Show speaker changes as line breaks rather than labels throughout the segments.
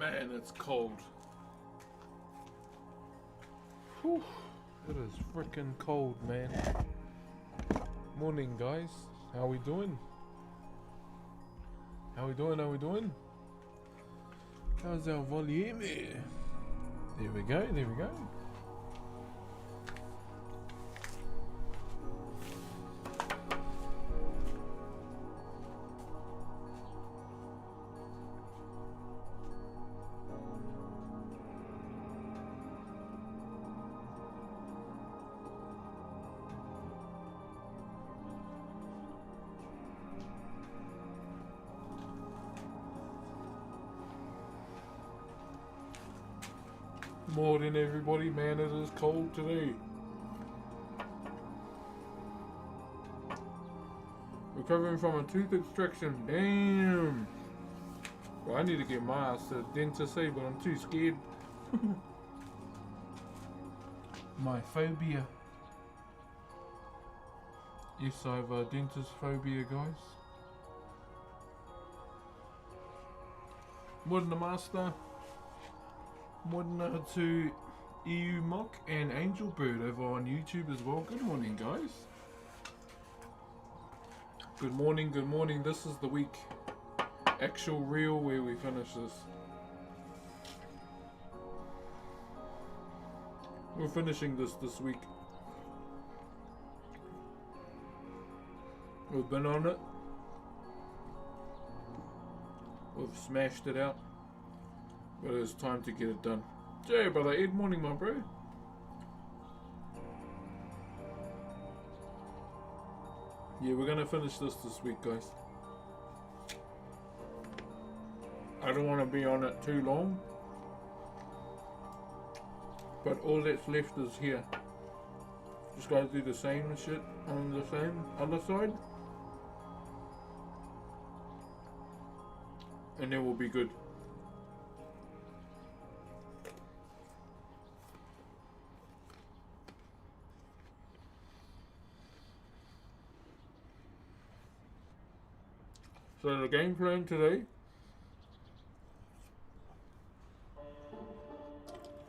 Man, it's cold. Whew, it is freaking cold, man. Morning, guys. How we doing? How we doing? How we doing? How's our volume? There we go. There we go. Morning everybody, man, it is cold today. Recovering from a tooth extraction, damn. Well, I need to get my ass to the dentist, but I'm too scared. My phobia. Yes, I have a dentist phobia, guys. Morning Master. Morning to EU Mock and Angel Bird over on YouTube as well. Good morning, guys. Good morning, good morning. This is the week. Actual real where we finish this. We're finishing this week. We've been on it. We've smashed it out. But it's time to get it done. Jay, brother Ed, morning, my bro. Yeah, we're gonna finish this week, guys. I don't want to be on it too long. But all that's left is here. Just gotta do the same shit on the same other side. And then we'll be good. So the game plan today,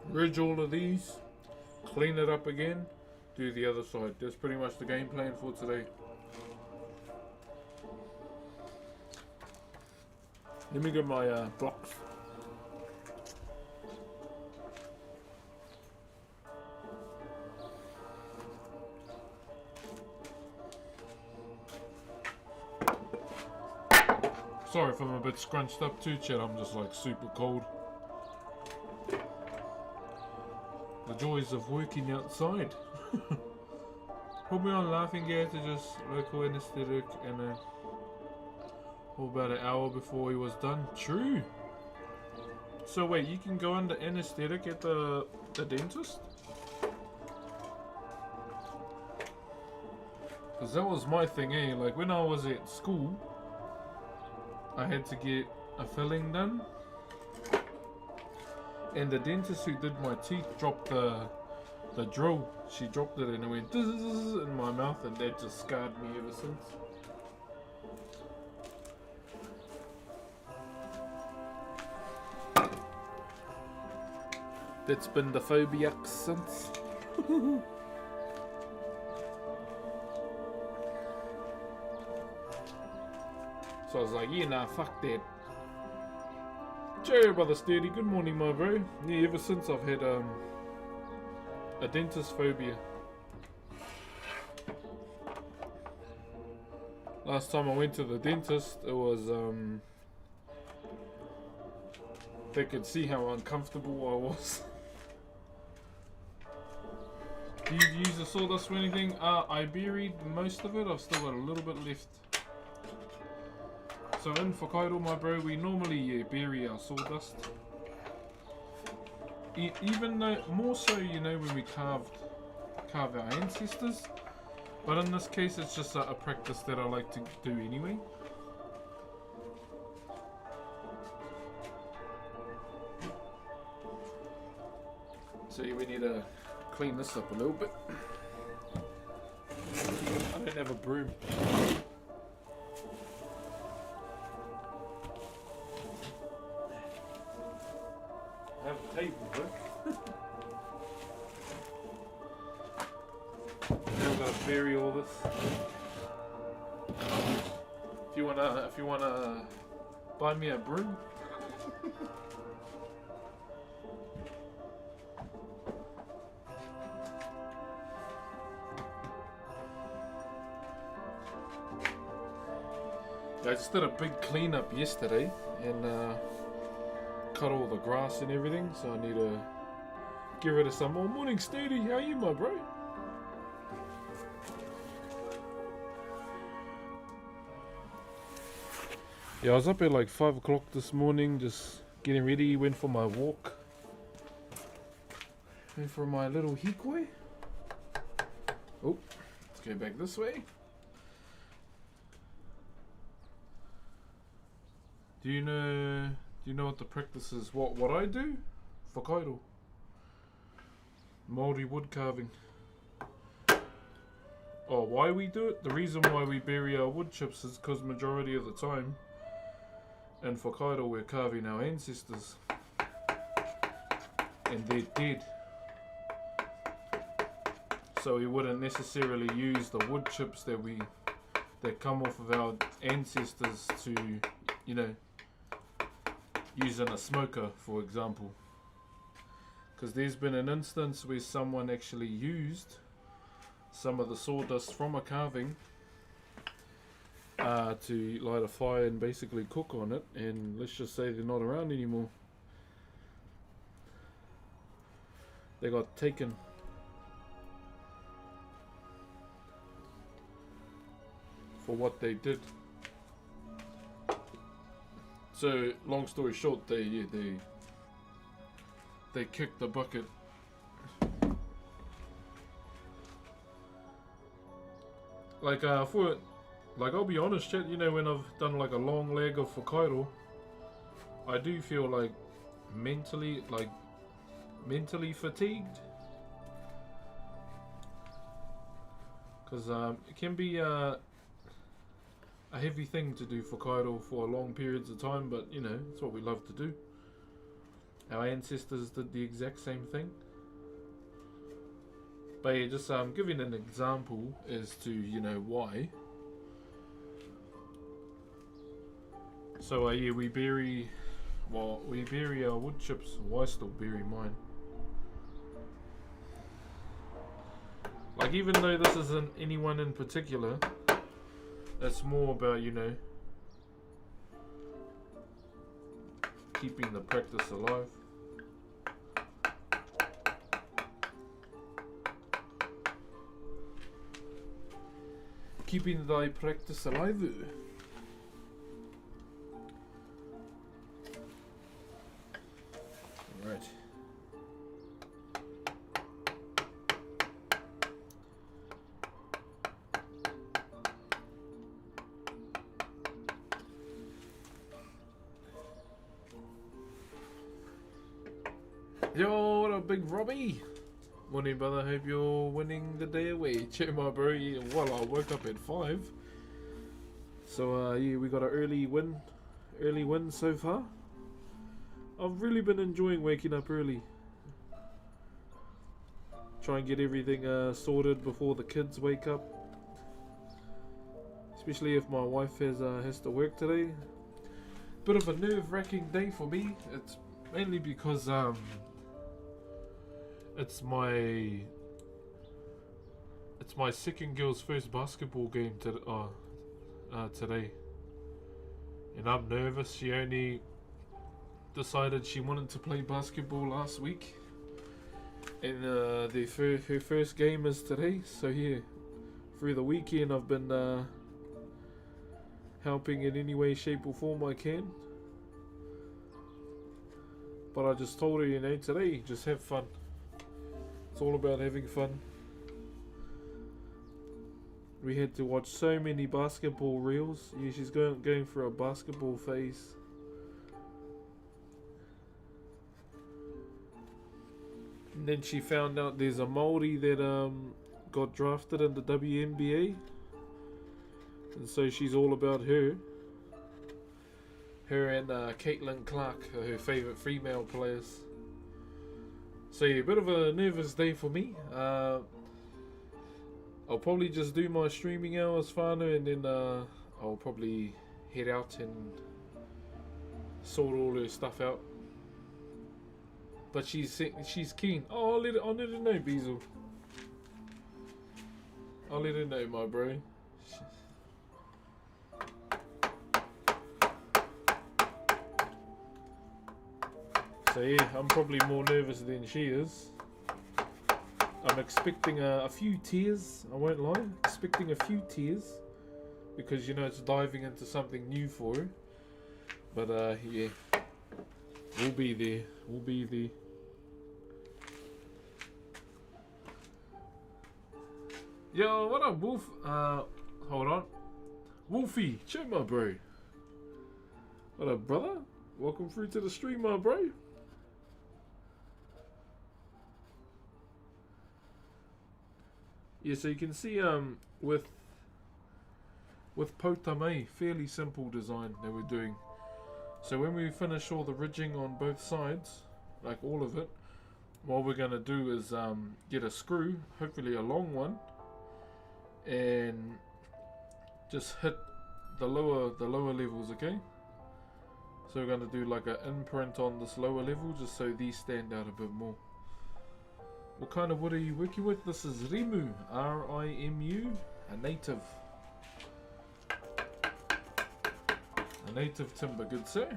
ridge all of these, clean it up again, do the other side. That's pretty much the game plan for today. Let me get my blocks. Sorry if I'm a bit scrunched up too, chat. I'm just like super cold. The joys of working outside. Put me on laughing gas to just local anesthetic and about an hour before he was done. True. So wait, you can go under anesthetic at the dentist? Because that was my thing, eh? Like when I was at school, I had to get a filling done, and the dentist who did my teeth dropped the drill. She dropped it and it went in my mouth, and that just scarred me ever since. That's been the phobia since. So I was like, yeah, nah, fuck that. Cherry brother Sturdy, good morning, my bro. Yeah, ever since I've had a dentist phobia. Last time I went to the dentist, it was they could see how uncomfortable I was. Do you use the sawdust for anything? I buried most of it. I've still got a little bit left. So in Whakairo, my bro, we normally bury our sawdust. Even though, more so, you know, when we carve our ancestors. But in this case, it's just a practice that I like to do anyway. So we need to clean this up a little bit. I don't have a broom. I have a table, bro. Now I've got to bury all this. If you wanna buy me a broom. I just did a big cleanup yesterday and cut all the grass and everything, so I need to get rid of some more. Morning, Steady. How are you, my bro? Yeah, I was up at like 5 o'clock this morning, just getting ready. Went for my walk. And for my little hikoi. Oh, let's go back this way. Do you know what the practice is? What I do? Whakairo. Maori wood carving. Oh, why we do it? The reason why we bury our wood chips is because majority of the time in Whakairo we're carving our ancestors. And they're dead. So we wouldn't necessarily use the wood chips that come off of our ancestors to, you know, use in a smoker, for example. Because there's been an instance where someone actually used some of the sawdust from a carving to light a fire and basically cook on it, and let's just say they're not around anymore. They got taken. For what they did. So, long story short, they kicked the bucket. Like I'll be honest, chat. You know, when I've done like a long leg of Whakairo, I do feel like mentally fatigued. Because it can be a heavy thing to do Whakairo for long periods of time, but you know, it's what we love to do. Our ancestors did the exact same thing. But yeah, just giving an example as to, you know, why. So yeah, we bury our wood chips. Well, I still bury mine. Like, even though this isn't anyone in particular, it's more about, you know, keeping the practice alive. Keeping thy practice alive. Right. Yo, what up, big Robbie? Morning, brother. Hope you're winning the day away. Check my bro. Yeah, well, I woke up at 5. So yeah, we got an early win so far. I've really been enjoying waking up early. Try and get everything sorted before the kids wake up. Especially if my wife has to work today. Bit of a nerve-wracking day for me. It's mainly because it's my second girl's first basketball game today, and I'm nervous. She only decided she wanted to play basketball last week, and her first game is today. So yeah, through the weekend I've been helping in any way, shape or form I can. But I just told her, you know, today just have fun. It's all about having fun. We had to watch so many basketball reels. Yeah, she's going through a basketball phase. And then she found out there's a Maori that got drafted in the WNBA. And so she's all about her. Her and Caitlin Clark are her favourite female players. So yeah, a bit of a nervous day for me. I'll probably just do my streaming hours, whānau, and then I'll probably head out and sort all her stuff out. But she's keen. Oh, I'll let her know, Beazle. I'll let her know, my bro. So yeah, I'm probably more nervous than she is. I'm expecting a few tears, I won't lie. Expecting a few tears. Because, you know, it's diving into something new for her. But yeah, we'll be there. We'll be there. Yo, what up, Wolf? Hold on. Wolfie, check my bro. What up, brother? Welcome through to the stream, my bro. Yeah, so you can see with Potame, fairly simple design that we're doing. So when we finish all the ridging on both sides, like all of it, what we're gonna do is get a screw, hopefully a long one, and just hit the lower levels, okay? So we're gonna do like an imprint on this lower level just so these stand out a bit more. What kind of wood are you working with? This is Rimu, R-I-M-U, a native timber, good sir.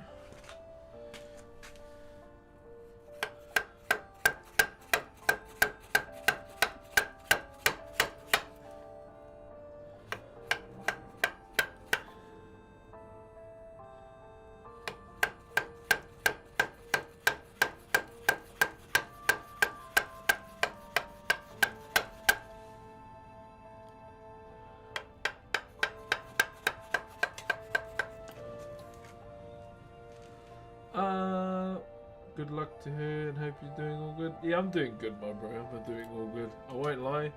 Good luck to her and hope you're doing all good. Yeah, I'm doing good, my bro. I'm doing all good. I won't lie.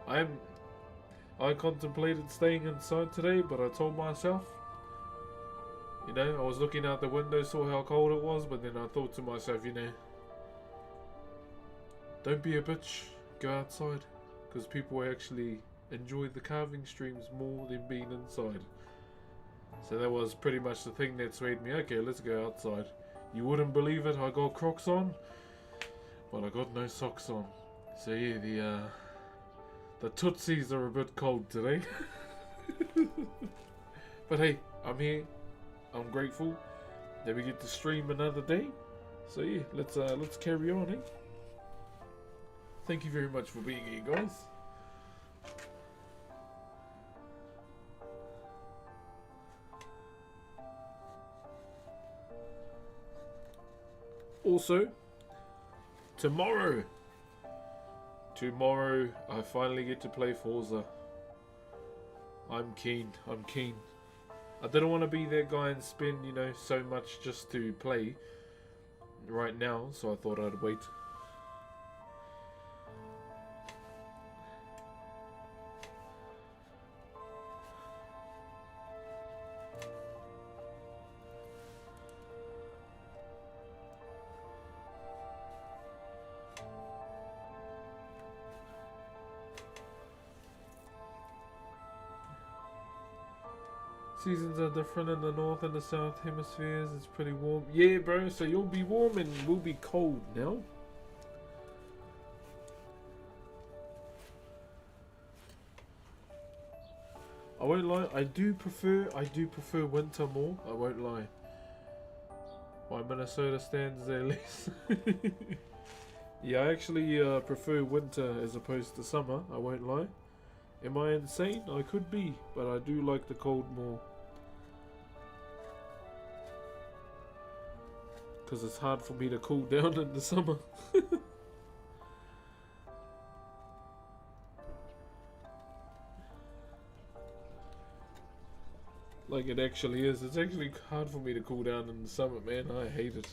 I contemplated staying inside today, but I told myself, you know, I was looking out the window, saw how cold it was, but then I thought to myself, you know, don't be a bitch, go outside, because people actually enjoy the carving streams more than being inside. So that was pretty much the thing that swayed me. Okay, let's go outside. You wouldn't believe it, I got Crocs on, but I got no socks on. So yeah, the tootsies are a bit cold today. But hey, I'm here. I'm grateful that we get to stream another day. So yeah, let's carry on, eh? Thank you very much for being here, guys. Also, tomorrow I finally get to play Forza. I'm keen. I didn't want to be that guy and spend, you know, so much just to play right now, so I thought I'd wait. Seasons are different in the north and the south hemispheres. It's pretty warm. Yeah, bro. So you'll be warm and we'll be cold now. I won't lie. I do prefer winter more. I won't lie. My Minnesota stands there less. Yeah, I actually prefer winter as opposed to summer. I won't lie. Am I insane? I could be, but I do like the cold more. Because it's hard for me to cool down in the summer. Like it actually is. It's actually hard for me to cool down in the summer, man. I hate it.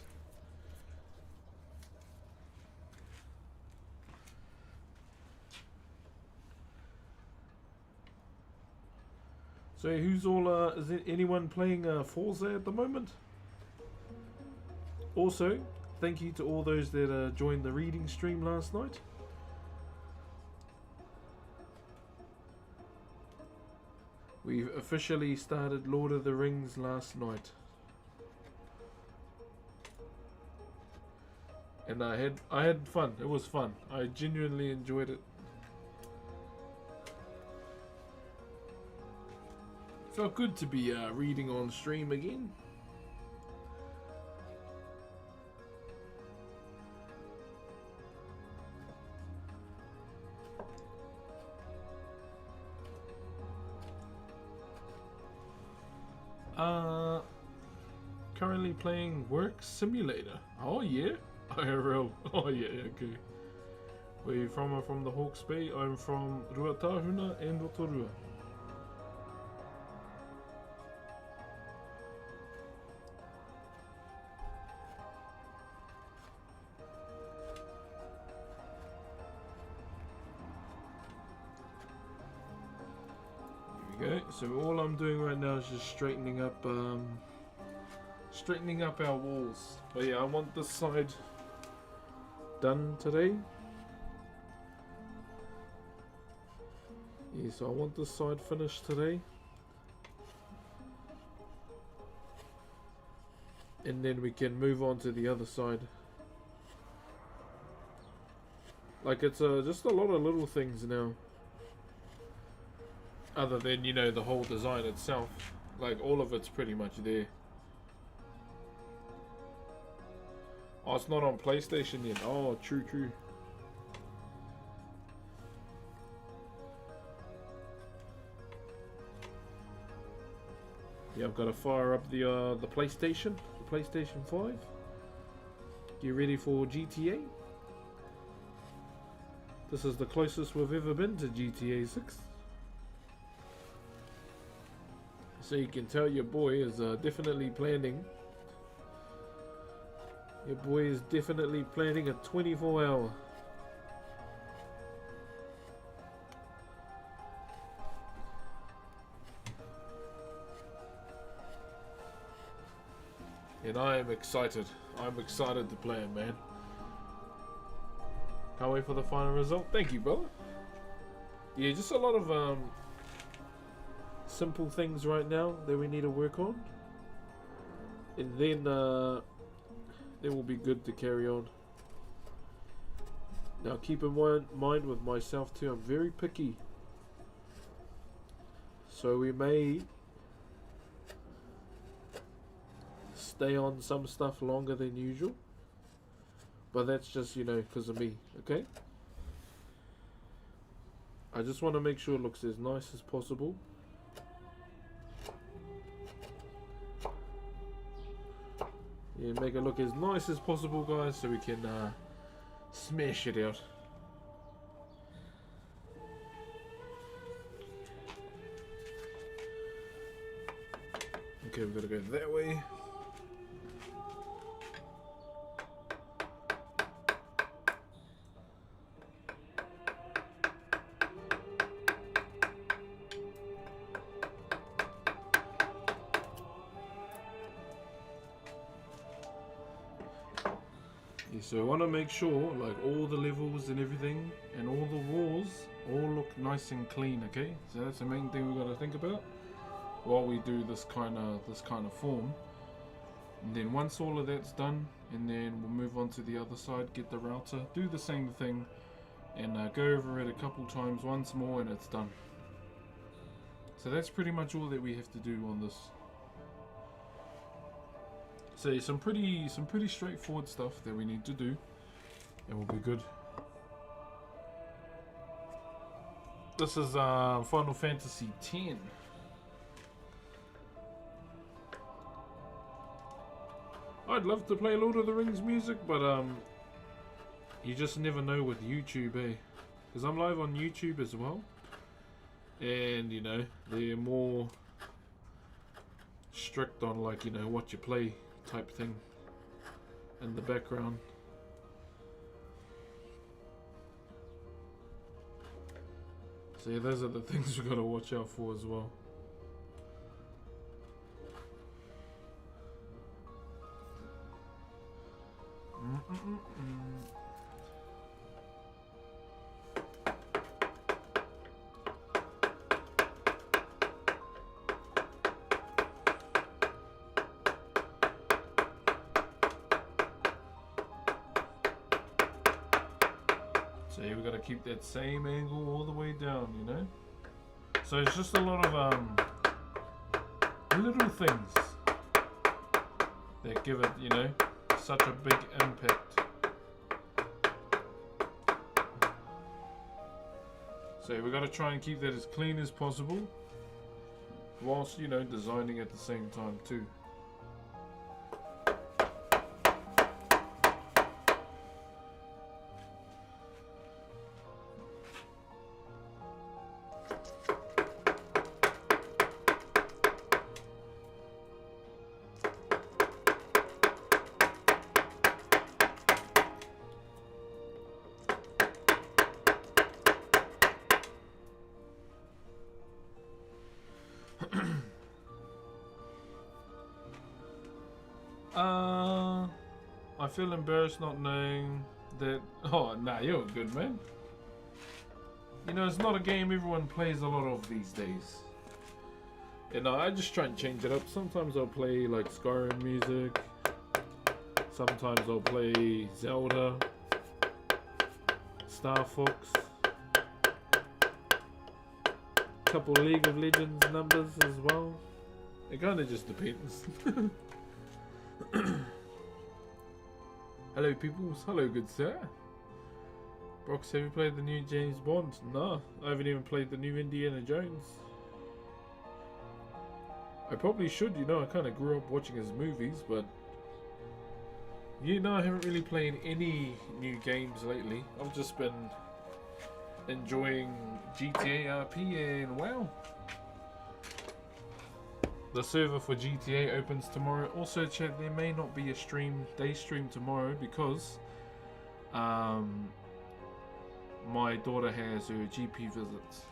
So who's all, is there anyone playing Forza at the moment? Also, thank you to all those that joined the reading stream last night. We've officially started Lord of the Rings last night. And I had fun. It was fun. I genuinely enjoyed it. Felt good to be reading on stream again. Currently playing Work Simulator. Oh yeah, IRL. Oh yeah, okay. Where are you from? I'm from the Hawke's Bay. I'm from Ruatahuna and Rotorua. There we go. So all I'm doing right now is just straightening up our walls. But yeah, I want this side done today. Yeah, so I want this side finished today. And then we can move on to the other side. Like it's just a lot of little things now. Other than, you know, the whole design itself. Like all of it's pretty much there. Oh, it's not on PlayStation yet. Oh, true. Yeah, I've got to fire up the PlayStation 5. Get ready for GTA. This is the closest we've ever been to GTA 6. So you can tell your boy is definitely planning. Your boy is definitely planning a 24-hour. And I am excited. I'm excited to play it, man. Can't wait for the final result. Thank you, brother. Yeah, just a lot of simple things right now that we need to work on. And then we'll be good to carry on. Now keep in mind with myself too, I'm very picky. So we may stay on some stuff longer than usual. But that's just, you know, because of me, okay? I just want to make sure it looks as nice as possible. Yeah, make it look as nice as possible, guys, so we can smash it out. Okay, we've got to go that way. So I want to make sure like all the levels and everything and all the walls all look nice and clean, okay? So that's the main thing we've got to think about while we do this kind of form. And then once all of that's done, and then we'll move on to the other side, get the router, do the same thing, and go over it a couple times once more, and it's done. So that's pretty much all that we have to do on this. So some pretty straightforward stuff that we need to do, and we'll be good. This is Final Fantasy X. I'd love to play Lord of the Rings music, but you just never know with YouTube, eh? Because I'm live on YouTube as well, and you know they're more strict on, like, you know, what you play type thing in the background. So yeah, those are the things we've got to watch out for as well. So yeah, we've got to keep that same angle all the way down, you know? So it's just a lot of little things that give it, you know, such a big impact. So we've got to try and keep that as clean as possible whilst, you know, designing at the same time too. I feel embarrassed not knowing that. Oh, nah, you're good, man. You know, it's not a game everyone plays a lot of these days. You know, I just try and change it up. Sometimes I'll play like Skyrim music. Sometimes I'll play Zelda, Star Fox, couple League of Legends numbers as well. It kind of just depends. Hello, peoples. Hello, good sir. Brox, have you played the new James Bond? No, I haven't even played the new Indiana Jones. I probably should, you know, I kind of grew up watching his movies, but you know, I haven't really played any new games lately. I've just been enjoying GTA RP and WoW. The server for GTA opens tomorrow. Also, chat, there may not be a day stream tomorrow because my daughter has her GP visits.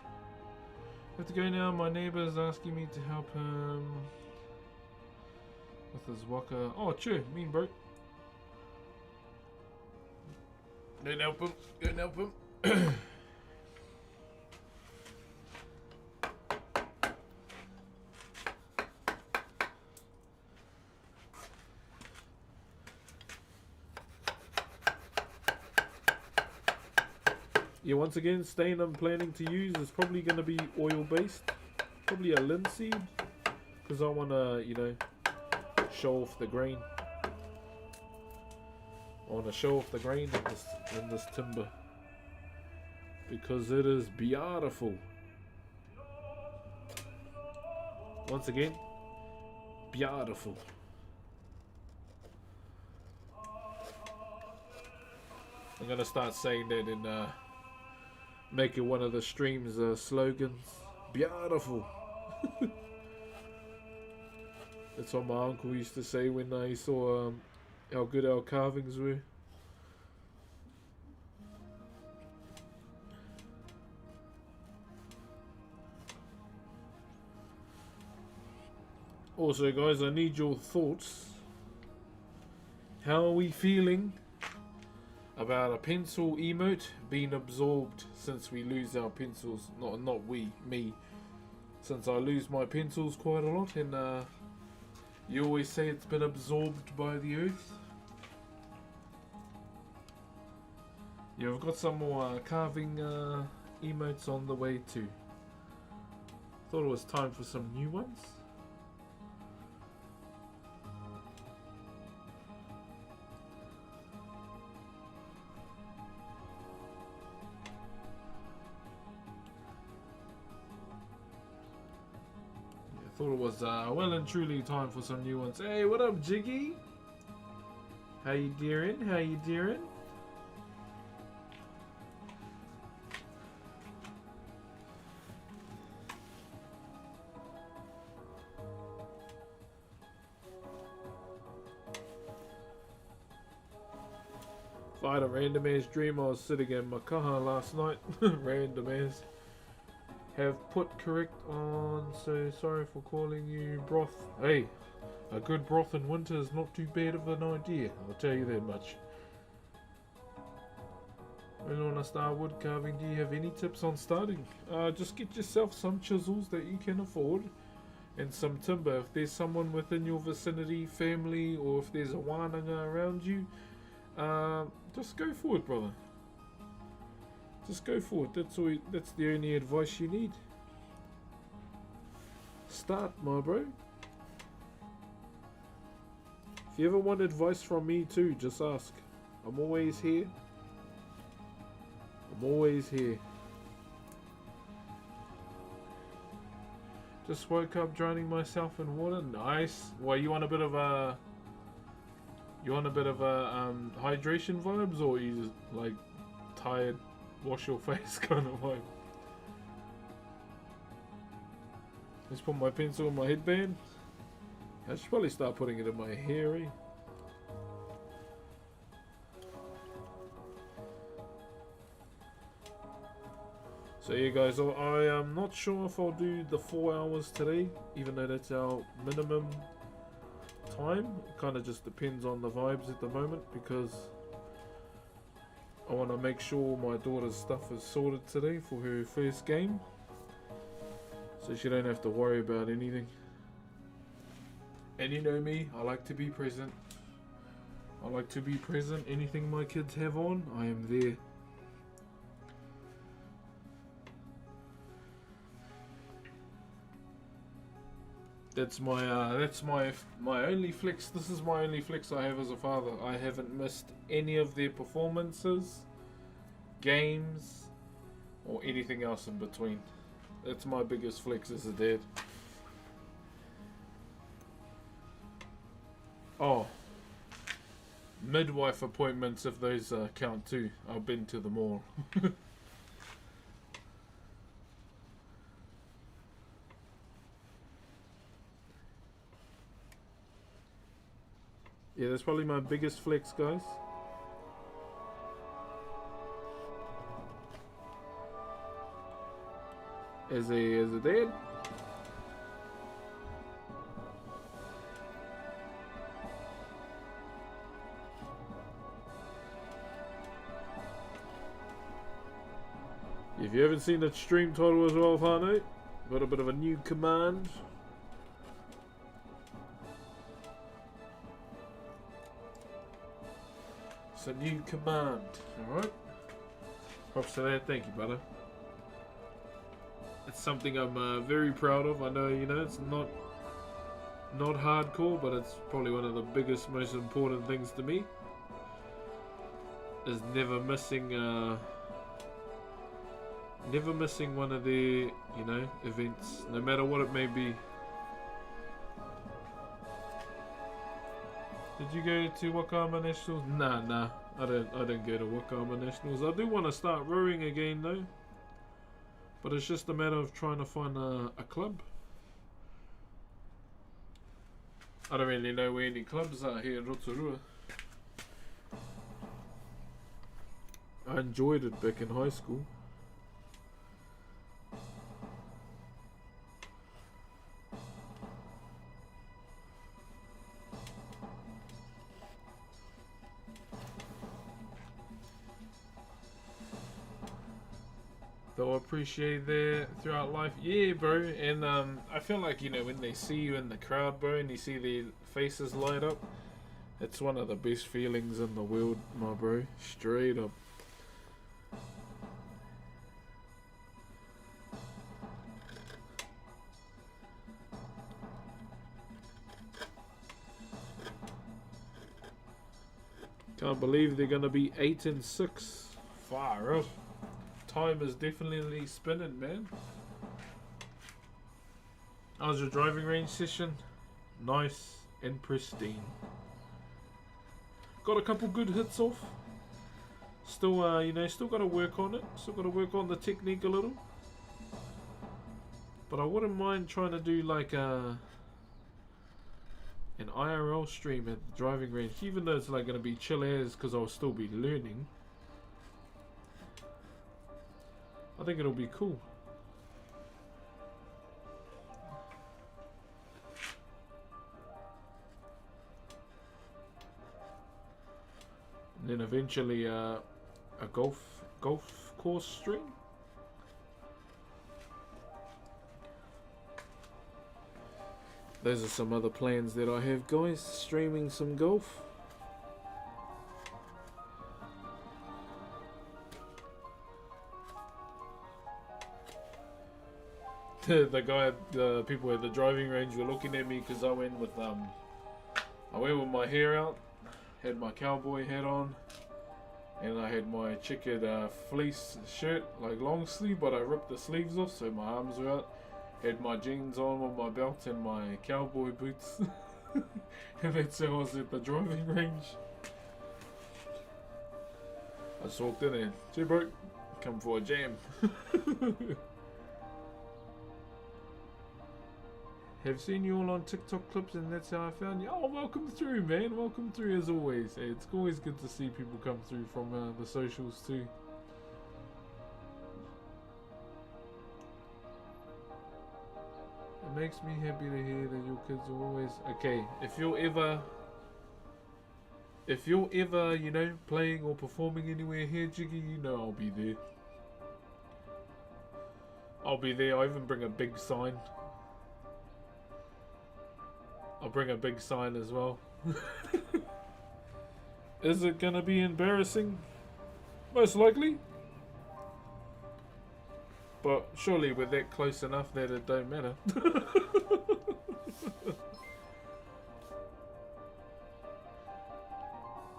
I have to go now. My neighbour is asking me to help him with his waka. Oh, true. Mean bro. Go and help him. Go and help him. Yeah, once again, stain I'm planning to use is probably going to be oil based. Probably a linseed. Because I want to, you know, show off the grain. I want to show off the grain in this timber. Because it is beautiful. Once again, beautiful. I'm going to start saying that in... make it one of the stream's slogans. Beautiful. That's what my uncle used to say when he saw how good our carvings were. Also, guys, I need your thoughts. How are we feeling about a pencil emote being absorbed since we lose our pencils? Not we, me. Since I lose my pencils quite a lot, and you always say it's been absorbed by the earth. Yeah, I've got some more carving emotes on the way too. Thought it was time for some new ones. Thought it was well and truly time for some new ones. Hey, what up, Jiggy? How you doing? How you doing? If I had a random ass dream, I was sitting in my car last night. Random ass. Have put correct on, so sorry for calling you broth. Hey, a good broth in winter is not too bad of an idea, I'll tell you that much. When you want to start wood carving, do you have any tips on starting? Just get yourself some chisels that you can afford and some timber. If there's someone within your vicinity, family, or if there's a wānanga around you, just go for it, brother. Just go for it. That's the only advice you need. Start, my bro. If you ever want advice from me too, just ask. I'm always here. I'm always here. Just woke up drowning myself in water. Nice. Well, you want a bit of a... You want a bit of a hydration vibes, or you just like tired, wash your face kind of vibe? Let's put my pencil in my headband. I should probably start putting it in my hair, eh? So yeah guys, I am not sure if I'll do the 4 hours today, even though that's our minimum time. It kind of just depends on the vibes at the moment, because I want to make sure my daughter's stuff is sorted today for her first game, so she don't have to worry about anything. And you know me, I like to be present. I like to be present. Anything my kids have on, I am there. That's my only flex. This is my only flex I have as a father. I haven't missed any of their performances, games, or anything else in between. That's my biggest flex as a dad. Oh, midwife appointments, if those count too. I've been to them all. Yeah, that's probably my biggest flex, guys. As a dad. If you haven't seen the stream title as well, Fano, got a bit of a new command. It's a new command, alright? Props to that, thank you, brother. It's something I'm very proud of. I know, you know, it's not hardcore, but it's probably one of the biggest, most important things to me. Is never missing one of their, you know, events, no matter what it may be. Did you go to Whakairo Nationals? Nah, I don't go to Whakairo Nationals. I do want to start rowing again though, but it's just a matter of trying to find a club. I don't really know where any clubs are here in Rotorua. I enjoyed it back in high school. They'll appreciate that throughout life. Yeah, bro. And I feel like, you know, when they see you in the crowd, bro, and you see their faces light up, it's one of the best feelings in the world, my bro. Straight up. Can't believe they're gonna be 8-6. Far out. Time is definitely spinning, man. How's your driving range session? Nice and pristine. Got a couple good hits off. Still, you know, still got to work on it. Still got to work on the technique a little. But I wouldn't mind trying to do like an IRL stream at the driving range, even though it's like going to be chill as, because I'll still be learning. I think it'll be cool. And then eventually a golf course stream. Those are some other plans that I have, guys. Streaming some golf. The people at the driving range were looking at me because I went with my hair out, had my cowboy hat on, and I had my checkered fleece shirt, like long sleeve, but I ripped the sleeves off so my arms were out. Had my jeans on with my belt and my cowboy boots, and that's how I was at the driving range. I just walked in and, "Gee bro, come for a jam." Have seen you all on TikTok clips, and that's how I found you. Oh, welcome through, man. Welcome through as always. Hey, it's always good to see people come through from the socials too. It makes me happy to hear that your kids are always okay. If you're ever, you know, playing or performing anywhere here, Jiggy, you know I'll be there. I'll be there. I'll even bring a big sign. I'll bring a big sign as well. Is it gonna be embarrassing? Most likely. But surely we're that close enough that it don't matter.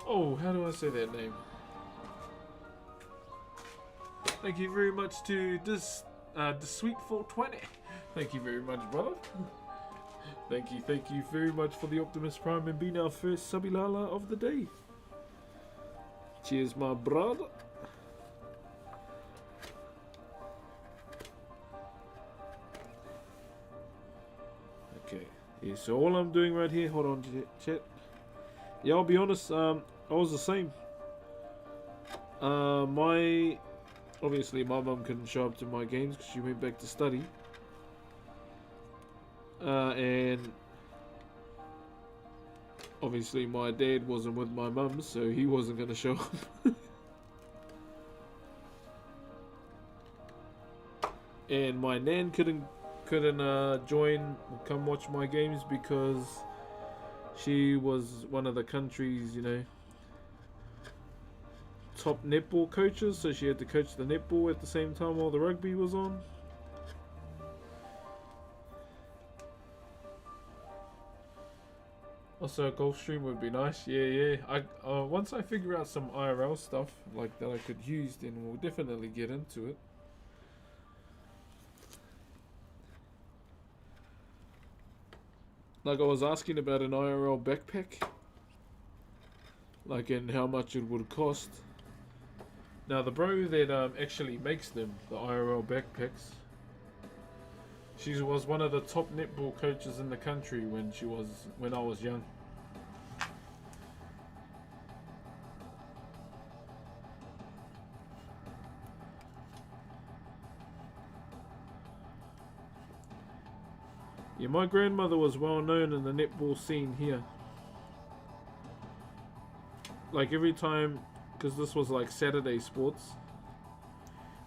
Oh, how do I say that name? Thank you very much to this the Sweet 420. Thank you very much, brother. Thank you very much for the Optimus Prime and being our first Sabilala of the day. Cheers, my brother. Okay, yeah, so all I'm doing right here, hold on, chat. Yeah, I'll be honest, I was the same. Obviously my mum couldn't show up to my games because she went back to study. And obviously my dad wasn't with my mum, so he wasn't going to show up. And my nan couldn't join, come watch my games because she was one of the country's, you know, top netball coaches, so she had to coach the netball at the same time while the rugby was on. Also, a golf stream would be nice. Yeah. Once I figure out some IRL stuff like that I could use, then we'll definitely get into it. Like I was asking about an IRL backpack, like and how much it would cost. Now the bro that actually makes them, the IRL backpacks, she was one of the top netball coaches in the country when I was young. Yeah, my grandmother was well known in the netball scene here. Like every time, because this was like Saturday sports,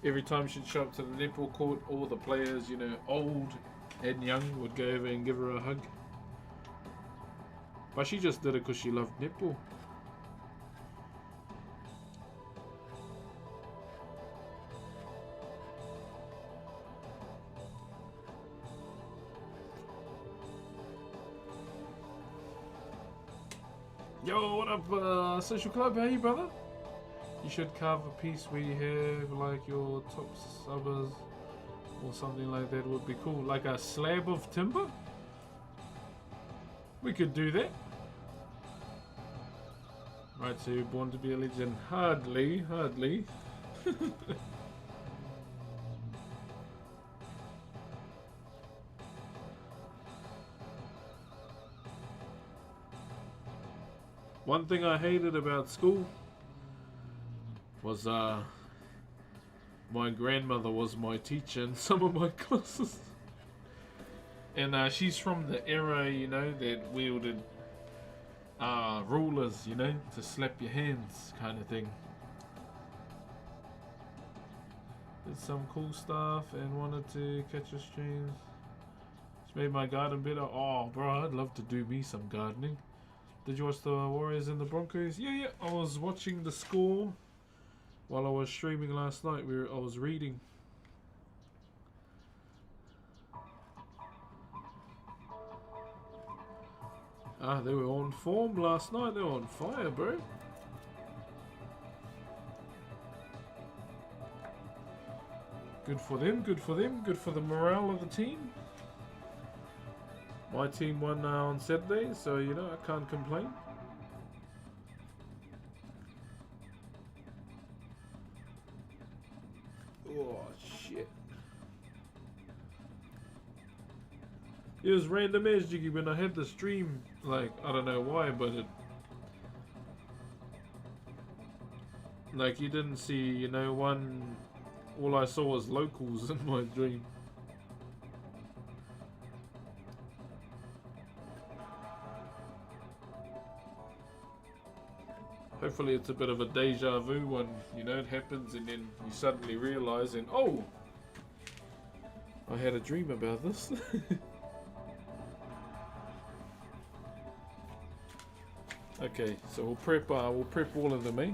every time she'd show up to the netball court, all the players, you know, old and young, would go over and give her a hug. But she just did it because she loved netball. Yo, what up, Social Club? How you, brother? You should carve a piece where you have like your top subbers or something like that would be cool. Like a slab of timber? We could do that. Right, so you're born to be a legend. Hardly. One thing I hated about school was my grandmother was my teacher in some of my classes. And she's from the era, you know, that wielded rulers, you know, to slap your hands kind of thing. Did some cool stuff and wanted to catch your streams. It's made my garden better. Oh, bro, I'd love to do me some gardening. Did you watch the Warriors and the Broncos? Yeah. I was watching the score while I was streaming last night. I was reading. They were on form last night. They were on fire, bro. Good for them. Good for the morale of the team. My team won on Saturday, so you know I can't complain. Oh shit! It was random as Jiggy when I had the stream. Like I don't know why, but it like you didn't see, you know, one. All I saw was locals in my dream. Hopefully it's a bit of a deja vu when, you know, it happens and then you suddenly realise and, oh, I had a dream about this. Okay, so we'll prep all of them, eh?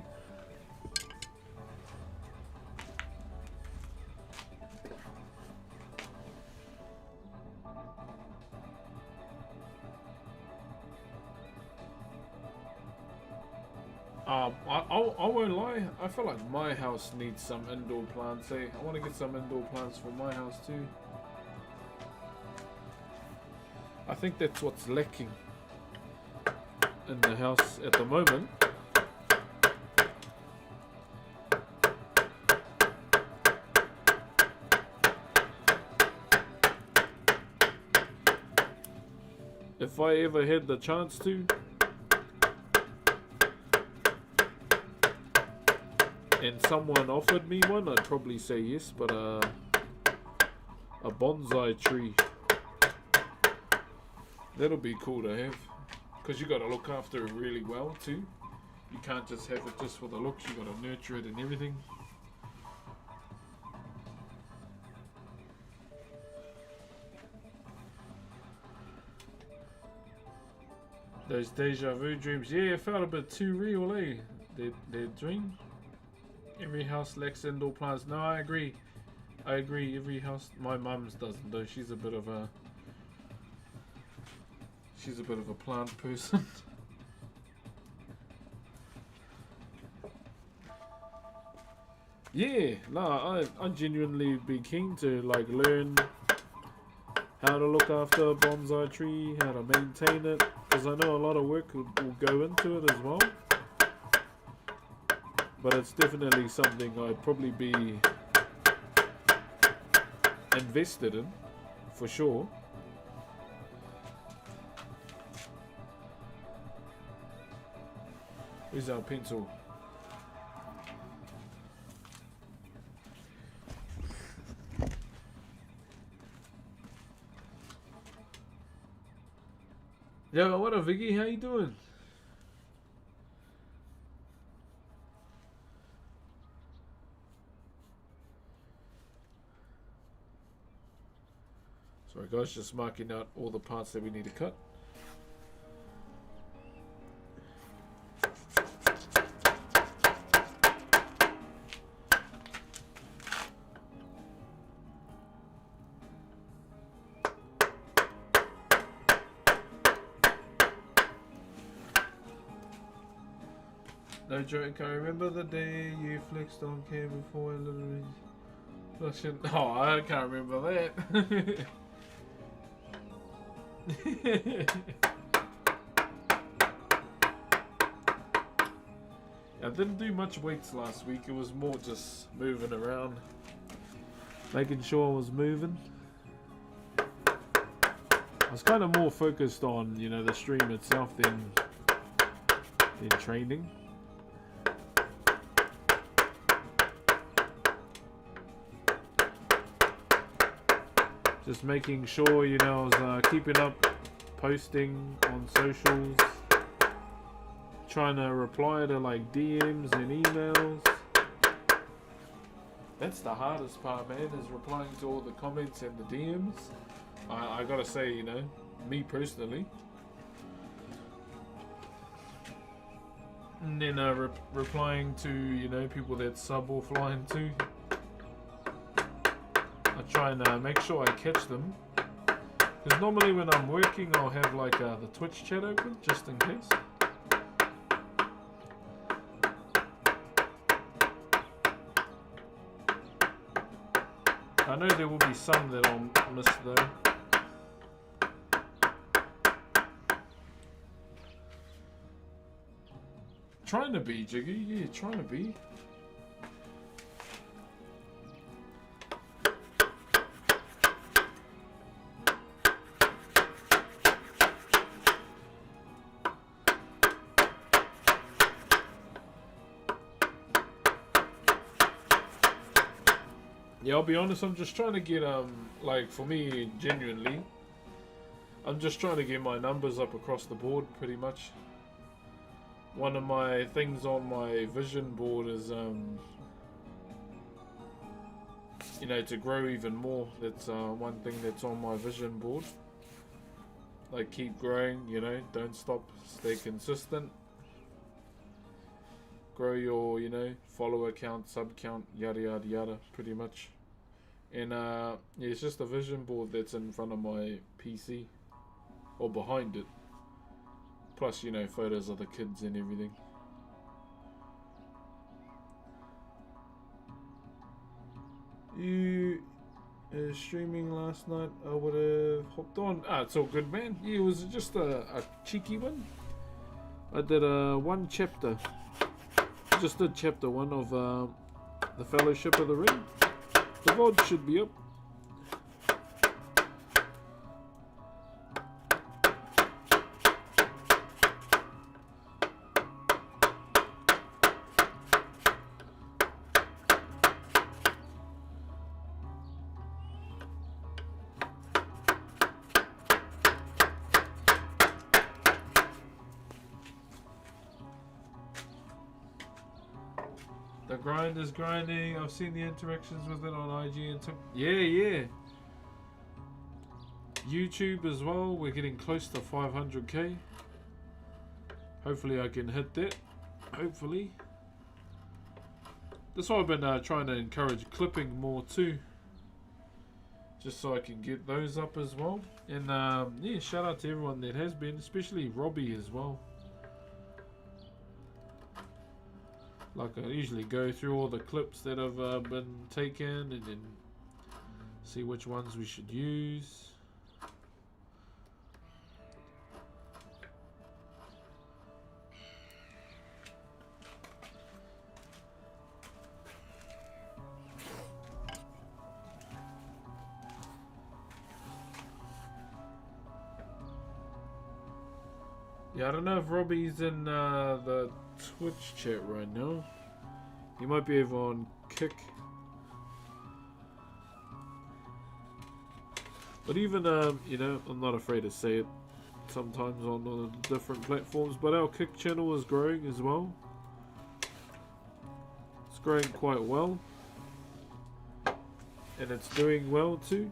I won't lie, I feel like my house needs some indoor plants, eh? I want to get some indoor plants for my house too. I think that's what's lacking in the house at the moment. If I ever had the chance to, and someone offered me one, I'd probably say yes, but a bonsai tree, that'll be cool to have, because you got to look after it really well too. You can't just have it just for the looks, you got to nurture it and everything. Those deja vu dreams, yeah, it felt a bit too real, eh? Their dream. Every house lacks indoor plants. No, I agree. Every house, my mum's doesn't though. She's a bit of a plant person. Yeah, no, I genuinely be keen to like learn how to look after a bonsai tree, how to maintain it, because I know a lot of work will go into it as well. But it's definitely something I'd probably be invested in, for sure. Where's our pencil? Yo, what up, Vicky? How you doing? Sorry guys, just marking out all the parts that we need to cut. No joke, I remember the day you flexed on cam before I literally... Oh, I can't remember that. I didn't do much weights last week. It was more just moving around, making sure I was moving. I was kind of more focused on, you know, the stream itself than training. Just making sure, you know, I was keeping up, posting on socials, trying to reply to like DMs and emails. That's the hardest part, man, is replying to all the comments and the DMs. I gotta say, you know, me personally. And then replying to, you know, people that sub offline too. I try and make sure I catch them, because normally when I'm working I'll have like the Twitch chat open just in case. I know there will be some that I'll miss though. Trying to be, Jiggy, yeah, trying to be. Yeah, I'll be honest, I'm just trying to get, like, for me, genuinely, I'm just trying to get my numbers up across the board, pretty much. one of my things on my vision board is you know, to grow even more. That's one thing that's on my vision board. Like, keep growing, you know, don't stop, stay consistent. Grow your, you know, follower count, sub count, yada yada yada, pretty much. And yeah, it's just a vision board that's in front of my PC, or behind it. Plus, you know, photos of the kids and everything. You streaming last night, I would have hopped on. It's all good, man. Yeah, it was just a cheeky one. I did one chapter. Just did chapter 1 of the Fellowship of the Ring. The VOD should be up. The grind is grinding. I've seen the interactions with it on IG and TikTok. Yeah. YouTube as well. We're getting close to 500k. Hopefully I can hit that. Hopefully. That's why I've been trying to encourage clipping more too. Just so I can get those up as well. And yeah, shout out to everyone that has been. Especially Robbie as well. Like, I usually go through all the clips that have been taken and then see which ones we should use. Yeah, I don't know if Robbie's in the Twitch chat right now. He might be over on Kick. But even, you know, I'm not afraid to say it sometimes on different platforms, but our Kick channel is growing as well. It's growing quite well. And it's doing well too.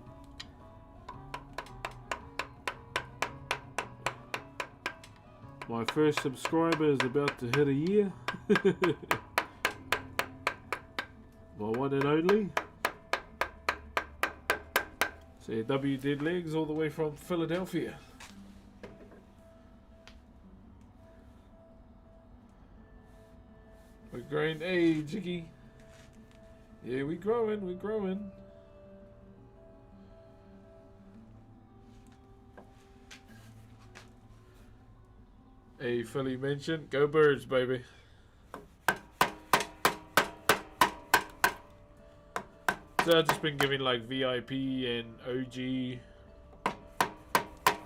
My first subscriber is about to hit a year. My one and only. So yeah, W Dead Legs all the way from Philadelphia. We're growing. Hey, Jiggy. Yeah, we're growing. Hey, Philly mentioned, go Birds, baby. So I've just been giving like VIP and OG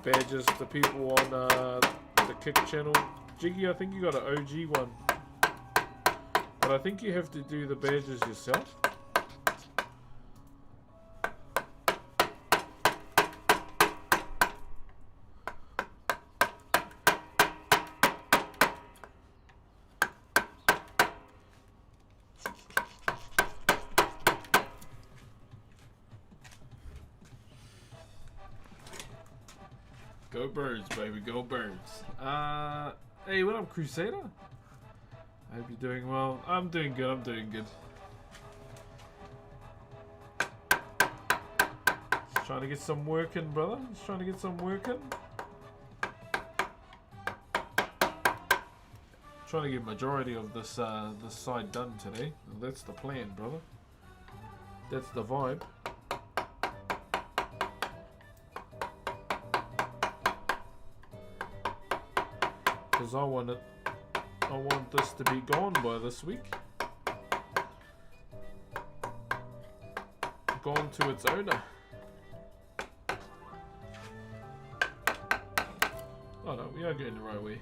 badges to people on the Kick channel. Jiggy, I think you got an OG one. But I think you have to do the badges yourself. Go Birds, baby, go Birds. Hey, what up, Crusader? I hope you're doing well. I'm doing good, Just trying to get some work in, brother. Just trying to get some work in. Trying to get majority of this this side done today. That's the plan, brother. That's the vibe. Because I want this to be gone by this week. Gone to its owner. Oh no, we are going the right way.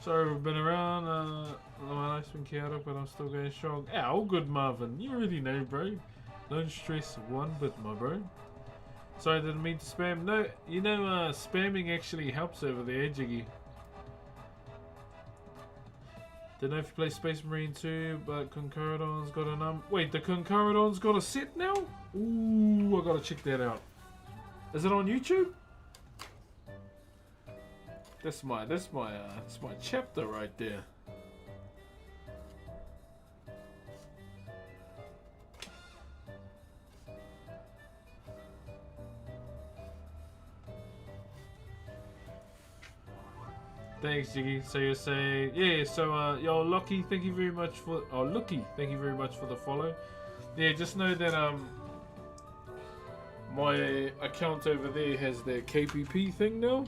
Sorry we've been around. My life's been chaotic, but I'm still going strong. Yeah, all good, Marvin. You already know, bro. Don't stress one bit, my bro. Sorry, I didn't mean to spam. No, you know, spamming actually helps over there, Jiggy. Don't know if you play Space Marine 2, but Concordan's got a Wait, the Concordan's got a set now? Ooh, I gotta check that out. Is it on YouTube? That's my chapter right there. Thanks, Jiggy. So you're saying, yeah, so, yo, Lucky, thank you very much for, Lucky, thank you very much for the follow. Yeah, just know that, my account over there has their KPP thing now.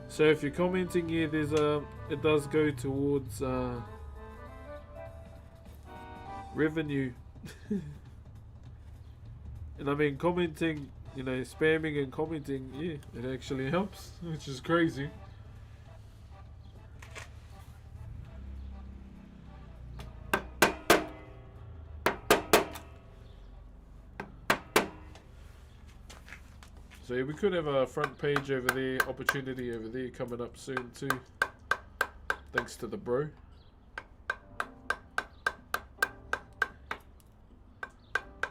So if you're commenting here, there's it does go towards, revenue. And I mean, commenting, you know, spamming and commenting, yeah, it actually helps, which is crazy. So yeah, we could have a front page over there, opportunity over there coming up soon too. Thanks to the bro.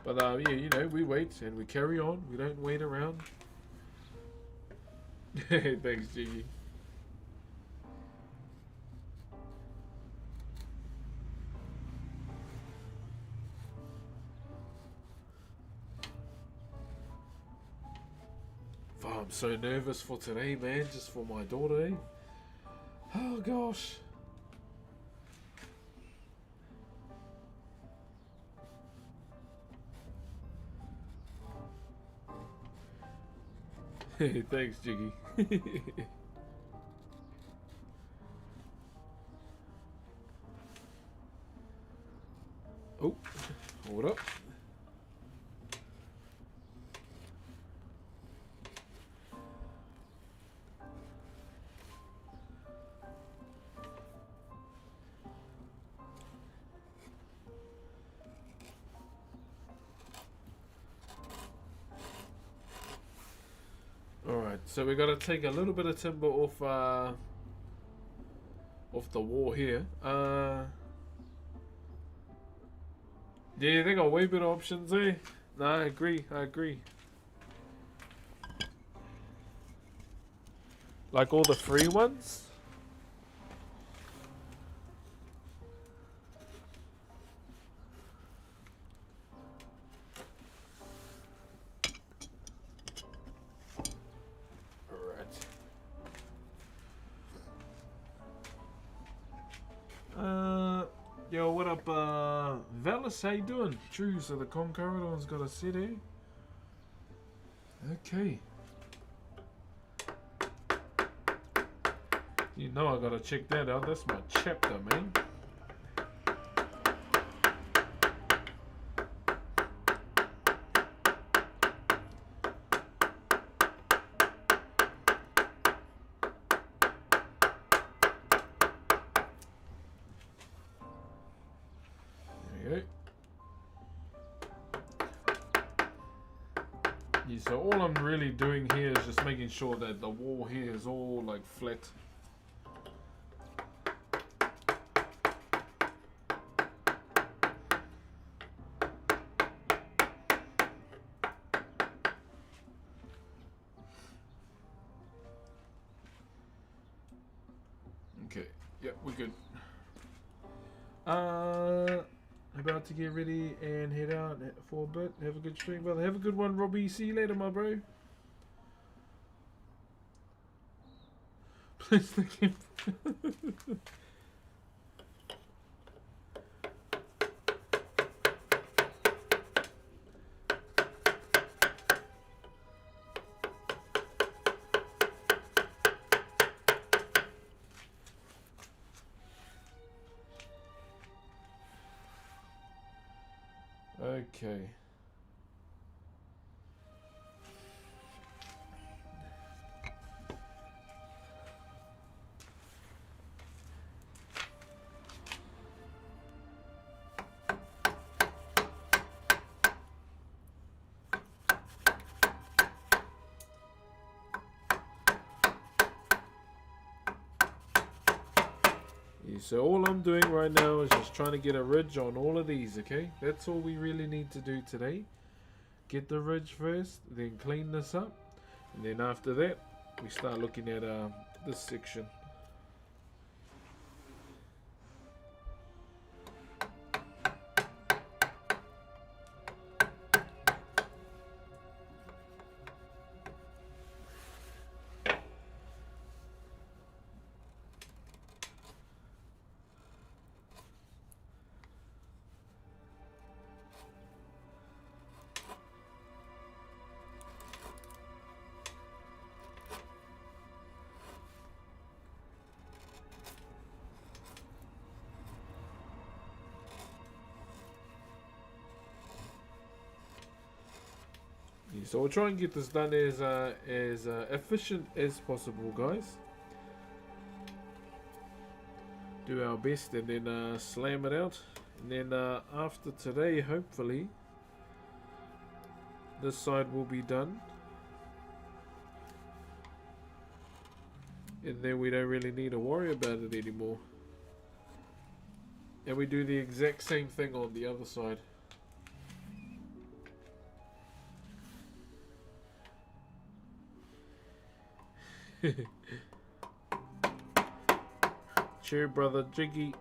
But yeah, you know, we wait and we carry on. We don't wait around. Thanks, Jiggy. Oh, I'm so nervous for today, man. Just for my daughter, eh? Oh, gosh. Thanks, Jiggy. Oh, hold up. Alright, so we got to take a little bit of timber off the wall here. Yeah, they got way better options, eh? No, I agree. Like all the free ones? Yo, what up, Velas? How you doing? True, so the Concordan's got a set, eh? Okay. You know I gotta check that out. That's my chapter, man. So all I'm really doing here is just making sure that the wall here is all like flat. Okay, yeah, we're good. About to get ready and head out for a bit. Have a good stream, brother. Have a good one, Robbie. See you later, my bro. Please thank him. Okay. Yeah, so all I'm doing right now is just trying to get a ridge on all of these, okay? That's all we really need to do today. Get the ridge first, then clean this up, and then after that, we start looking at this section. So we'll try and get this done as efficient as possible, guys. Do our best and then slam it out. And then after today, hopefully, this side will be done. And then we don't really need to worry about it anymore. And we do the exact same thing on the other side. Cheer, brother Jiggy.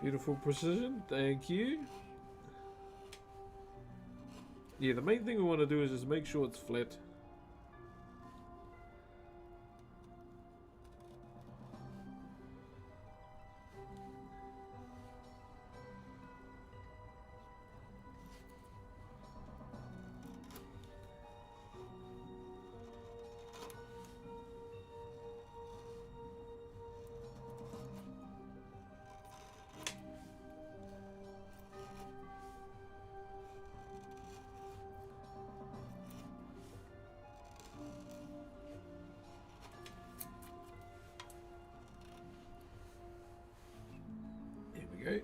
Beautiful precision, thank you. Yeah, the main thing we want to do is just make sure it's flat. Okay.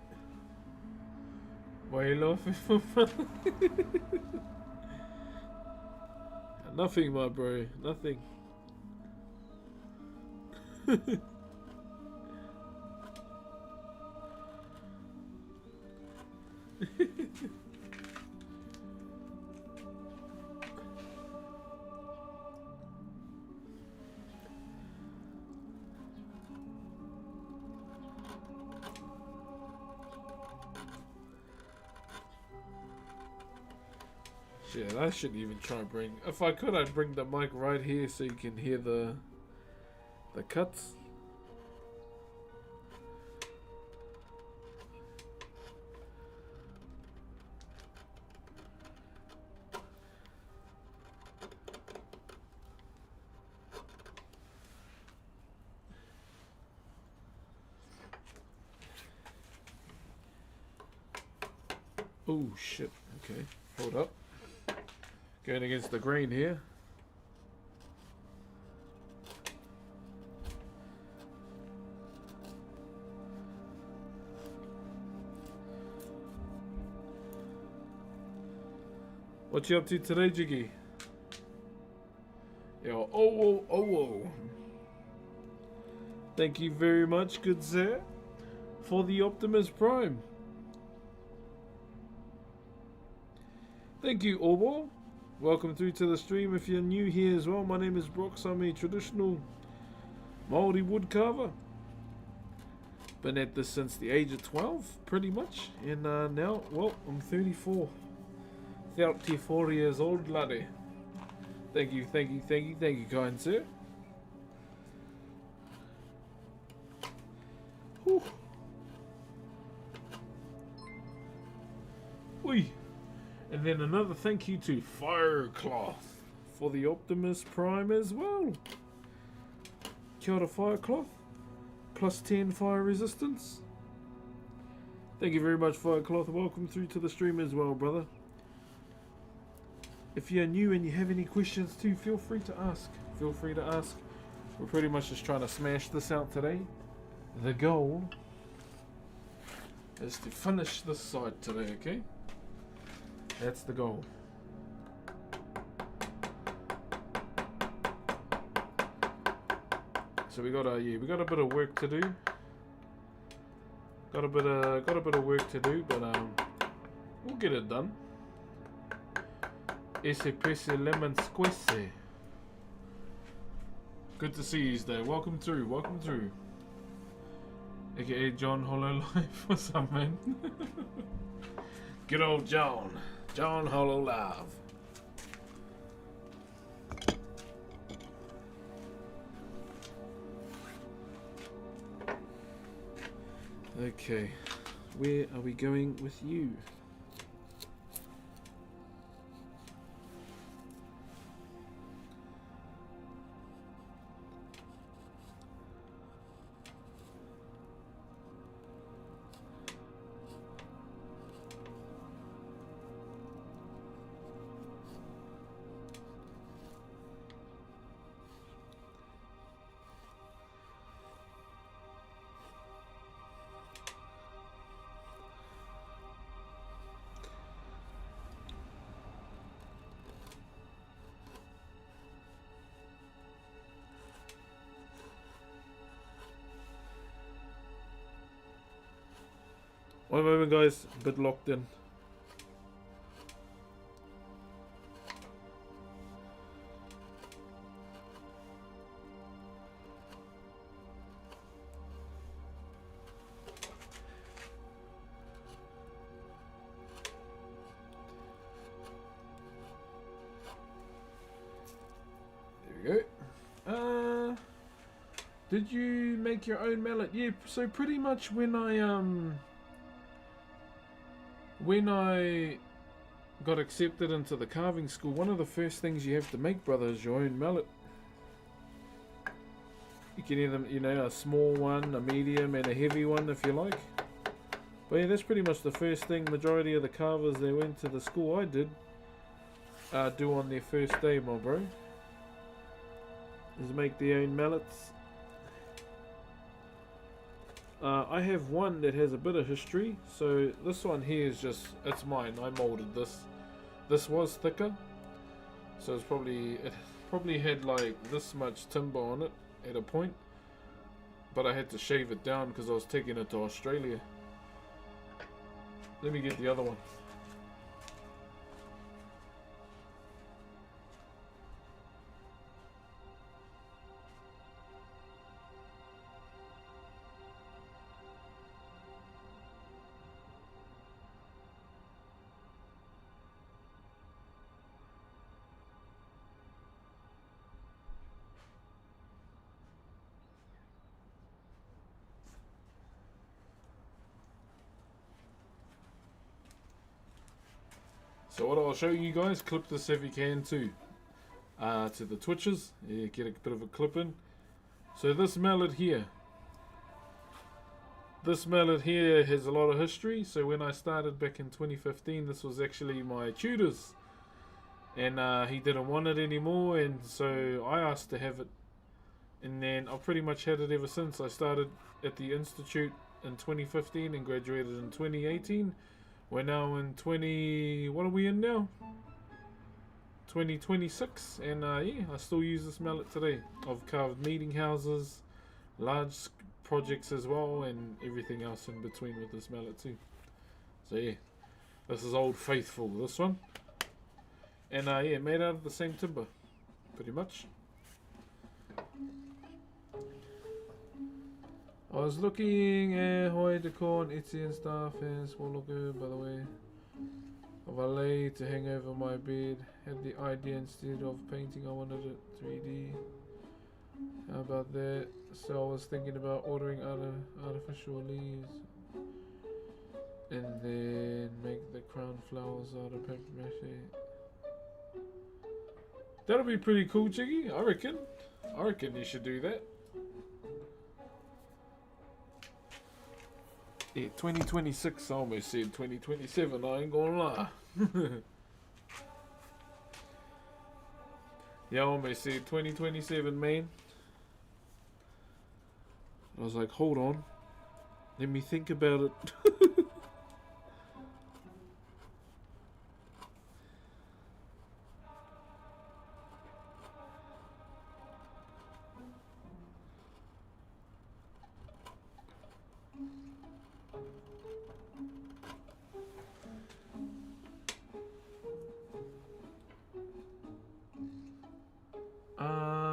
Why are you laughing for? Nothing, my bro. Nothing. Shit, I shouldn't even try and bring. If I could, I'd bring the mic right here so you can hear the cuts. Oh shit. Okay, hold up. Going against the grain here. What you up to today, Jiggy? Yo, oh. Thank you very much, good sir, for the Optimus Prime. Thank you, Obo. Welcome through to the stream. If you're new here as well, my name is Brox. I'm a traditional Maori wood carver. Been at this since the age of 12, pretty much. And now, well, I'm 34. 34 years old, laddie. Thank you, kind sir. Whew. Whee. And then another thank you to Firecloth for the Optimus Prime as well. Kia ora, Firecloth. Plus 10 fire resistance. Thank you very much, Firecloth. Welcome through to the stream as well, brother. If you're new and you have any questions too, feel free to ask. We're pretty much just trying to smash this out today. the goal is to finish this side today, okay? That's the goal. So we got a bit of work to do. Got a bit of work to do, but we'll get it done. Ese pese lemon squese. Good to see you today. Welcome through. AKA John Hololive. What's up, man? Good old John. John Hololive. Okay, where are we going with you? One moment, guys. A bit locked in. There we go. Did you make your own mallet? Yeah. So pretty much when I got accepted into the carving school, one of the first things you have to make, brother, is your own mallet. You can either, you know, a small one, a medium, and a heavy one if you like. But yeah, that's pretty much the first thing majority of the carvers that went to the school I did do on their first day, my bro. Is make their own mallets. I have one that has a bit of history. So this one here is just, it's mine. I molded this. This was thicker, so it probably had like this much timber on it at a point, but I had to shave it down because I was taking it to Australia. Let me get the other one. So what I'll show you guys, clip this if you can too, to the Twitches, yeah, get a bit of a clip in. So this mallet here has a lot of history. So when I started back in 2015, this was actually my tutor's, and he didn't want it anymore, and so I asked to have it, and then I've pretty much had it ever since. I started at the Institute in 2015 and graduated in 2018. We're now in what are we in now? 2026, and yeah, I still use this mallet today. I've carved meeting houses, large projects as well, and everything else in between with this mallet too. So yeah, this is Old Faithful, this one. And yeah, made out of the same timber, pretty much. I was looking at Hoi Decor and Etsy and stuff, and small looker, by the way, of a lay to hang over my bed. Had the idea instead of painting, I wanted it 3D. How about that? So I was thinking about ordering artificial leaves, and then make the crown flowers out of paper mache. That'll be pretty cool, Jiggy. I reckon you should do that. Yeah, 2026, I almost said 2027, I ain't gonna lie. Yeah, I almost said 2027, man. I was like, hold on. Let me think about it.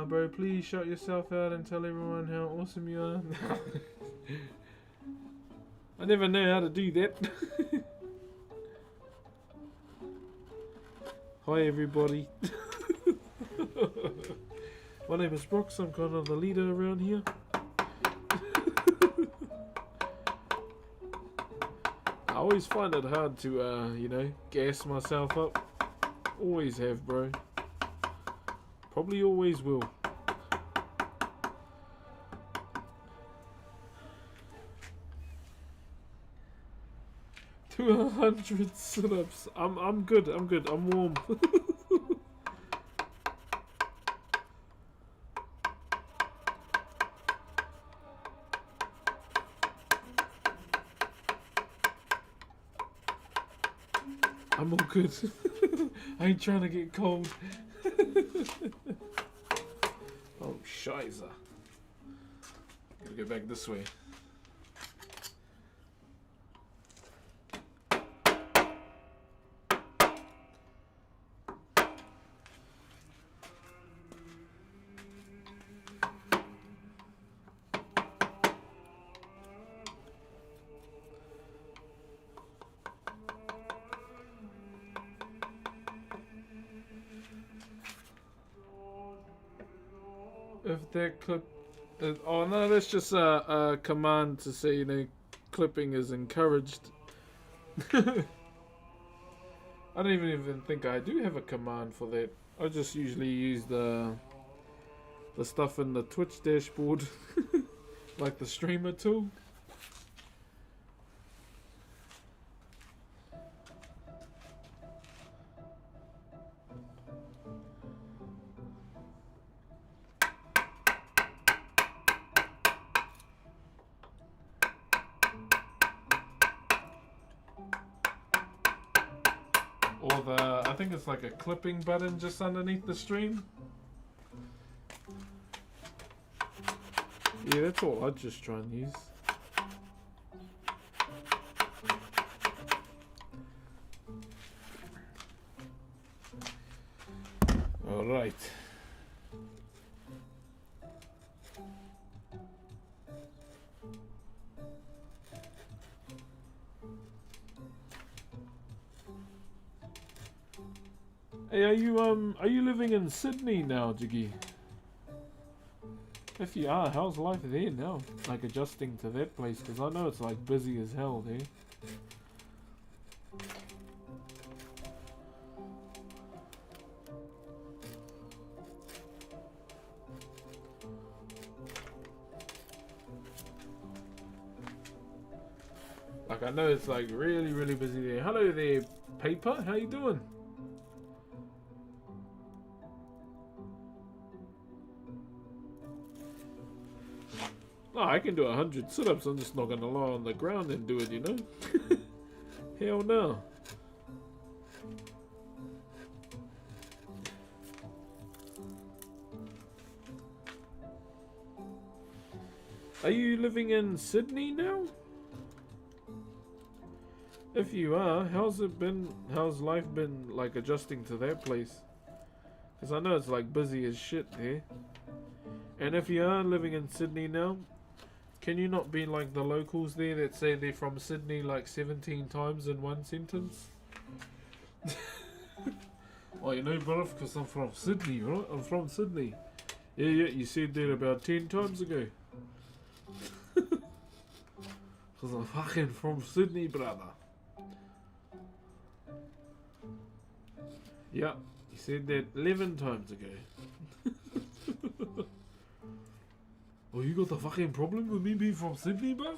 Bro, please shout yourself out and tell everyone how awesome you are. I never know how to do that. Hi everybody. My name is Brooks, I'm kind of the leader around here. I always find it hard to, you know, gas myself up. Always have, bro. Probably always will. To 100 sit-ups. I'm good. I'm warm. I'm all good. I ain't trying to get cold. Oh, shiza. Gotta go back this way. If that clip is, oh no, that's just a command to say, you know, clipping is encouraged. I don't even think I do have a command for that. I just usually use the stuff in the Twitch dashboard, like the streamer tool. Or I think it's like a clipping button just underneath the stream. Yeah, that's all I'd just try and use. Alright. Hey, are you living in Sydney now, Jiggy? If you are, how's life there now? Like adjusting to that place, because I know it's like busy as hell there. Like I know it's like really busy there. Hello there, Paper. How you doing? Oh, I can do 100 sit-ups. I'm just not gonna lie on the ground and do it, you know? Hell no. Are you living in Sydney now? If you are, how's life been like adjusting to that place? Because I know it's like busy as shit there. And if you are living in Sydney now, can you not be like the locals there that say they're from Sydney like 17 times in one sentence? Oh, you know, brother, because I'm from Sydney, right? I'm from Sydney. Yeah, you said that about 10 times ago. Because I'm fucking from Sydney, brother. Yeah, you said that 11 times ago. Oh, you got the fucking problem with me being from Sydney, bruv?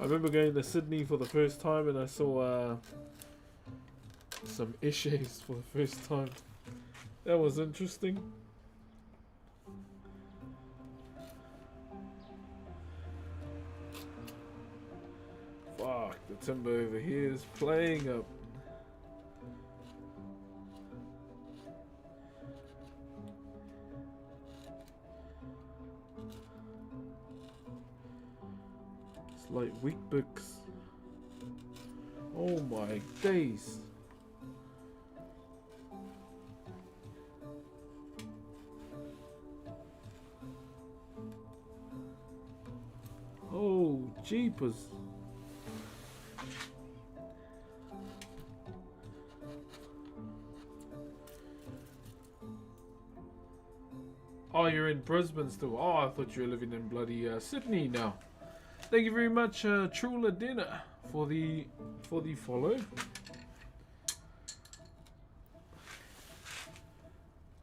I remember going to Sydney for the first time and I saw some issues for the first time. That was interesting. Fuck, the timber over here is playing up. It's like wheat bix. Oh my days. Oh, jeepers. Oh, you're in Brisbane still. Oh, I thought you were living in bloody Sydney now. Thank you very much, Trula Dinner, for the follow.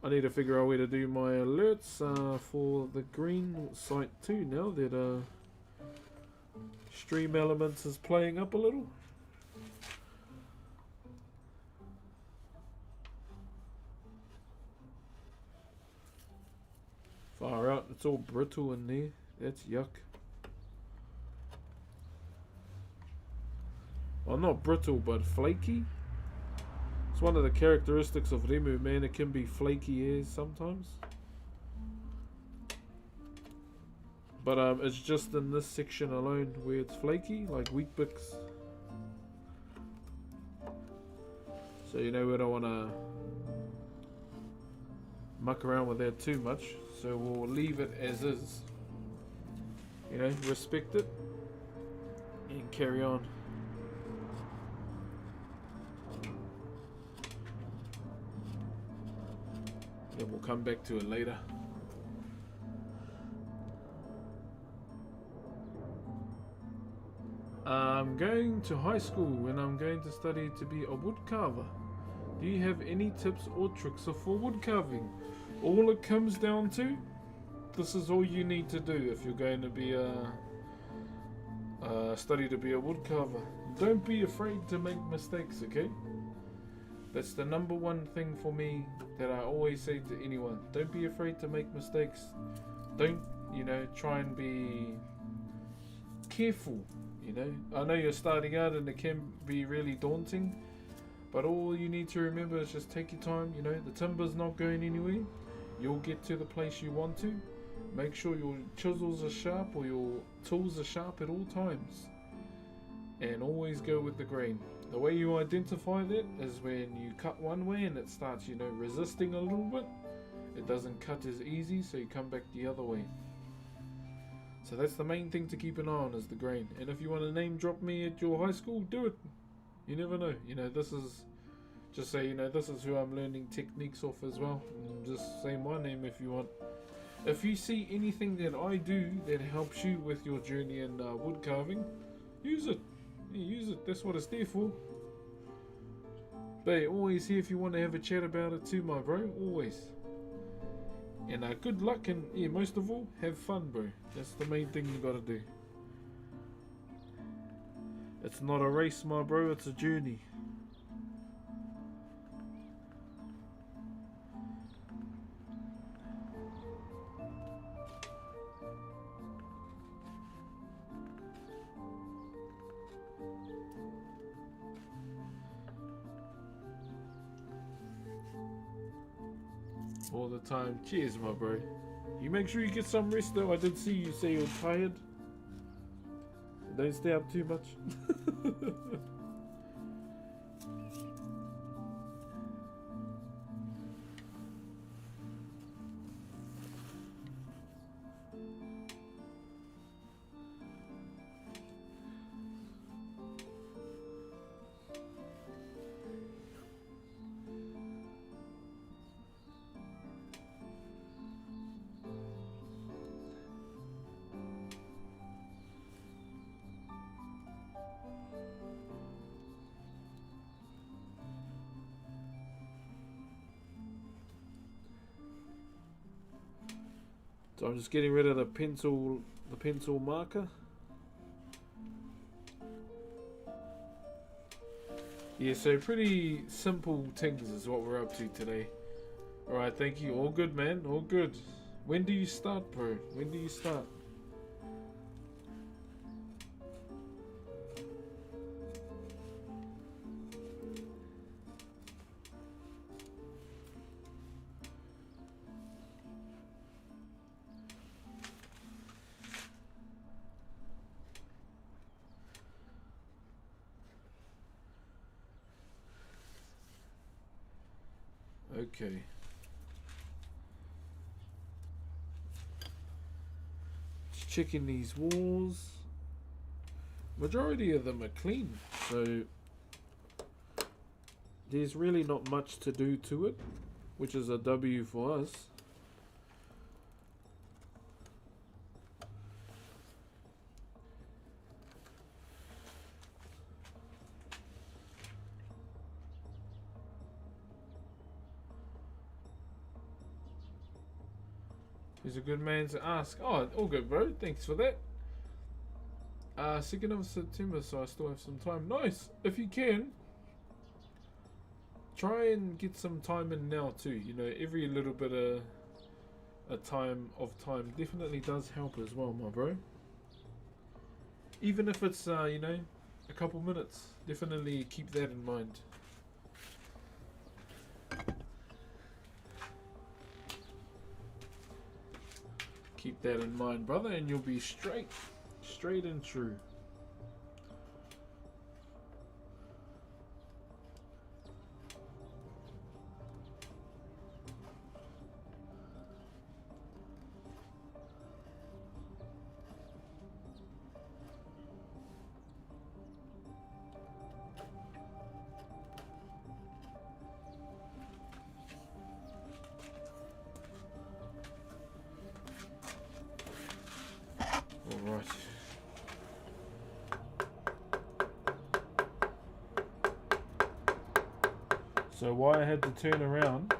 I need to figure out where to do my alerts for the green site too now that Stream Elements is playing up a little. Far out, it's all brittle in there. That's yuck. Well, not brittle, but flaky. It's one of the characteristics of Remu, man. It can be flaky as sometimes. But it's just in this section alone where it's flaky, like wheat bix. So you know we don't want to muck around with that too much. So we'll leave it as is. You know, respect it and carry on. Then we'll come back to it later. I'm going to high school and I'm going to study to be a woodcarver. Do you have any tips or tricks for wood carving? All it comes down to, this is all you need to do if you're going to be study to be a woodcarver. Don't be afraid to make mistakes, okay? That's the number one thing for me that I always say to anyone. Don't be afraid to make mistakes. Don't, you know, try and be careful, you know. I know you're starting out and it can be really daunting, but all you need to remember is just take your time, you know. The timber's not going anywhere. You'll get to the place you want to. Make sure your chisels are sharp or your tools are sharp at all times. And always go with the grain. The way you identify that is when you cut one way and it starts, you know, resisting a little bit. It doesn't cut as easy, so you come back the other way. So that's the main thing to keep an eye on, is the grain. And if you want to name drop me at your high school, do it. You never know. You know, this is, just say, you know, this is who I'm learning techniques off as well. And just say my name if you want. If you see anything that I do that helps you with your journey in wood carving, use it. Yeah, use it. That's what it's there for. But always here if you want to have a chat about it too, my bro. Always. And good luck, and yeah, most of all, have fun, bro. That's the main thing you gotta do. It's not a race, my bro. It's a journey. All the time. Cheers, my bro. You make sure you get some rest though. I did see you say you're tired. Don't stay up too much. So I'm just getting rid of the pencil marker. Yeah, so pretty simple things is what we're up to today. Alright, thank you. All good, man. All good. When do you start, bro? When do you start? Okay. Just checking these walls. Majority of them are clean, so there's really not much to do to it, which is a W for us. He's a good man to ask. Oh, all good, bro. Thanks for that. 2nd of September, so I still have some time. Nice. If you can, try and get some time in now too. You know, every little bit of time definitely does help as well, my bro. Even if it's you know, a couple minutes, definitely keep that in mind. Keep that in mind, brother, and you'll be straight and true. Alright. So why I had to turn around,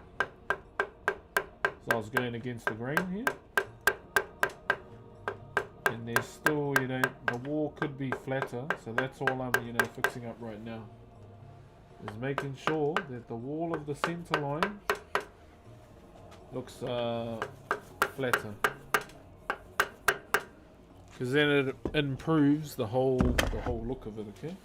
so I was going against the grain here. And there's still, you know, the wall could be flatter, so that's all I'm, you know, fixing up right now. Is making sure that the wall of the center line looks flatter. Because then it improves the whole look of it, okay?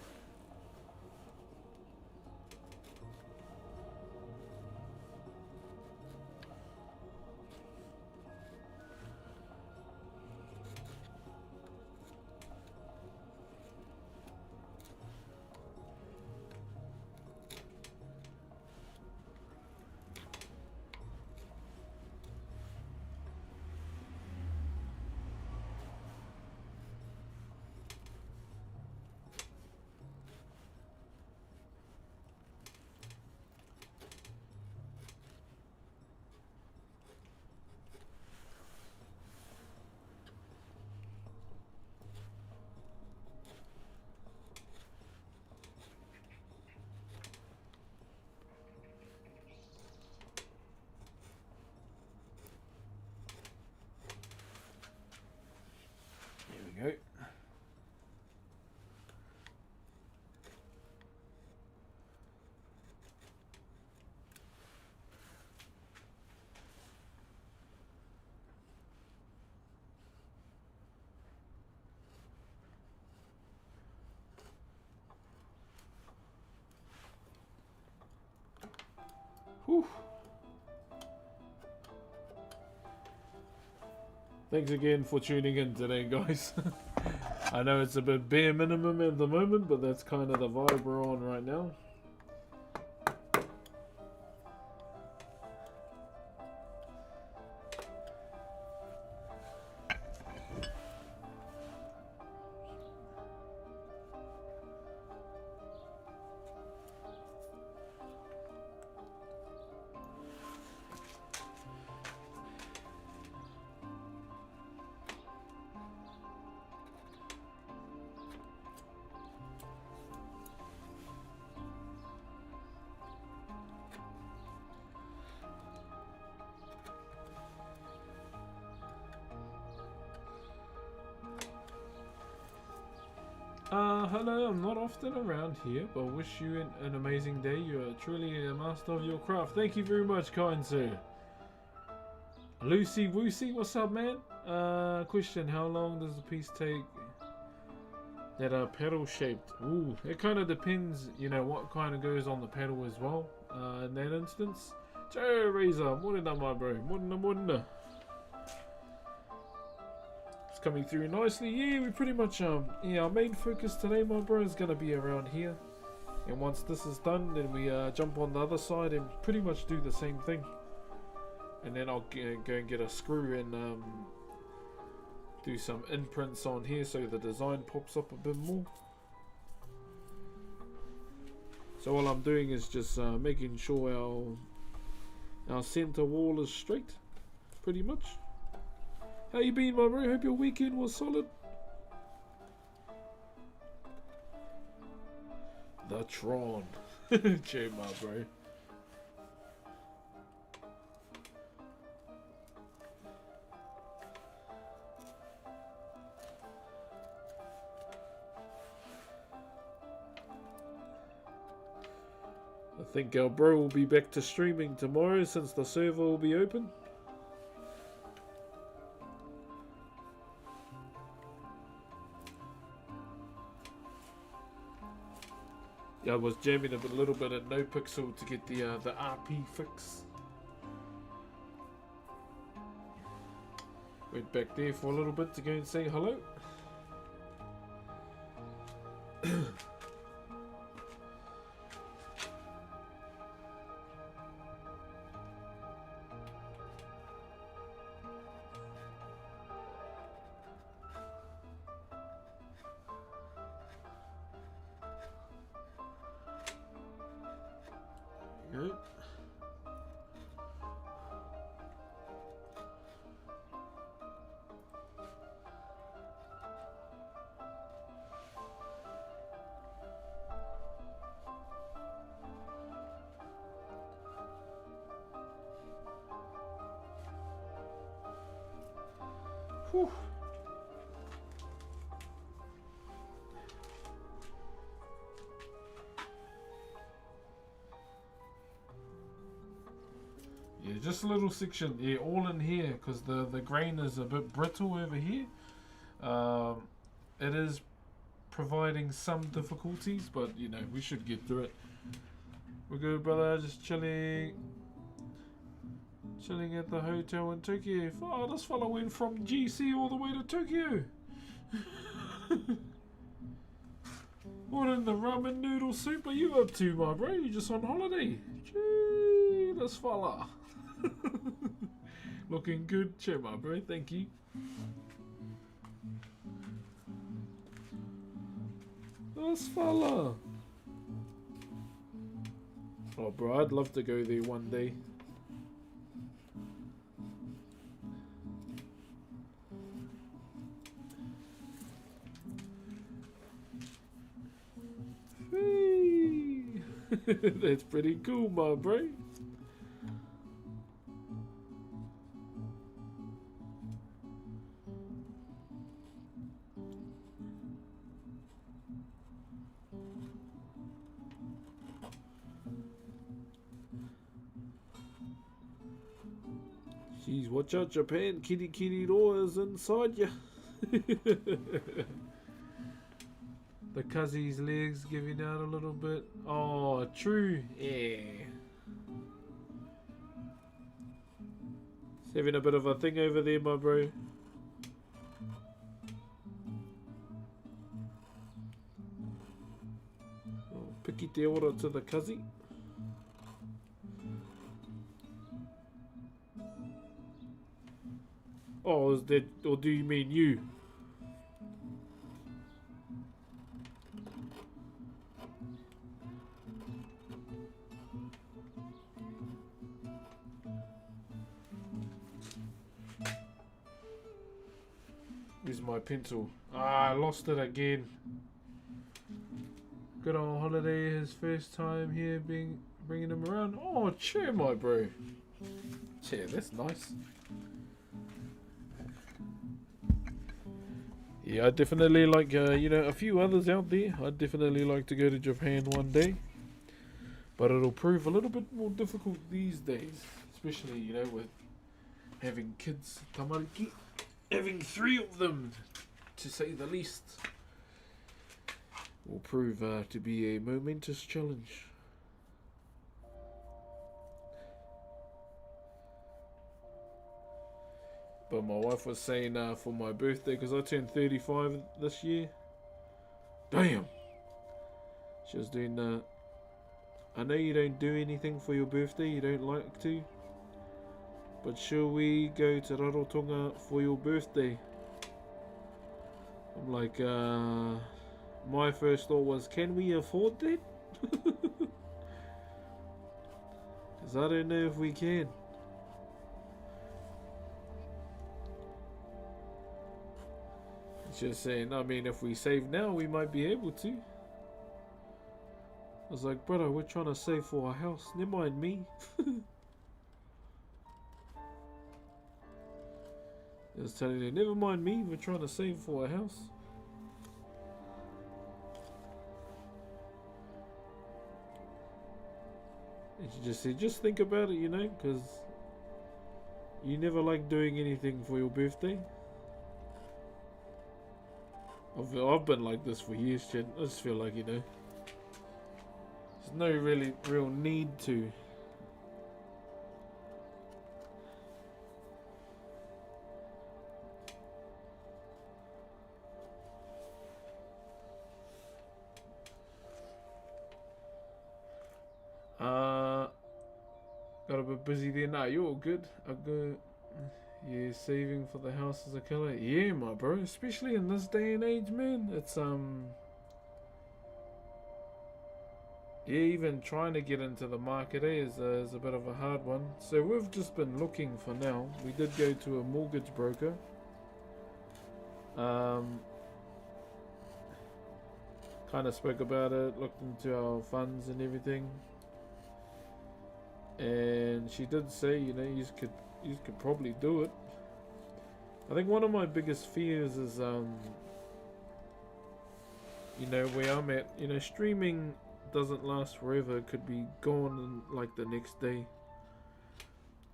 There we go. Whew. Thanks again for tuning in today, guys. I know it's a bit bare minimum at the moment, but that's kind of the vibe we're on right now. Hello, I'm not often around here, but wish you an amazing day. You are truly a master of your craft. Thank you very much, kind sir. Lucy Woosey, what's up, man? Question, how long does the piece take that are pedal shaped? Ooh, it kind of depends, you know, what kind of goes on the pedal as well. In that instance. Joe Razor, morena, my bro. Morena. It's coming through nicely. Yeah, we pretty much, yeah, our main focus today, my bro, is going to be around here. And once this is done, then we jump on the other side and pretty much do the same thing. And then I'll go and get a screw and do some imprints on here so the design pops up a bit more. So all I'm doing is just making sure our center wall is straight, pretty much. How you been, my bro? Hope your weekend was solid. The Tron. Cheer, my bro. I think our bro will be back to streaming tomorrow since the server will be open. Yeah, I was jamming a little bit at NoPixel to get the RP fix. Went back there for a little bit to go and say hello. Whew. Yeah, just a little section, yeah, all in here, because the grain is a bit brittle over here. It is providing some difficulties, but you know, we should get through it. We're good, brother, just chilling at the hotel in Tokyo. Oh, this fella went from GC all the way to Tokyo. What in the ramen noodle soup are you up to, my bro? You just on holiday? Gee, this fella. Looking good. Cheer, my bro. Thank you. This fella. Oh, bro, I'd love to go there one day. That's pretty cool, my bro. Jeez, watch out, Japan. Kitty Roa is inside you. The Cuzzy's legs giving out a little bit. Oh, true. Yeah. It's having a bit of a thing over there, my bro. Oh, piki te ora to the Cuzzy. Oh, is that, or do you mean you? Where's my pencil? Ah, I lost it again. Good old holiday, his first time here, bringing him around. Oh, cheer, my bro. Cheer, that's nice. Yeah, I definitely like, a few others out there. I'd definitely like to go to Japan one day. But it'll prove a little bit more difficult these days. Especially, with having kids. Tamariki. Having 3 of them, to say the least. Will prove to be a momentous challenge. But my wife was saying for my birthday, because I turned 35 this year. Damn! She was doing, I know you don't do anything for your birthday, you don't like to. But shall we go to Rarotonga for your birthday? I'm like, my first thought was, can we afford that? Because I don't know if we can. Just saying, I mean, if we save now, we might be able to. I was like, brother, we're trying to save for our house. Never mind me. I was telling you, never mind me, we're trying to save for a house. And she just said, just think about it, because you never like doing anything for your birthday. I've been like this for years, Jen. I just feel like, there's no really real need to. Got a bit busy there. Nah, you're all good. Yeah, saving for the house is a killer. Yeah, my bro. Especially in this day and age, man. It's yeah, even trying to get into the market is a bit of a hard one. So we've just been looking for now. We did go to a mortgage broker. Kind of spoke about it, looked into our funds and everything. And she did say, you could probably do it. I think one of my biggest fears is, where I'm at, streaming doesn't last forever. It could be gone in, like, the next day.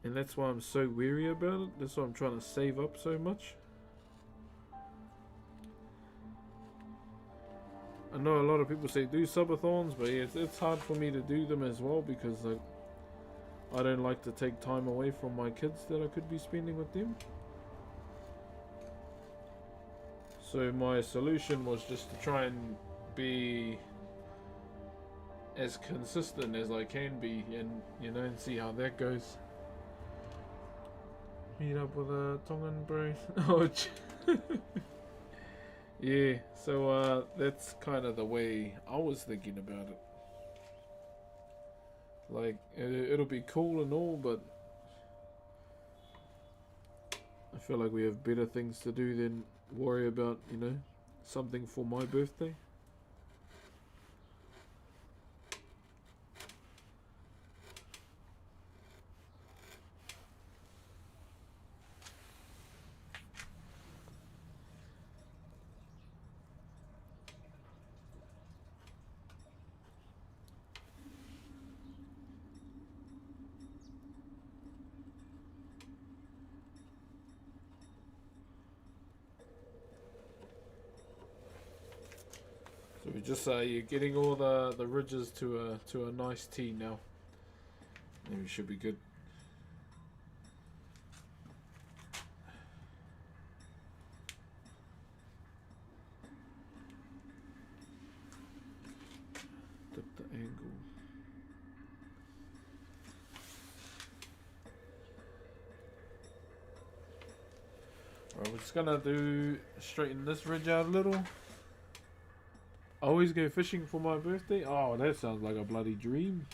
And that's why I'm so weary about it. That's why I'm trying to save up so much. I know a lot of people say do subathons, but yeah, it's hard for me to do them as well because I don't like to take time away from my kids that I could be spending with them. So my solution was just to try and be as consistent as I can be, and and see how that goes. Meet up with a Tongan bro. Oh, yeah. So that's kind of the way I was thinking about it. Like, it'll be cool and all, but I feel like we have better things to do than worry about, something for my birthday. So we just you're getting all the ridges to a nice tea now. And we should be good. Dip the angle. Alright, we're just gonna straighten this ridge out a little. Always go fishing for my birthday? Oh, that sounds like a bloody dream.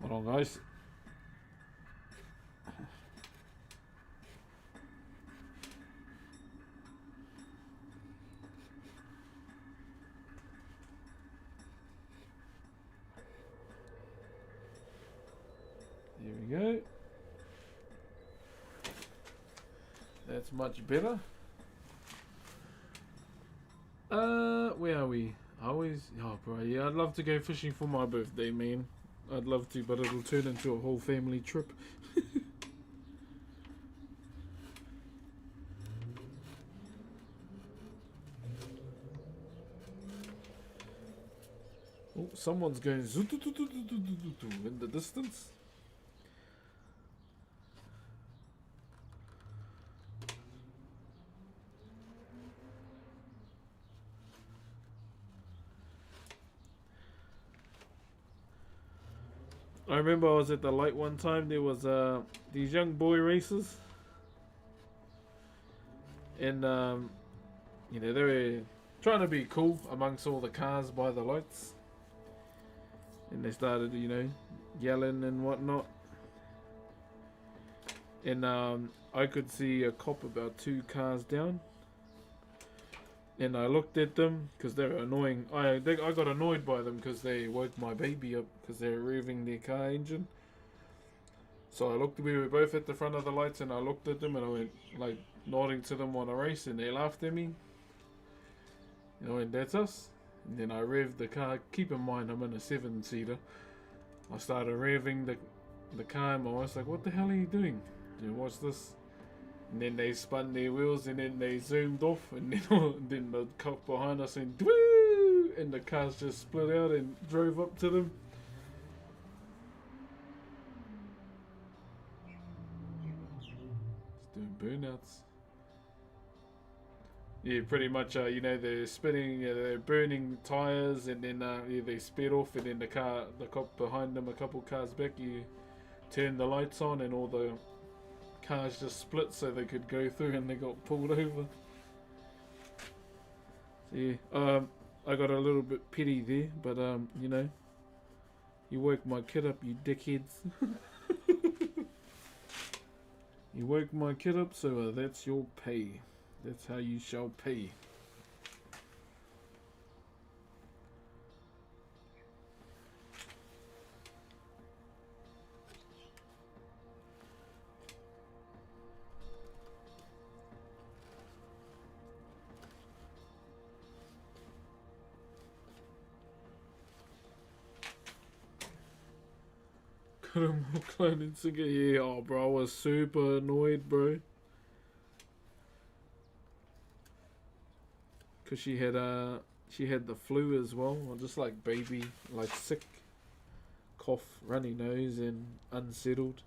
Hold on, guys. There we go. That's much better. Where are we? Oh, bro, yeah, I'd love to go fishing for my birthday, man. I'd love to, but it'll turn into a whole family trip. Oh, someone's going in the distance. I remember I was at the light one time. There was these young boy racers, and you know, they were trying to be cool amongst all the cars by the lights, and they started, you know, yelling and whatnot. And I could see a cop about 2 cars down, and I looked at them because they were annoying. I got annoyed by them because they woke my baby up because they were revving their car engine. So I looked. We were both at the front of the lights, and I looked at them, and I went like nodding to them on a race, and they laughed at me. And I went, "That's us." And then I revved the car. Keep in mind, I'm in a 7-seater. I started revving the car, and my wife's like, "What the hell are you doing?" And watch this. And then they spun their wheels, and then they zoomed off, and then the cop behind us went, "Woo!" And the cars just split out and drove up to them. It's doing burnouts. Yeah, pretty much. You know, they're spinning, they're burning tires, and then yeah, they sped off, and then the cop behind them, a couple cars back, you turn the lights on, and all the cars just split so they could go through, and they got pulled over. So yeah, I got a little bit petty there, but you know, you woke my kid up, you dickheads. You woke my kid up, so that's your pay. That's how you shall pay. Got him all clone and singer. Yeah, oh bro, I was super annoyed, bro. Cause she had the flu as well, or just like baby, like sick, cough, runny nose, and unsettled.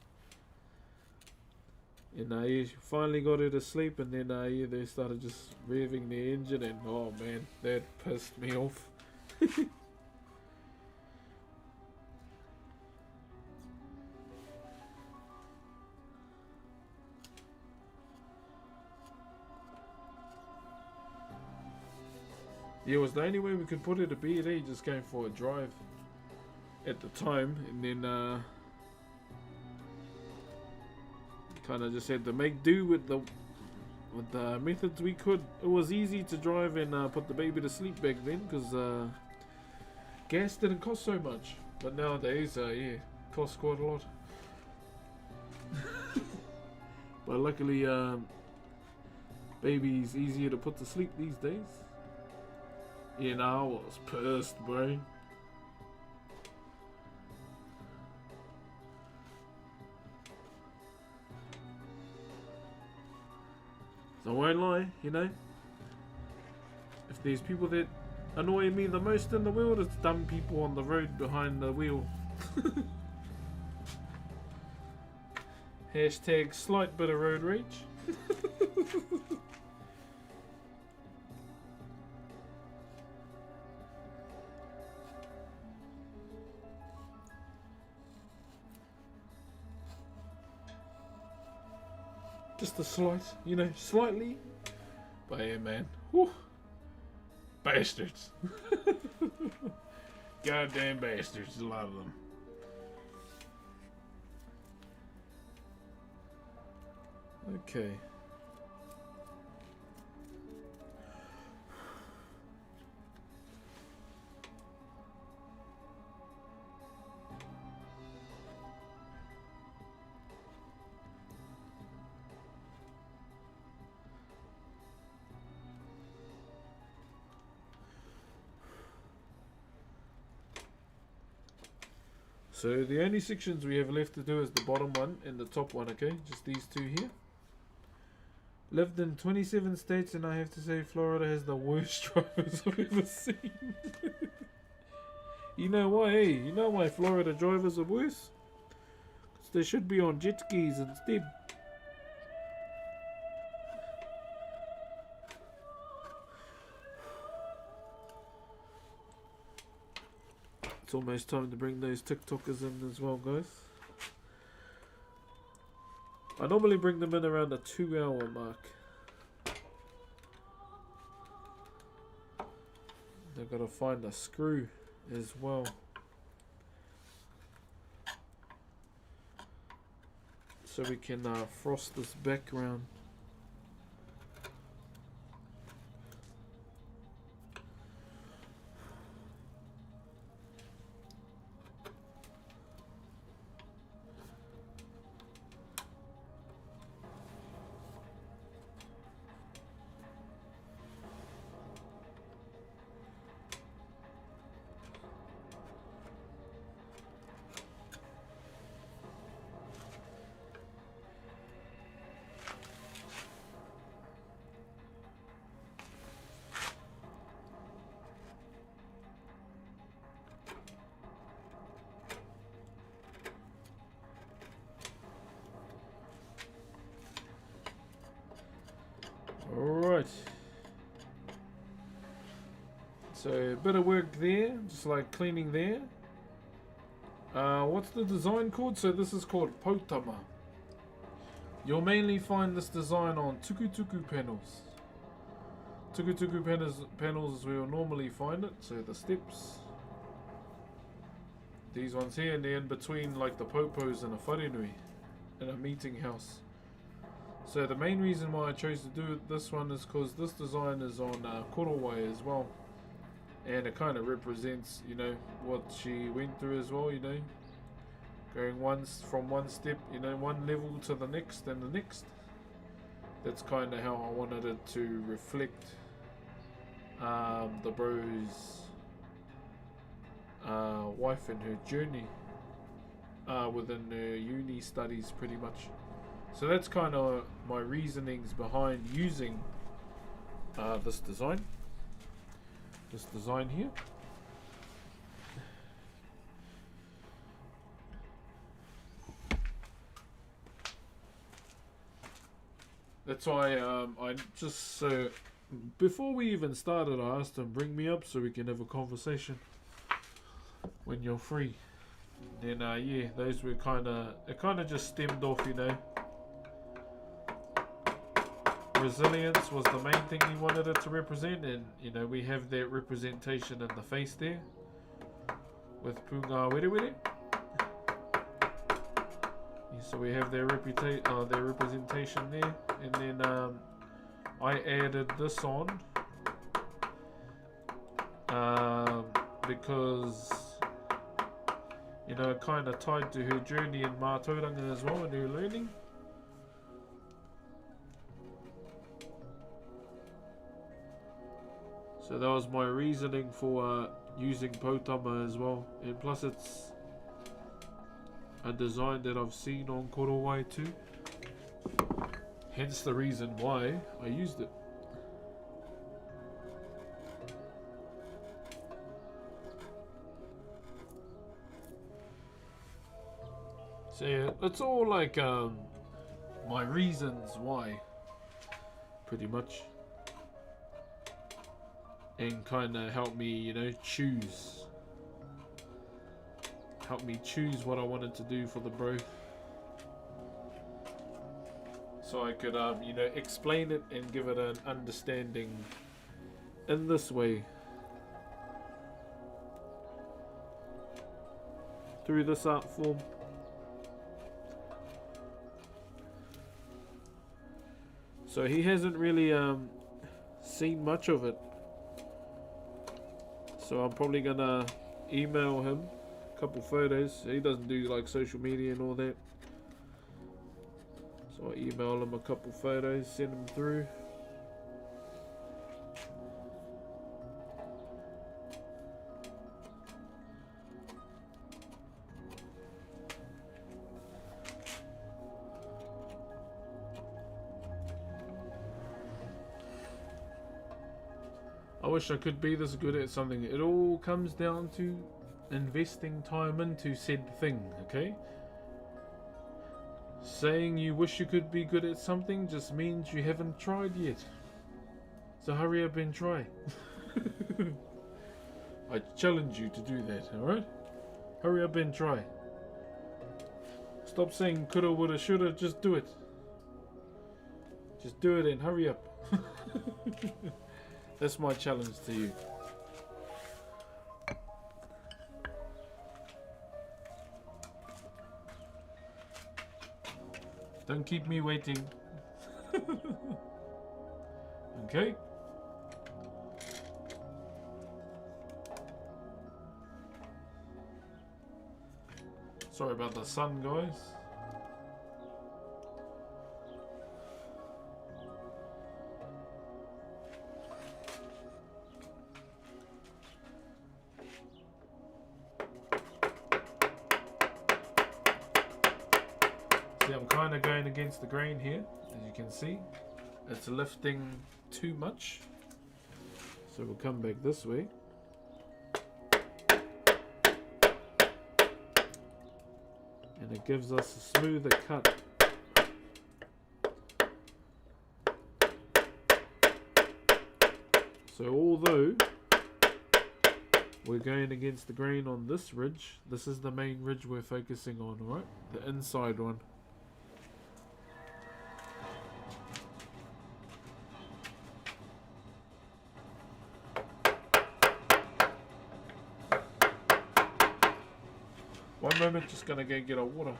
And yeah, she finally got her to sleep, and then yeah, they started just revving the engine, and oh man, that pissed me off. Yeah, it was the only way we could put it to bed, eh? Just going for a drive at the time, and then kind of just had to make do with the methods we could. It was easy to drive and put the baby to sleep back then, because gas didn't cost so much. But nowadays, yeah, costs quite a lot. But luckily, baby's easier to put to sleep these days. Yeah, no, I was pissed, bro. So I won't lie, you know. If there's people that annoy me the most in the world, it's dumb people on the road behind the wheel. Hashtag slight bit of road rage. Just a slight, you know, slightly. But yeah, man. Whew. Bastards. Goddamn bastards, a lot of them. Okay. So the only sections we have left to do is the bottom one and the top one, okay? Just these two here. Lived in 27 states and I have to say Florida has the worst drivers I've ever seen. You know why, eh? You know why Florida drivers are worse? Because they should be on jet skis instead. It's almost time to bring those TikTokers in as well, guys. I normally bring them in around the 2-hour mark. They've got to find a screw as well. So we can frost this background. Alright. So a bit of work there, just like cleaning there. What's the design called? So this is called potama. You'll mainly find this design on tukutuku panels. Tukutuku panels is where you'll normally find it. So the steps. These ones here, and they're in between like the popos and a wharenui in a meeting house. So the main reason why I chose to do this one is because this design is on korowai as well. And it kind of represents, you know, what she went through as well, you know. Going from one step, you know, one level to the next and the next. That's kind of how I wanted it to reflect the bro's wife and her journey within her uni studies pretty much. So that's kind of my reasonings behind using this design. This design here. That's why I just before we even started, I asked him bring me up so we can have a conversation when you're free. Then yeah, those were it kind of just stemmed off, you know. Resilience was the main thing we wanted it to represent, and you know we have that representation in the face there with Punga Werewere. So we have their representation there, and then I added this on because you know it kind of tied to her journey in Mātauranga as well and her learning. So that was my reasoning for using potama as well, and plus it's a design that I've seen on korowai too, hence the reason why I used it. So yeah, it's all like my reasons why, pretty much. And kind of help me, you know, choose. Help me choose what I wanted to do for the bro. So I could, you know, explain it and give it an understanding in this way. Through this art form. So he hasn't really seen much of it. So I'm probably gonna email him a couple photos. He doesn't do like social media and all that. So I email him a couple photos, send them through. I wish I could be this good at something. It all comes down to investing time into said thing, okay? Saying you wish you could be good at something just means you haven't tried yet. So hurry up and try. I challenge you to do that, alright? Hurry up and try. Stop saying coulda, woulda, shoulda, just do it. Just do it and hurry up. That's my challenge to you. Don't keep me waiting. Okay? Sorry about the sun, guys. See, I'm kind of going against the grain here, as you can see. It's lifting too much. So we'll come back this way. And it gives us a smoother cut. So although we're going against the grain on this ridge, this is the main ridge we're focusing on, alright? The inside one. One moment, just gonna go get our water.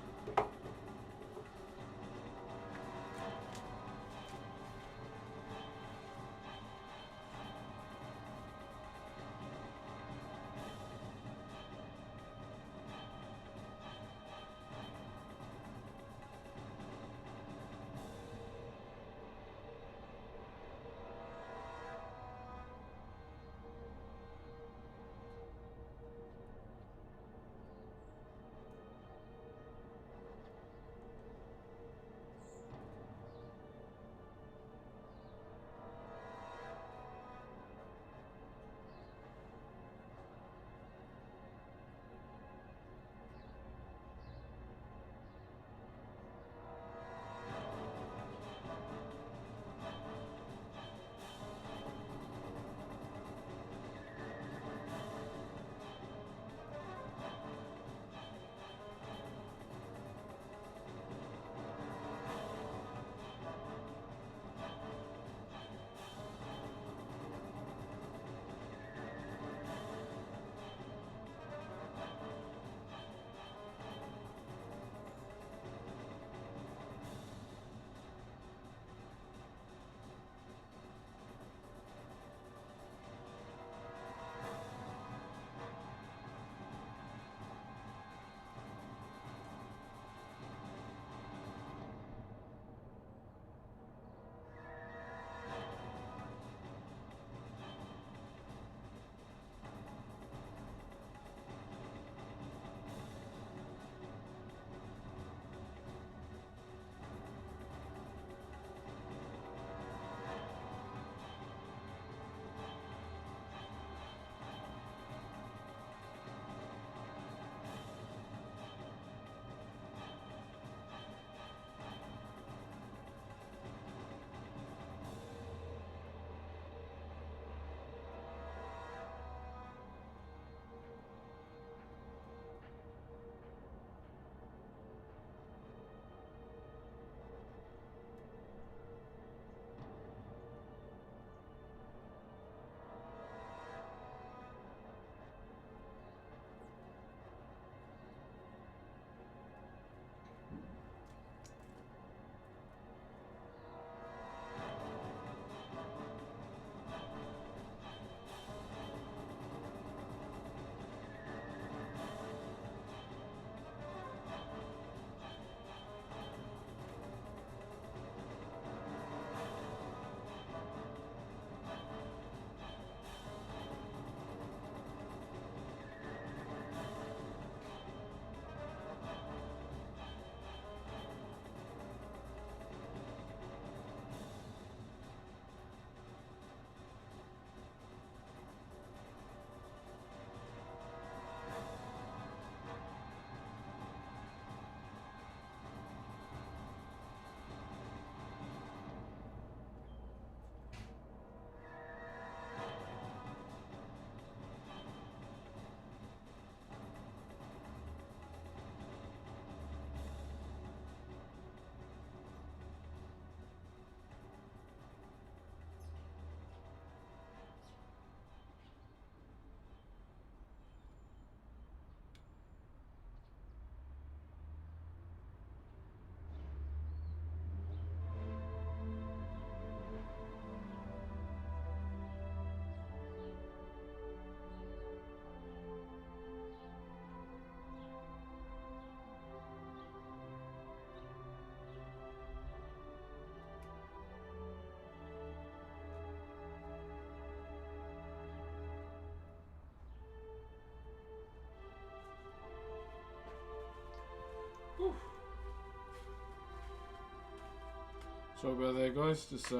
Sorry about that, guys. Just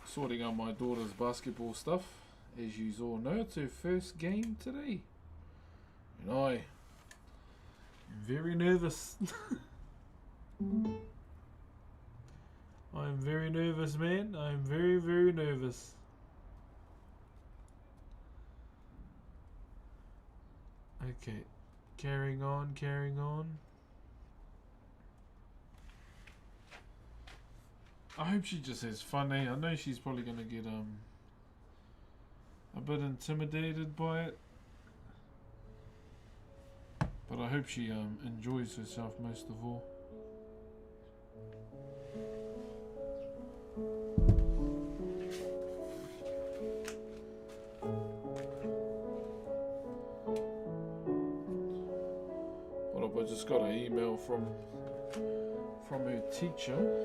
sorting out my daughter's basketball stuff. As you all know, it's her first game today. And I'm very nervous. I'm very nervous, man. I'm very, very nervous. Okay. Carrying on, carrying on. I hope she just has fun, eh? I know she's probably gonna get a bit intimidated by it, but I hope she enjoys herself most of all. Hold up, I just got an email from her teacher.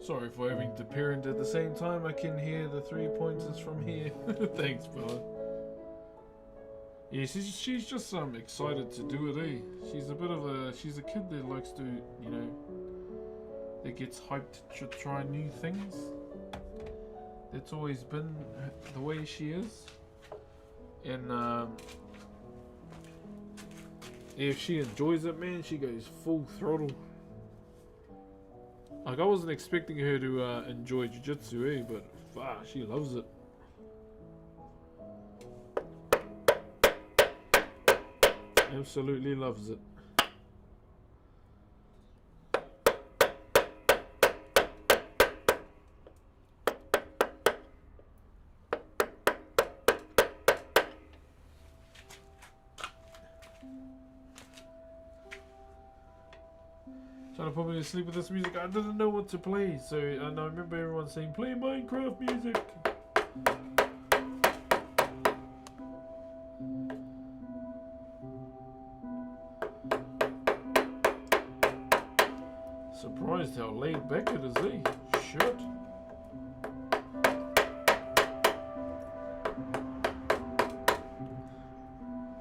Sorry for having to parent at the same time. I can hear the 3 pointers from here. Thanks, brother. Yeah, she's just excited to do it, eh? She's a kid that likes to, you know, that gets hyped to try new things. That's always been the way she is. And if she enjoys it, man, she goes full throttle. Like, I wasn't expecting her to enjoy jiu-jitsu, eh? But, she loves it. Absolutely loves it. Trying to put me to sleep with this music. I didn't know what to play, so and I remember everyone saying, "Play Minecraft music." Surprised how laid back it is, eh? Shit.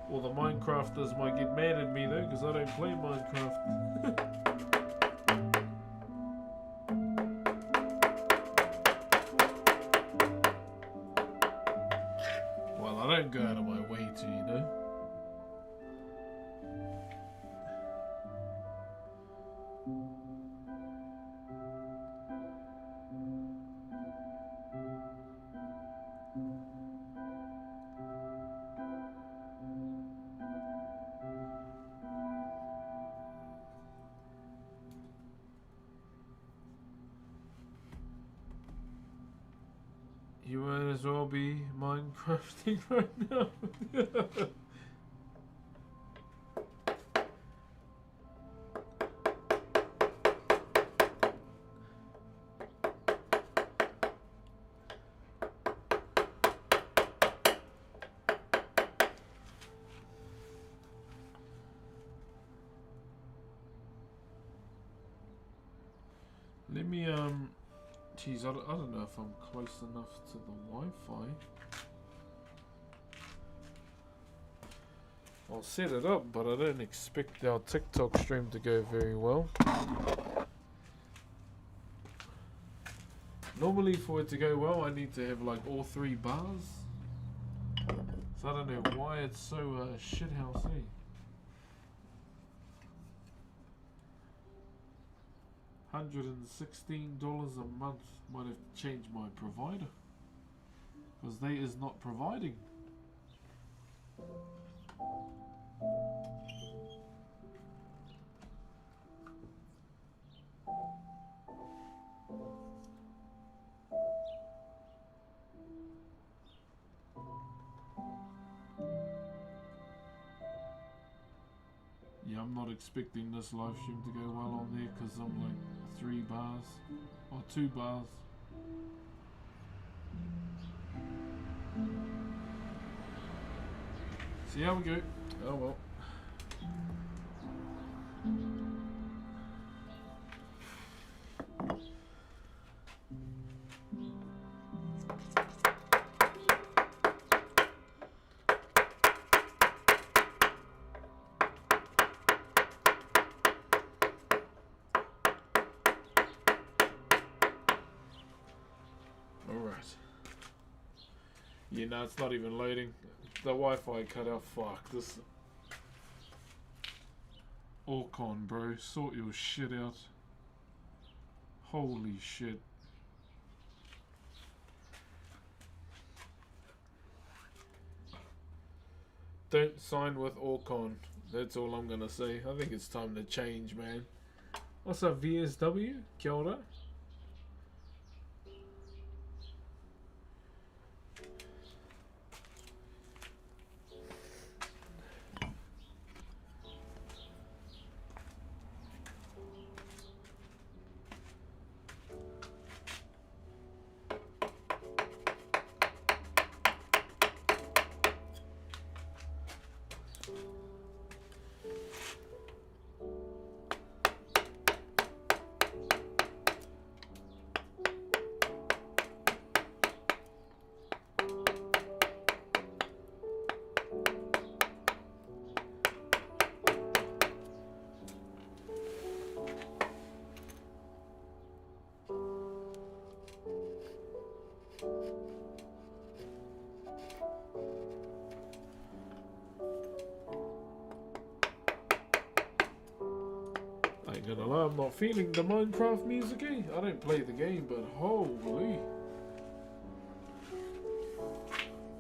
Well, the Minecrafters might get mad at me though, because I don't play Minecraft. Well, I don't go out of my way to, you know. You might as well be Minecrafting right now. Let me Jeez, I don't know if I'm close enough to the Wi-Fi. I'll set it up, but I don't expect our TikTok stream to go very well. Normally for it to go well, I need to have like all 3 bars. So I don't know why it's so shithouse, eh? $116 a month might have changed my provider, because they is not providing. Yeah, I'm not expecting this live stream to go well on there, because I'm like 3 bars or 2 bars. See how we go. Oh well. Yeah, no, it's not even loading. The Wi-Fi cut out. Fuck this. Orcon, bro, sort your shit out. Holy shit. Don't sign with Orcon. That's all I'm gonna say. I think it's time to change, man. What's up, VSW? Kia ora. Gonna lie, I'm not feeling the Minecraft music, eh? I don't play the game, but holy.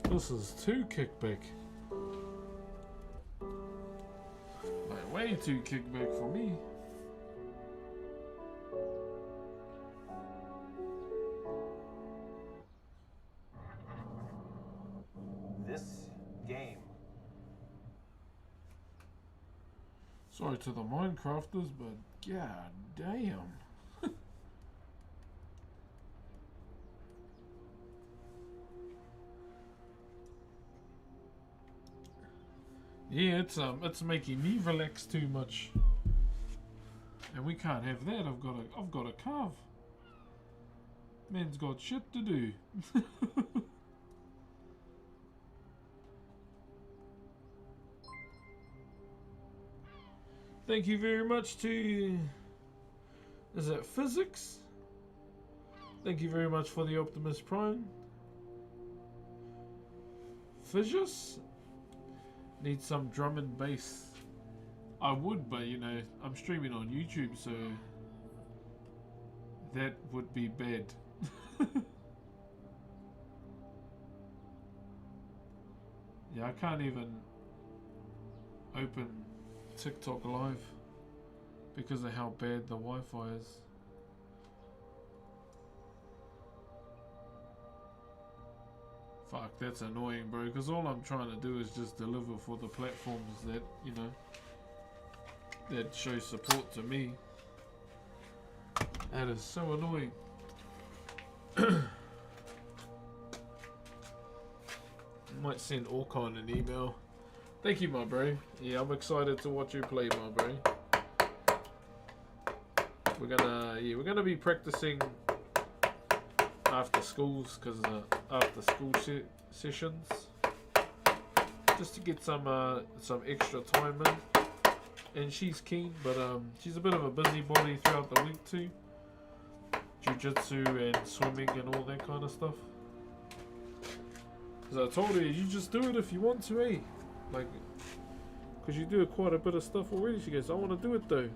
This is too kickback. Like, way too kickback for me.
This game.
Sorry to the Minecrafters, but god damn. Yeah, it's making me relax too much. And we can't have that. I've got to carve. Man's got shit to do. Thank you very much to... Is that Physics? Thank you very much for the Optimus Prime. Fissures? Need some drum and bass. I would, but you know, I'm streaming on YouTube, so... that would be bad. Yeah, I can't even open TikTok live because of how bad the Wi-Fi is. Fuck, that's annoying, bro, because all I'm trying to do is just deliver for the platforms that, you know, that show support to me. That is so annoying. Might send Orcon an email. Thank you, my bro. Yeah, I'm excited to watch you play, my bro. We're gonna be practicing after schools, cause after school sessions, just to get some extra time in. And she's keen, but she's a bit of a busybody throughout the week too. Jiu-jitsu and swimming and all that kind of stuff. Cause I told her, you just do it if you want to, eh? Like, cause you do quite a bit of stuff already. She goes, I want to do it though.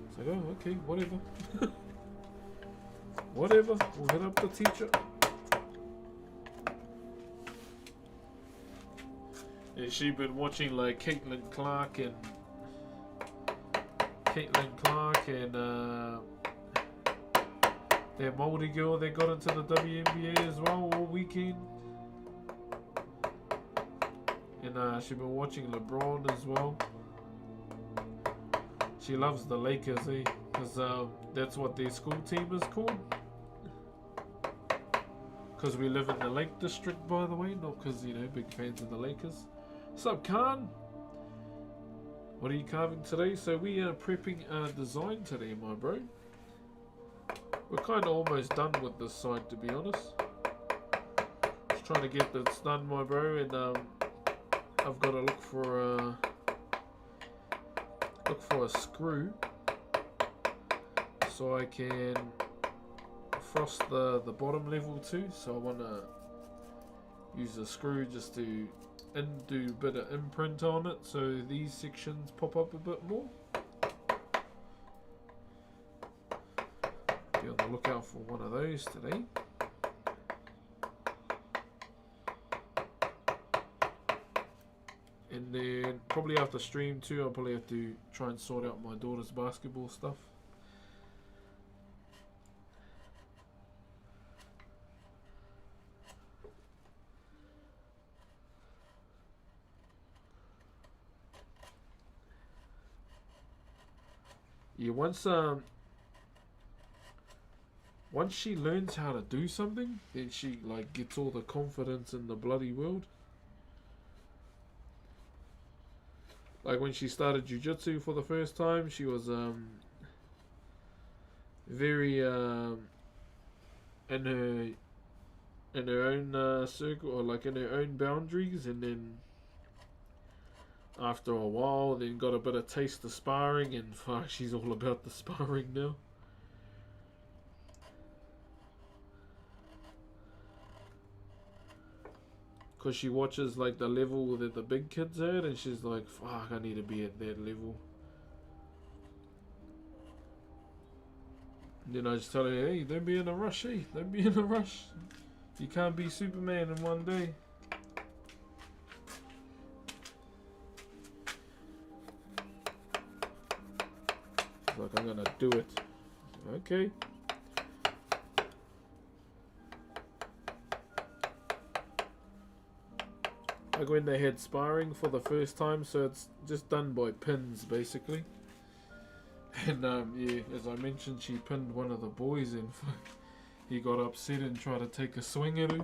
It's like, oh, okay, whatever. Whatever, we'll hit up the teacher. And she been watching like Caitlin Clark and that Maori girl that got into the WNBA as well all weekend. And she been watching LeBron as well. She loves the Lakers, eh? Because that's what their school team is called. Because we live in the Lake District, by the way, not because, you know, big fans of the Lakers. What's up, Khan? What are you carving today? So we are prepping a design today, my bro. We're kind of almost done with this side, to be honest. Just trying to get this done, my bro, and I've got to look for a screw so I can frost the bottom level too. So I want to use a screw just to do a bit of imprint on it, so these sections pop up a bit more. Be on the lookout for one of those today. And then probably after stream too, I'll probably have to try and sort out my daughter's basketball stuff. Yeah, once she learns how to do something, then she like gets all the confidence in the bloody world. Like when she started jiu-jitsu for the first time, she was very in her own circle, or like in her own boundaries, and then after a while then got a bit of taste of sparring, and fuck, she's all about the sparring now. Because she watches like the level that the big kids at, and she's like, fuck, I need to be at that level. And then I just tell her, hey, don't be in a rush, hey, don't be in a rush. You can't be Superman in one day. She's like, I'm gonna do it. Okay. Like when they had sparring for the first time, so it's just done by pins basically. And yeah, as I mentioned, she pinned one of the boys, and he got upset and tried to take a swing at her.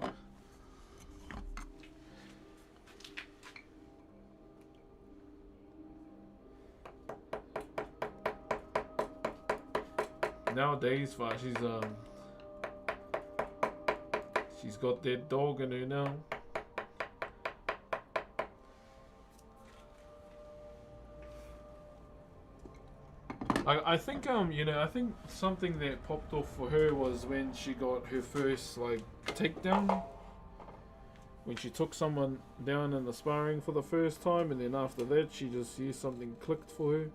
Nowadays, she's got that dog in her now. I think I think something that popped off for her was when she got her first like takedown. When she took someone down in the sparring for the first time, and then after that she just something clicked for her.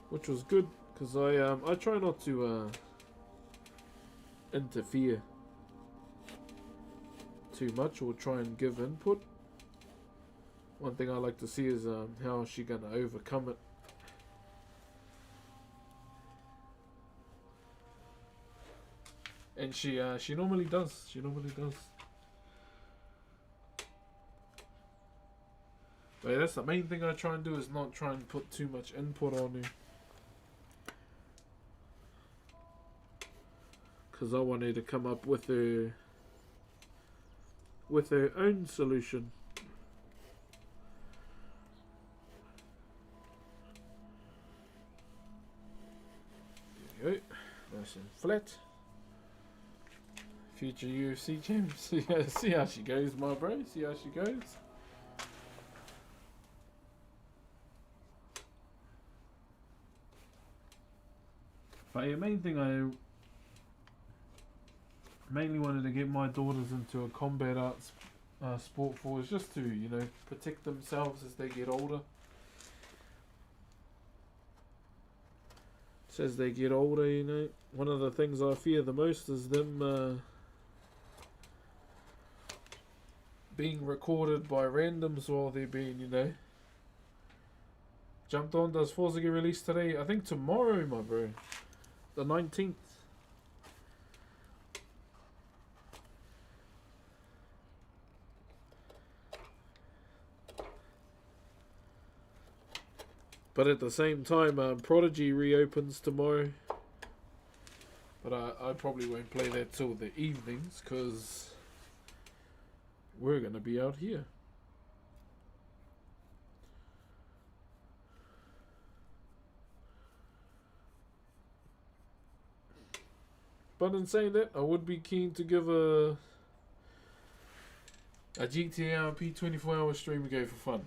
Which was good, because I try not to interfere too much or try and give input. One thing I like to see is how is she going to overcome it. And she normally does. She normally does. But yeah, that's the main thing I try and do, is not try and put too much input on her. Because I want her to come up with her own solution. There we go. Nice and flat. Future UFC champ. See how she goes, my bro. See how she goes. But the main thing I mainly wanted to get my daughters into a combat arts sport for is just to, protect themselves as they get older. So as they get older, one of the things I fear the most is them being recorded by randoms while they're being, jumped on. Does Forza get released today? I think tomorrow, my bro. The 19th. But at the same time, Prodigy reopens tomorrow. But I probably won't play that till the evenings, because we're going to be out here. But in saying that, I would be keen to give a GTA RP 24-hour stream a go for fun.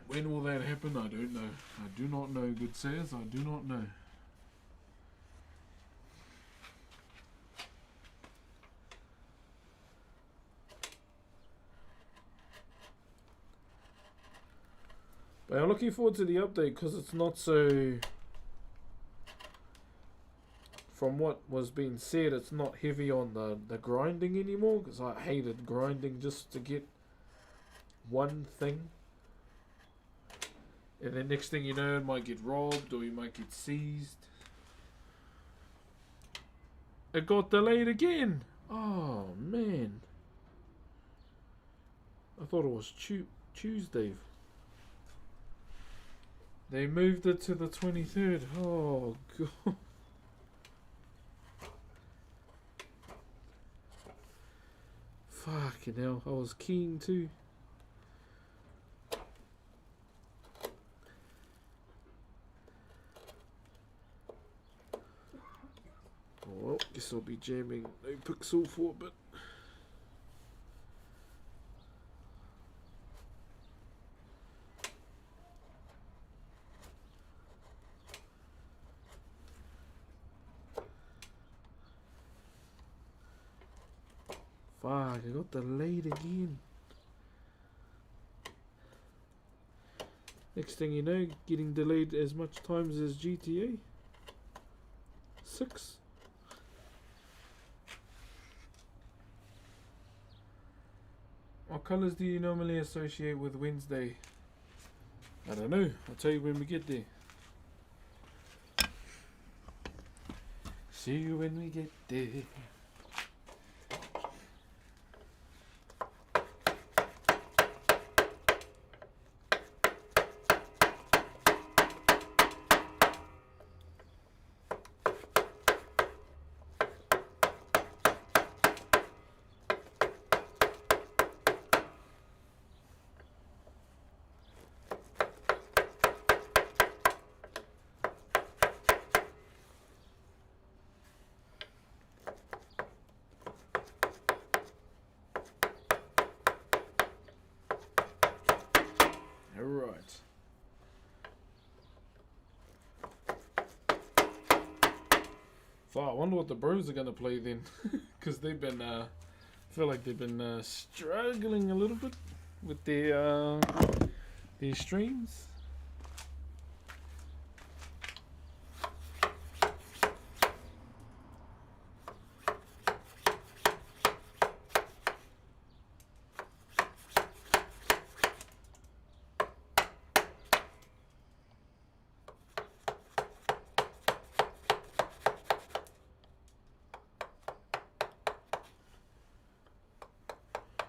When will that happen? I don't know. I do not know, good sirs. I do not know. But I'm looking forward to the update because it's not so. From what was being said, it's not heavy on the grinding anymore, because I hated grinding just to get one thing. And then next thing you know, it might get robbed or you might get seized. It got delayed again. Oh, man. I thought it was Tuesday. They moved it to the 23rd. Oh, God. Fucking hell, I was keen too. Well, guess I'll be jamming no pixel for a bit. Fuck, I got delayed again. Next thing you know, getting delayed as much times as GTA 6. What colours do you normally associate with Wednesday? I don't know. I'll tell you when we get there. See you when we get there. Alright. So I wonder what the Bros are going to play then. Because they've been, I feel like they've been struggling a little bit with their streams.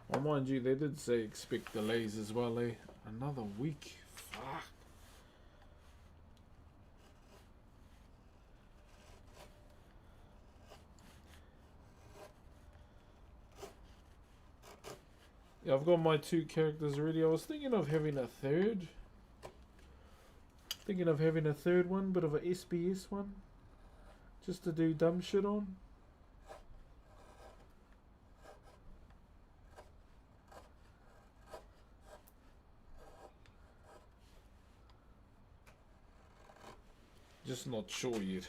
Well, mind you, they did say expect delays as well, eh? Another week. Fuck. Yeah, I've got my 2 characters already. I was thinking of having a third. Thinking of having a third one, bit of a SBS one. Just to do dumb shit on. Just not sure yet.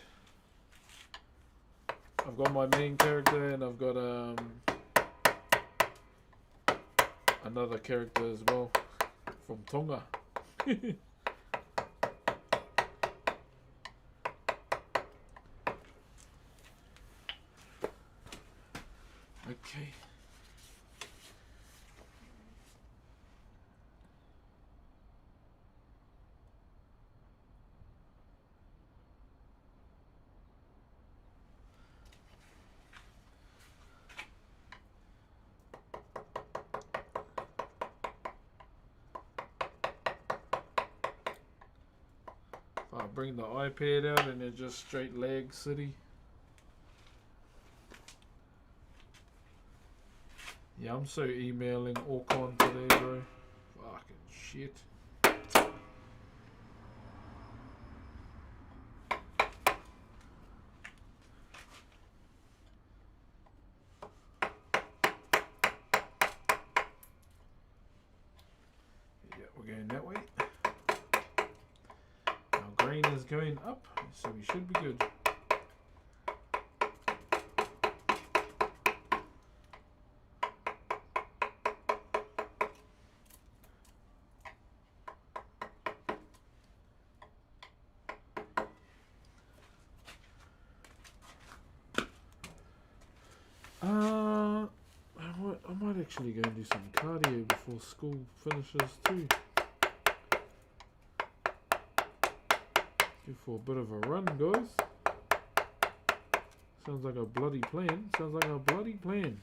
I've got my main character and I've got another character as well from Tonga. Okay. I'll bring the iPad out and then just straight lag city. Yeah, I'm so emailing Orcon today, bro. Fucking shit. Yeah, we're going that way. Grain is going up, so we should be good. I might actually go and do some cardio before school finishes too. Go for a bit of a run, guys. Sounds like a bloody plan. Sounds like a bloody plan.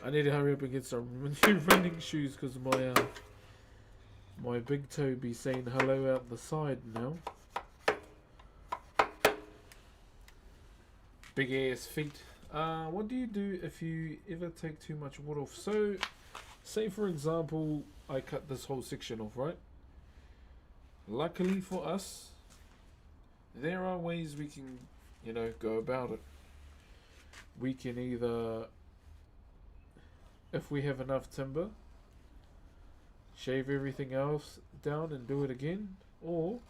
I need to hurry up and get some new running shoes because my big toe be saying hello out the side now. Big ass feet. What do you do if you ever take too much wood off? So, say for example, I cut this whole section off, right? Luckily for us, there are ways we can, go about it. We can either, if we have enough timber, shave everything else down and do it again, or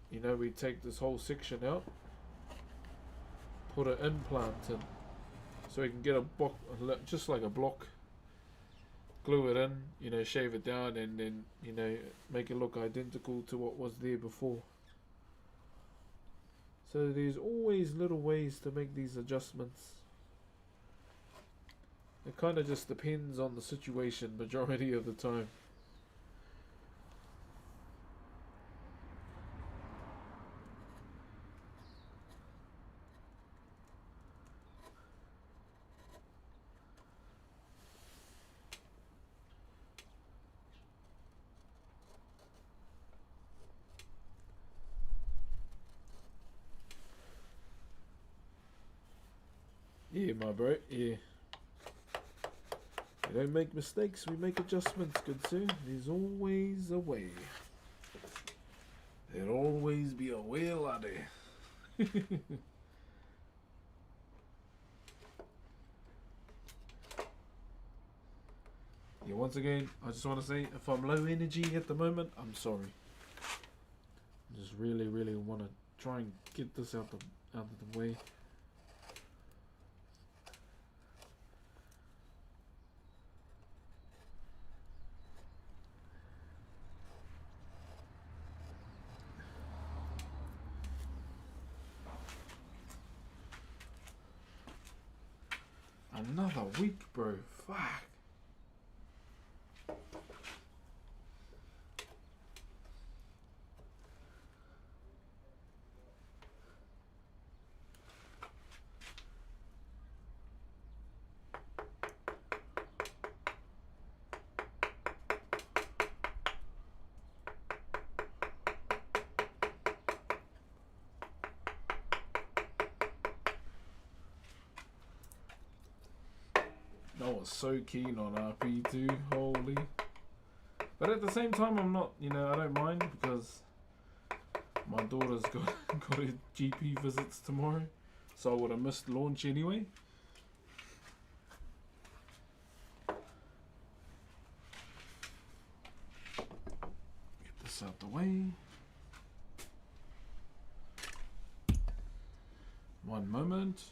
we take this whole section out, put an implant in, so we can get a block, just like a block, glue it in, shave it down, and then make it look identical to what was there before. So there's always little ways to make these adjustments. It kind of just depends on the situation majority of the time. Yeah, my bro, yeah. We don't make mistakes, we make adjustments, good sir. There's always a way. There'll always be a way, laddie. Yeah, once again, I just want to say, if I'm low energy at the moment, I'm sorry. I just really, really want to try and get this out of the way. Another week, bro. Fuck. I was so keen on RP2, holy. But at the same time, I'm not, I don't mind because my daughter's got her GP visits tomorrow. So I would have missed launch anyway. Get this out the way. One moment.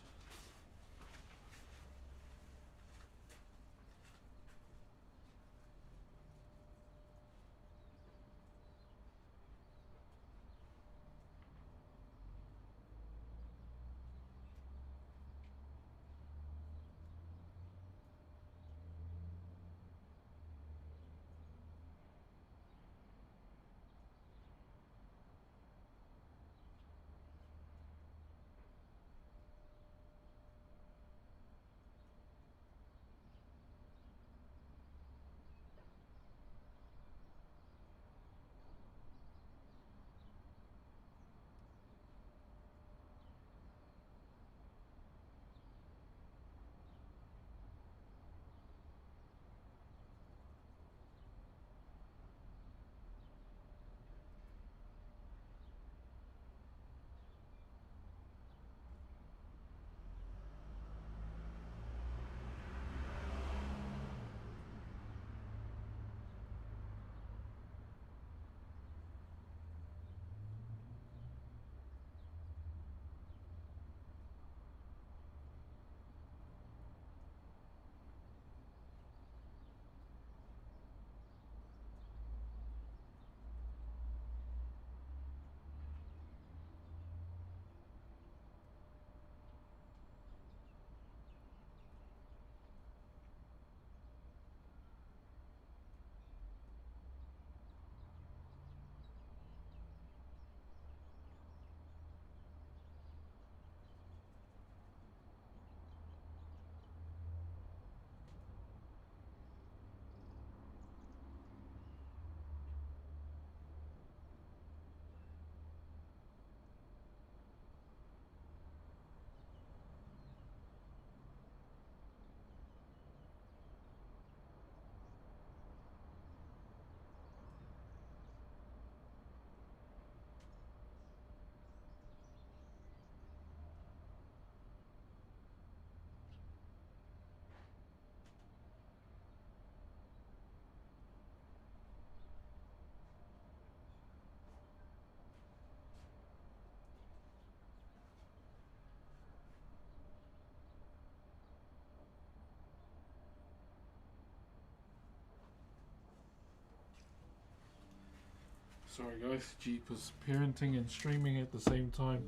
Sorry guys, jeepers, parenting and streaming at the same time.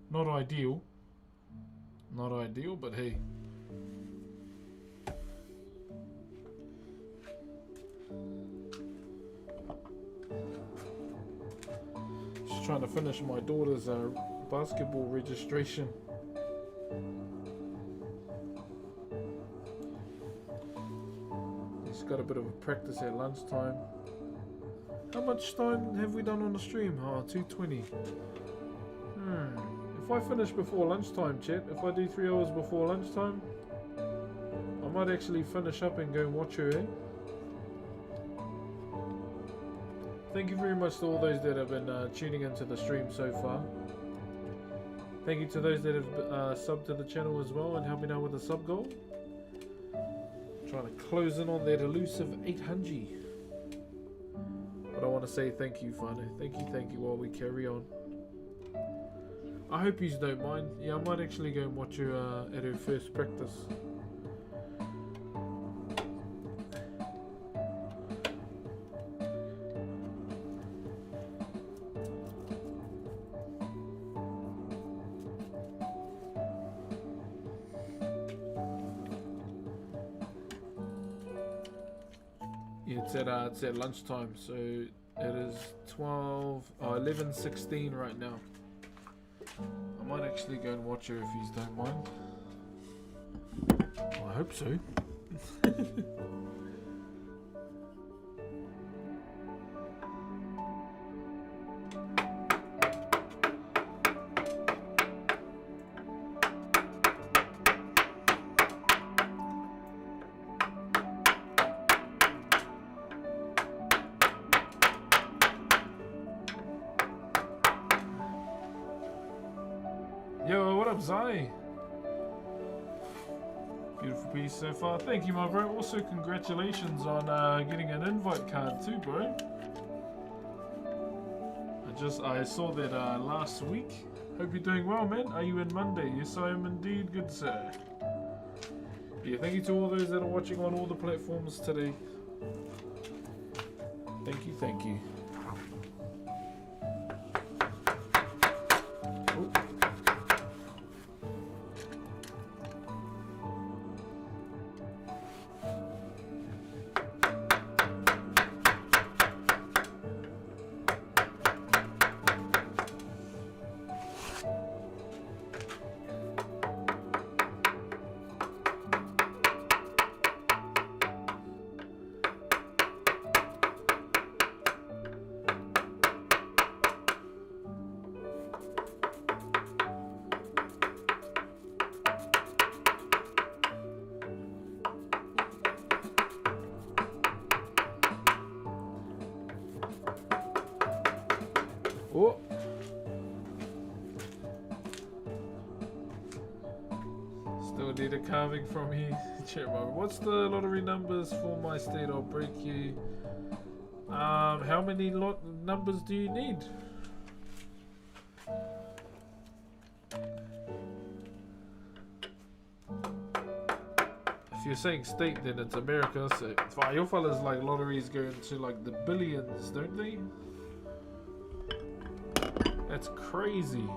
Not ideal. Not ideal, but hey. Just trying to finish my daughter's basketball registration. He's got a bit of a practice at lunchtime. How much time have we done on the stream? Oh, 2:20. If I finish before lunchtime, chat, if I do 3 hours before lunchtime, I might actually finish up and go and watch her, eh? Thank you very much to all those that have been tuning into the stream so far. Thank you to those that have subbed to the channel as well and helping out with the sub goal. Trying to close in on that elusive 800. But I want to say thank you, Whānau. Thank you while we carry on. I hope you don't mind. Yeah, I might actually go and watch her at her first practice. Yeah, it's at lunchtime, so it is 11:16 right now. I might actually go and watch her if you don't mind. Well, I hope so. Yo, what up, Zai? Beautiful piece so far. Thank you, my bro. Also, congratulations on getting an invite card too, bro. I saw that last week. Hope you're doing well, man. Are you in Monday? Yes, I am indeed, good sir. Yeah, thank you to all those that are watching on all the platforms today. Thank you, thank you. Oh. Still need a carving from you. What's the lottery numbers for my state? I'll break you. How many numbers do you need? If you're saying state, then it's America. So your fellas like lotteries go into like the billions, don't they? That's crazy.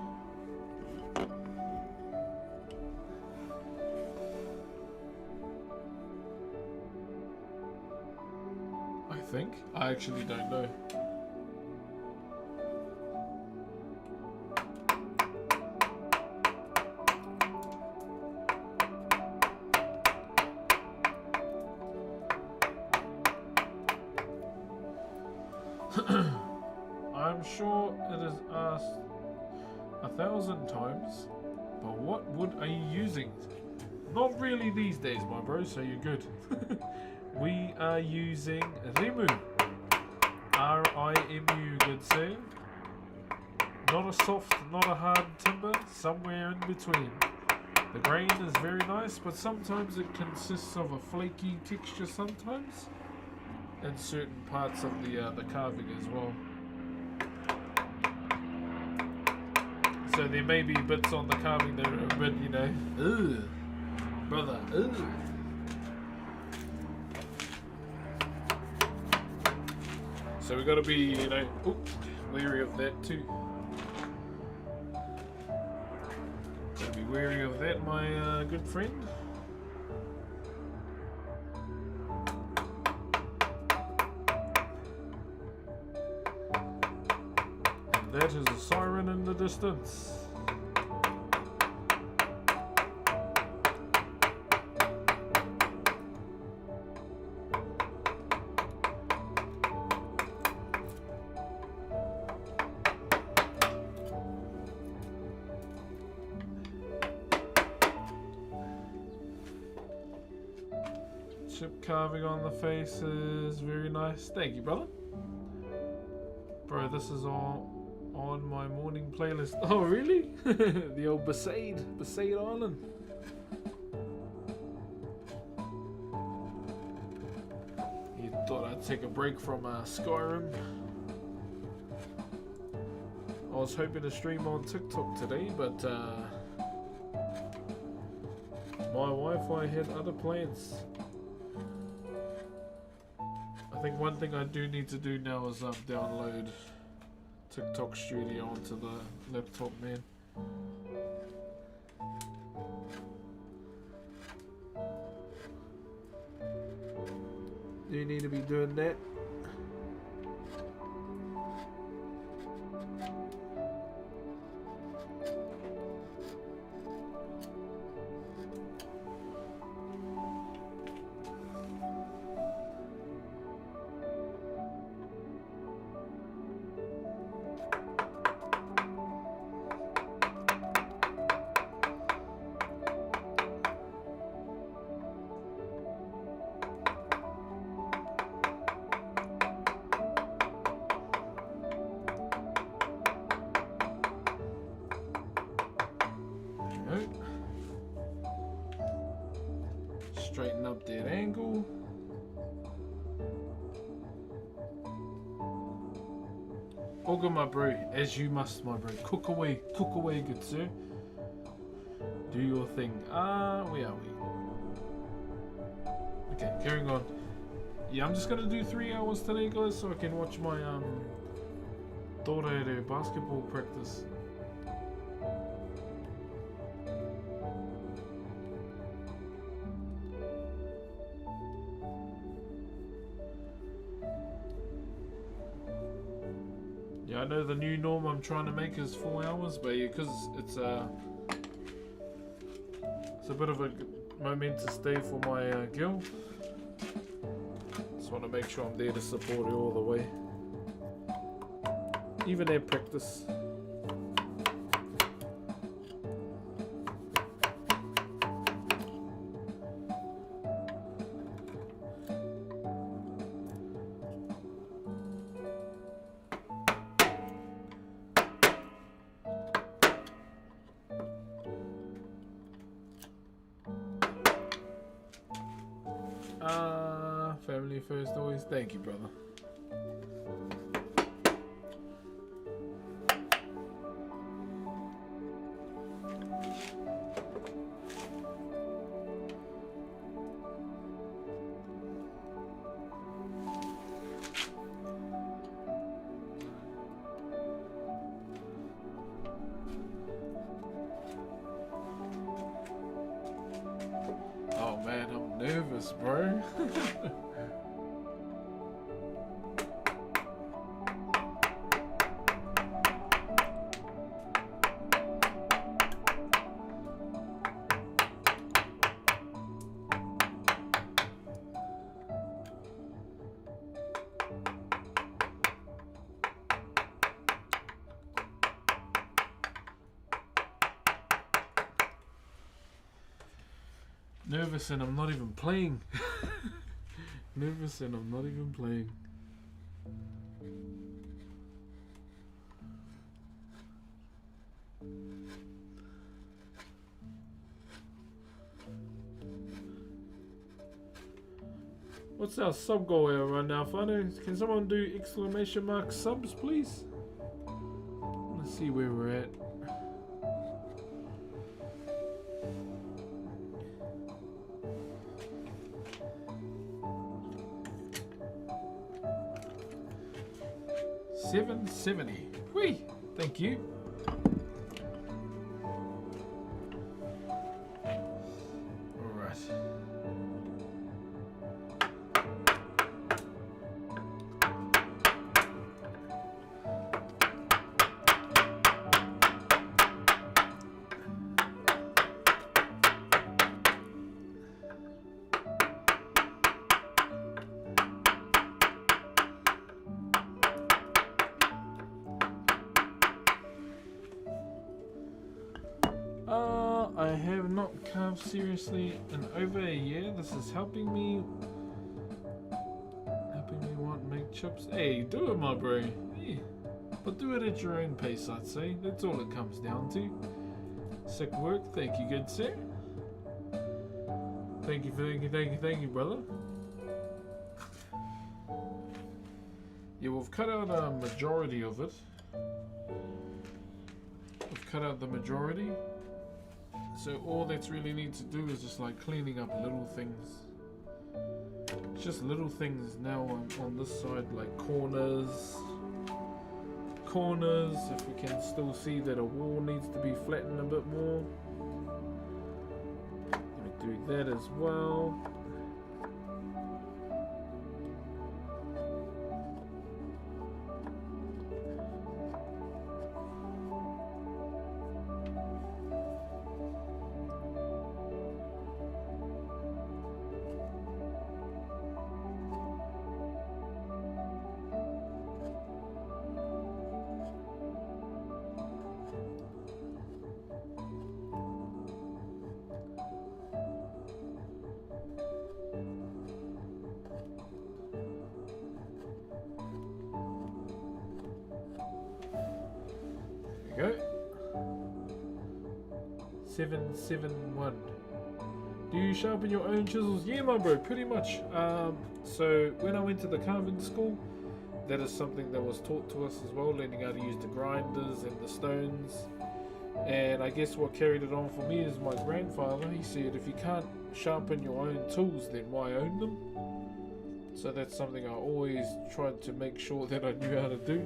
I think. I actually don't know. I'm sure it is asked 1,000 times, but what wood are you using? Not really these days, my bro, so you're good. We are using Rimu. R-I-M-U, good sir. Not a soft, not a hard timber, somewhere in between. The grain is very nice, but sometimes it consists of a flaky texture sometimes, and certain parts of the carving as well. So there may be bits on the carving that are a bit, you know, ugh, brother, ugh. So we gotta be, you know, wary of that too. Gotta be wary of that, my good friend. And that is a siren in the distance. Chip carving on the face is very nice. Thank you, brother. Bro, this is all on my morning playlist. Oh, really? The old Besaid Island. You thought I'd take a break from Skyrim. I was hoping to stream on TikTok today, but my Wi-Fi had other plans. I think one thing I do need to do now is download TikTok Studio onto the laptop, man. Do you need to be doing that? Straighten up that angle. All good, my bro. As you must, my bro. Cook away, good sir. Do your thing. Where are we? Okay, carrying on. Yeah, I'm just gonna do 3 hours today, guys, so I can watch my daughter basketball practice. Yeah, I know the new norm I'm trying to make is 4 hours, but yeah, because it's a bit of a momentous day for my girl. Just want to make sure I'm there to support her all the way, even at practice. Family first always. Thank you, brother. Oh man, I'm nervous, bro. Nervous and I'm not even playing. Nervous and I'm not even playing. What's our sub goal right now, Fano? Can someone do exclamation mark subs, please? Let's see where we're at. 770. Whee! Thank you. Alright. I have not carved seriously in over a year. This is helping me want to make chips. Hey, do it, my bro. Hey, but do it at your own pace, I'd say. That's all it comes down to. Sick work. Thank you, good sir. Thank you, brother. Yeah, we've cut out a majority of it. We've cut out the majority. So all that's really need to do is just like cleaning up little things. Just little things now on this side, like corners. If we can still see that a wall needs to be flattened a bit more. Let me do that as well. Go. 771. Do you sharpen your own chisels? Yeah, my bro, pretty much. So when I went to the carving school, that is something that was taught to us as well, learning how to use the grinders and the stones. And I guess what carried it on for me is my grandfather. He said, if you can't sharpen your own tools, then why own them? So that's something I always tried to make sure that I knew how to do.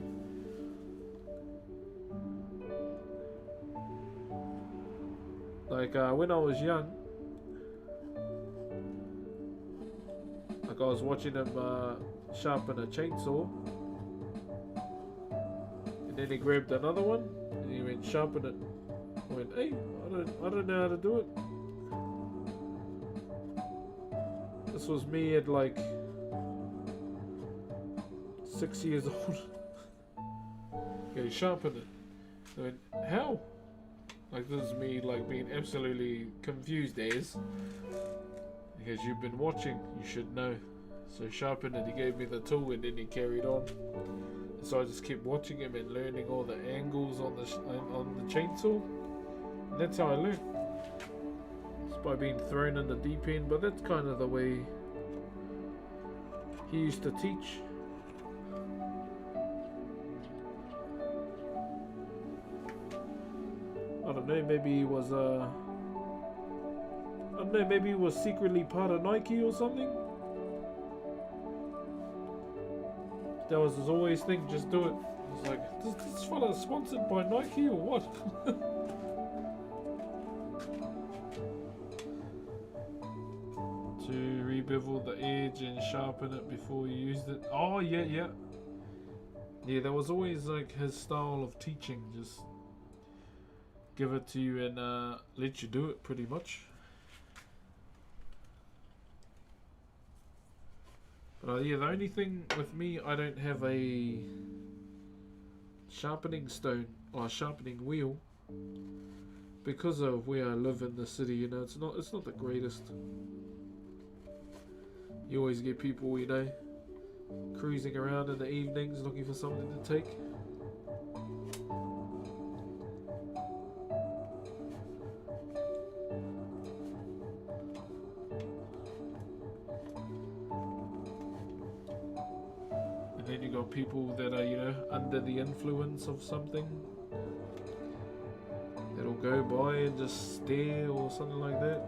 Like when I was young, like I was watching him sharpen a chainsaw, and then he grabbed another one and he went sharpen it. I went, hey, I don't know how to do it. This was me at like 6 years old. Okay, sharpen it. I went, how? Like this is me like being absolutely confused as, because you've been watching, you should know. So sharpen it, he gave me the tool and then he carried on. So I just kept watching him and learning all the angles on the chainsaw. And that's how I learned. It's by being thrown in the deep end, but that's kind of the way he used to teach. I don't know, maybe he was I don't know, maybe he was secretly part of Nike or something. That was his always thing, just do it. It's like, this fella sponsored by Nike or what? To rebevel the edge and sharpen it before you used it. Oh yeah. Yeah, that was always like his style of teaching, just give it to you and let you do it pretty much. But yeah, the only thing with me, I don't have a sharpening stone or a sharpening wheel because of where I live in the city. You know, it's not the greatest. You always get people, you know, cruising around in the evenings looking for something to take. Then you got people that are, you know, under the influence of something, that'll go by and just stare or something like that.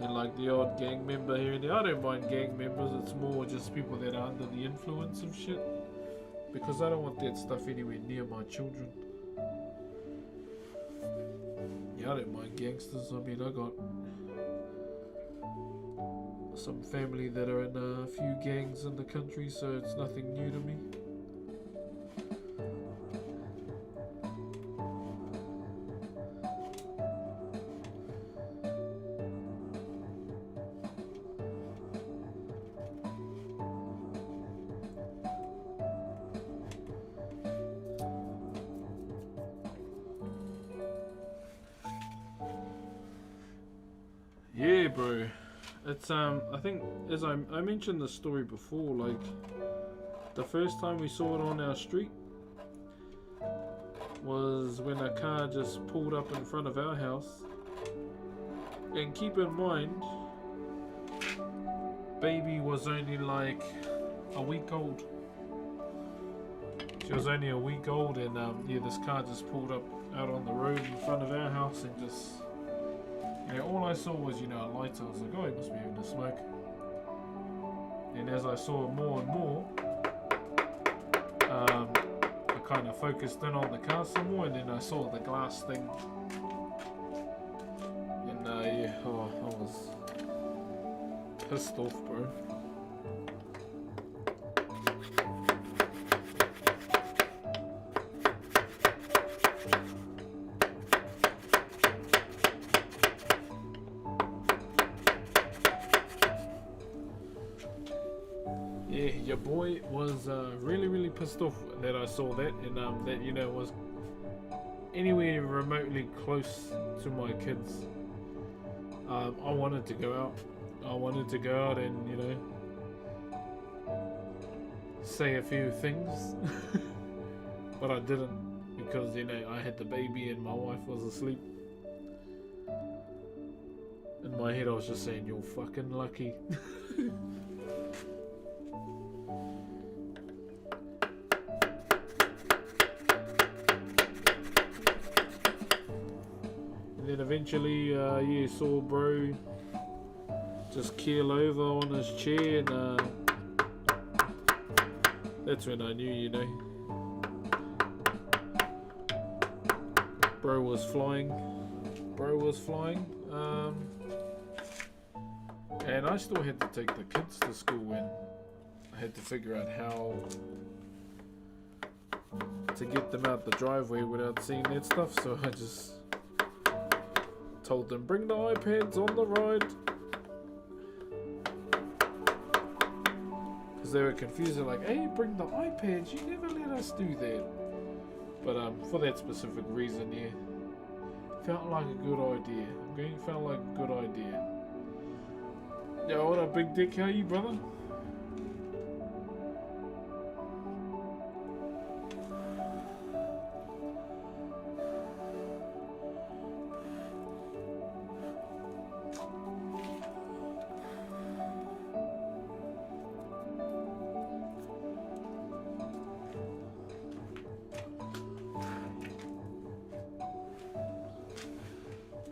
And like the odd gang member here and there. I don't mind gang members, it's more just people that are under the influence of shit. Because I don't want that stuff anywhere near my children. Yeah, I don't mind gangsters. I mean, I got some family that are in a few gangs in the country, so it's nothing new to me. Yeah, bro. It's I think as I mentioned the story before, like the first time we saw it on our street was when a car just pulled up in front of our house. And keep in mind, baby was only like a week old. She was only a week old, and yeah, this car just pulled up out on the road in front of our house and just. Yeah, all I saw was, a lighter. I was like, oh, he must be having a smoke. And as I saw more and more, I kind of focused in on the car some more, and then I saw the glass thing. And yeah, I was pissed off, bro. Yeah, your boy was really pissed off that I saw that, and that was anywhere remotely close to my kids. I wanted to go out. I wanted to go out and say a few things, but I didn't because I had the baby and my wife was asleep. In my head, I was just saying, "You're fucking lucky." And then eventually, saw bro just keel over on his chair, and that's when I knew, bro was flying. And I still had to take the kids to school, and I had to figure out how to get them out the driveway without seeing that stuff, so I just told them, bring the iPads on the ride. Because they were confused, they're like, hey, bring the iPads, you never let us do that. But for that specific reason, yeah, felt like a good idea. Felt like a good idea. Yo, what up, big dick? How you, brother?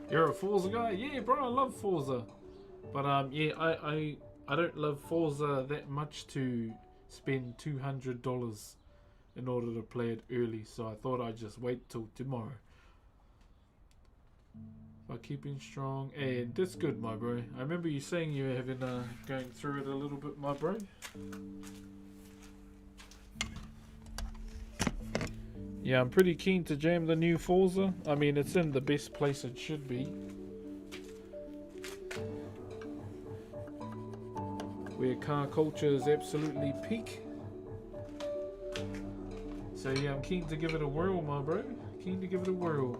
You're a Forza guy? Yeah, bro, I love Forza. But yeah, I don't love Forza that much to spend $200 in order to play it early, so I thought I'd just wait till tomorrow. By keeping strong, and that's good, my bro. I remember you saying you were having going through it a little bit, my bro. Yeah, I'm pretty keen to jam the new Forza. I mean, it's in the best place it should be, where car culture is absolutely peak. So yeah, I'm keen to give it a whirl, my bro. Keen to give it a whirl.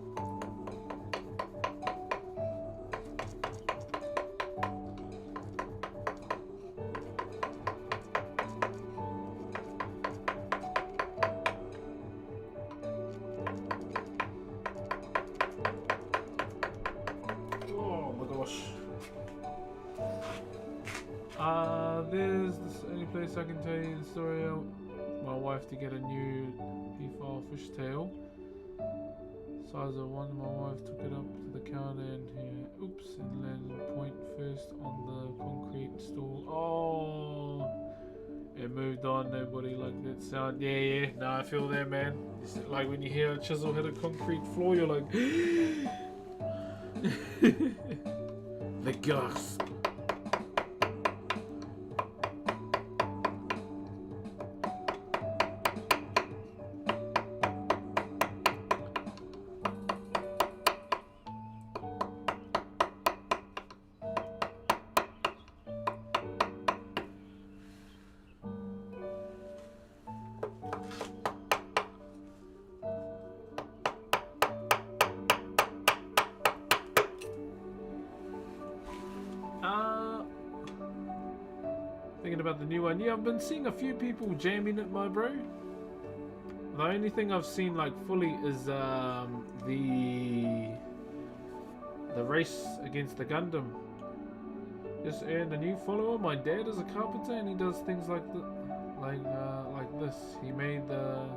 Oh my gosh. There's this only place I can tell you the story of my wife to get a new P-file fishtail. Size of one, my wife took it up to the counter and oops, and landed point first moved on. Nobody like that sound. Yeah. No, I feel that, man. It's like when you hear a chisel hit a concrete floor, you're like, the gasp. Thinking about the new one. Yeah, I've been seeing a few people jamming it, my bro. The only thing I've seen like fully is the race against the Gundam. Just earned a new follower. My dad is a carpenter and he does things like this. He made the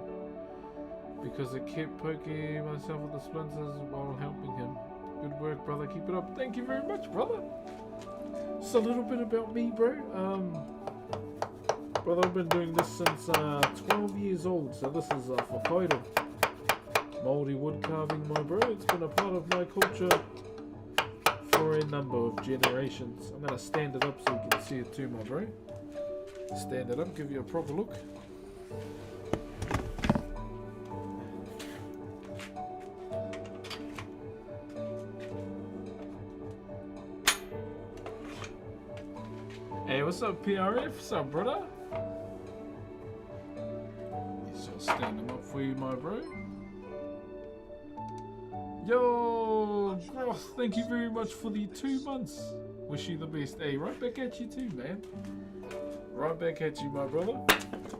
because it kept poking myself with the splinters while helping him. Good work, brother. Keep it up. Thank you very much, brother. Just a little bit about me, bro. Brother, I've been doing this since 12 years old, so this is Whakairo. Maori wood carving, my bro. It's been a part of my culture for a number of generations. I'm going to stand it up so you can see it too, my bro. Stand it up, give you a proper look. Hey, what's up, PRF? What's up, brother? So stand them up for you, my bro. Yo, Gross, thank you very much for the 2 months. Wish you the best. Hey, right back at you too, man. Right back at you, my brother.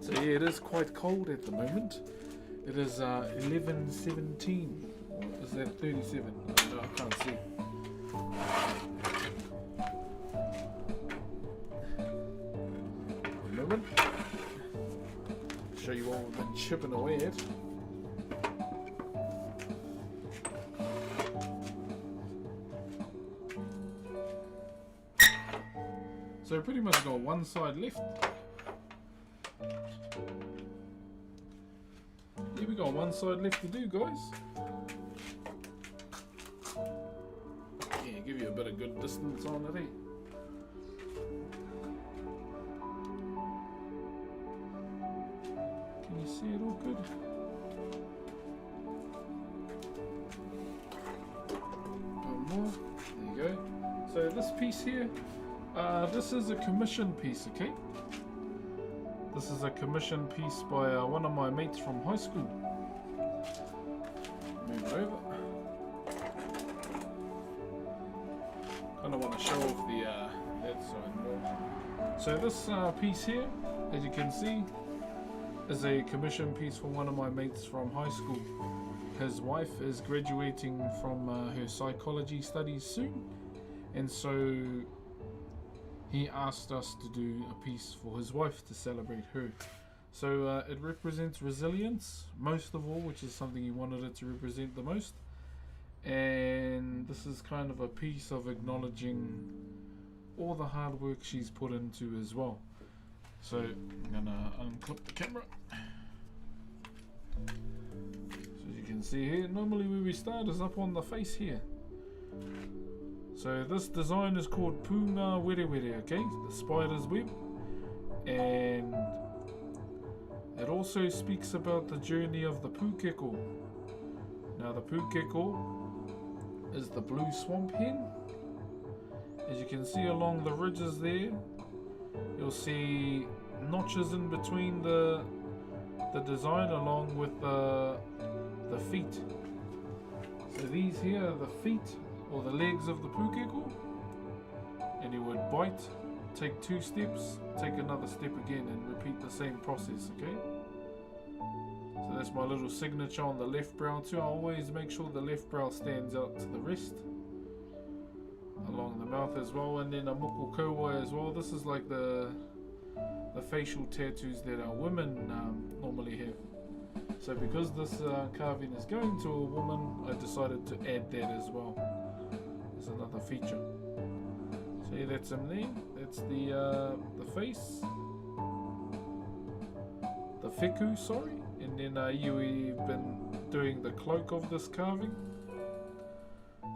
So yeah, it is quite cold at the moment. It is 11:17. Is that 37? No, I can't see. Show you what we've been chipping away at. So pretty much got one side left. Yeah, we got one side left to do, guys. Yeah, give you a bit of good distance on it, eh? Can you see it all good? One more. There you go. So this piece here, this is a commission piece, okay? This is a commission piece by one of my mates from high school. Move it over. Kind of want to show off the that side more. So this piece here, as you can see, is a commission piece for one of my mates from high school. His wife is graduating from her psychology studies soon, and so he asked us to do a piece for his wife to celebrate her. So it represents resilience most of all, which is something he wanted it to represent the most, and this is kind of a piece of acknowledging all the hard work she's put into as well. So I'm gonna unclip the camera. So as you can see here, normally where we start is up on the face here. So this design is called Punga Were Were, okay? The spider's web. And it also speaks about the journey of the pukeko. Now the pukeko is the blue swamp hen. As you can see along the ridges there, you'll see notches in between the design along with the feet. So these here are the feet or the legs of the pukeko, and you would bite, take 2 steps, take another step again, and repeat the same process, okay? So that's my little signature on the left brow too. I always make sure the left brow stands out to the rest, along the mouth as well, and then a moko kaua as well. This is like the facial tattoos that our women normally have. So because this carving is going to a woman, I decided to add that as well. It's another feature. So yeah, that's him there. That's the face. Fiku, sorry. And then we've been doing the cloak of this carving.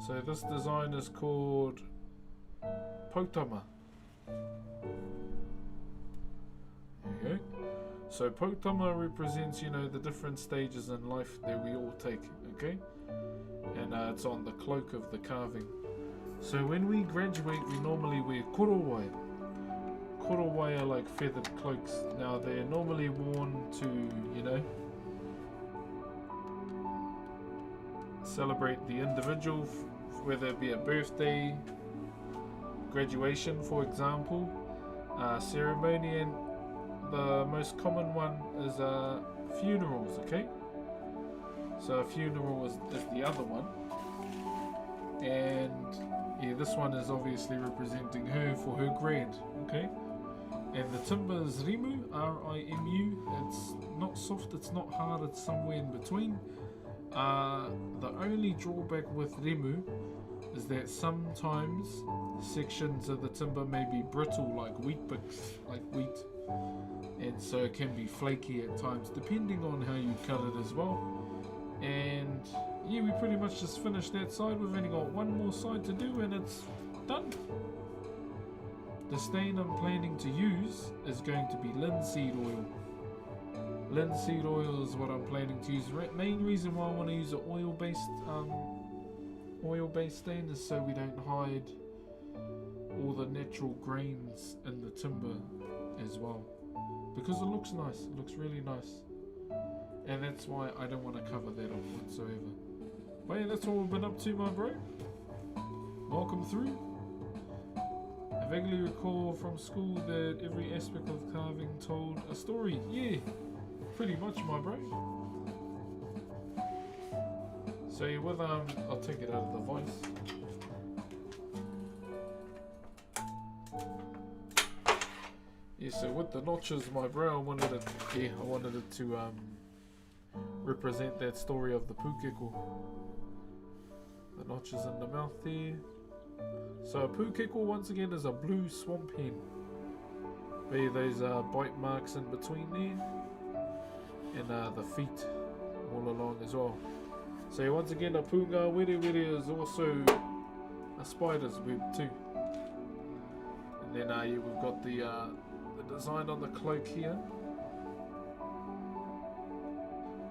So this design is called Potama. There you go. So Potama represents, you know, the different stages in life that we all take, okay? And it's on the cloak of the carving. So when we graduate, we normally wear korowai. Korowai are like feathered cloaks. Now they're normally worn to, you know, celebrate the individual, whether it be a birthday, graduation, for example, ceremony, and the most common one is funerals. Okay, so a funeral is the other one, and yeah, this one is obviously representing her for her grand. Okay, and the timber is rimu, R-I-M-U. It's not soft, it's not hard, it's somewhere in between. The only drawback with rimu is that sometimes sections of the timber may be brittle, like wheat picks, like wheat, and so it can be flaky at times, depending on how you cut it as well. And yeah, we pretty much just finished that side. We've only got one more side to do, and it's done. The stain I'm planning to use is going to be linseed oil. Linseed oil is what I'm planning to use. Main reason why I want to use an oil-based stain is so we don't hide all the natural grains in the timber as well, because it looks nice. It looks really nice, and that's why I don't want to cover that up whatsoever. But yeah, that's all we've been up to, my bro. Welcome through. I vaguely recall from school that every aspect of carving told a story. Yeah, pretty much, my bro. So yeah, with I'll take it out of the vice. Yeah, so with the notches, my bro, I wanted it to represent that story of the pukeko. The notches in the mouth there. So a pukeko, once again, is a blue swamp hen. But yeah, those bite marks in between there, and the feet all along as well. So yeah, once again, a punga were is also a spider's web too. And then yeah, we've got the design on the cloak here.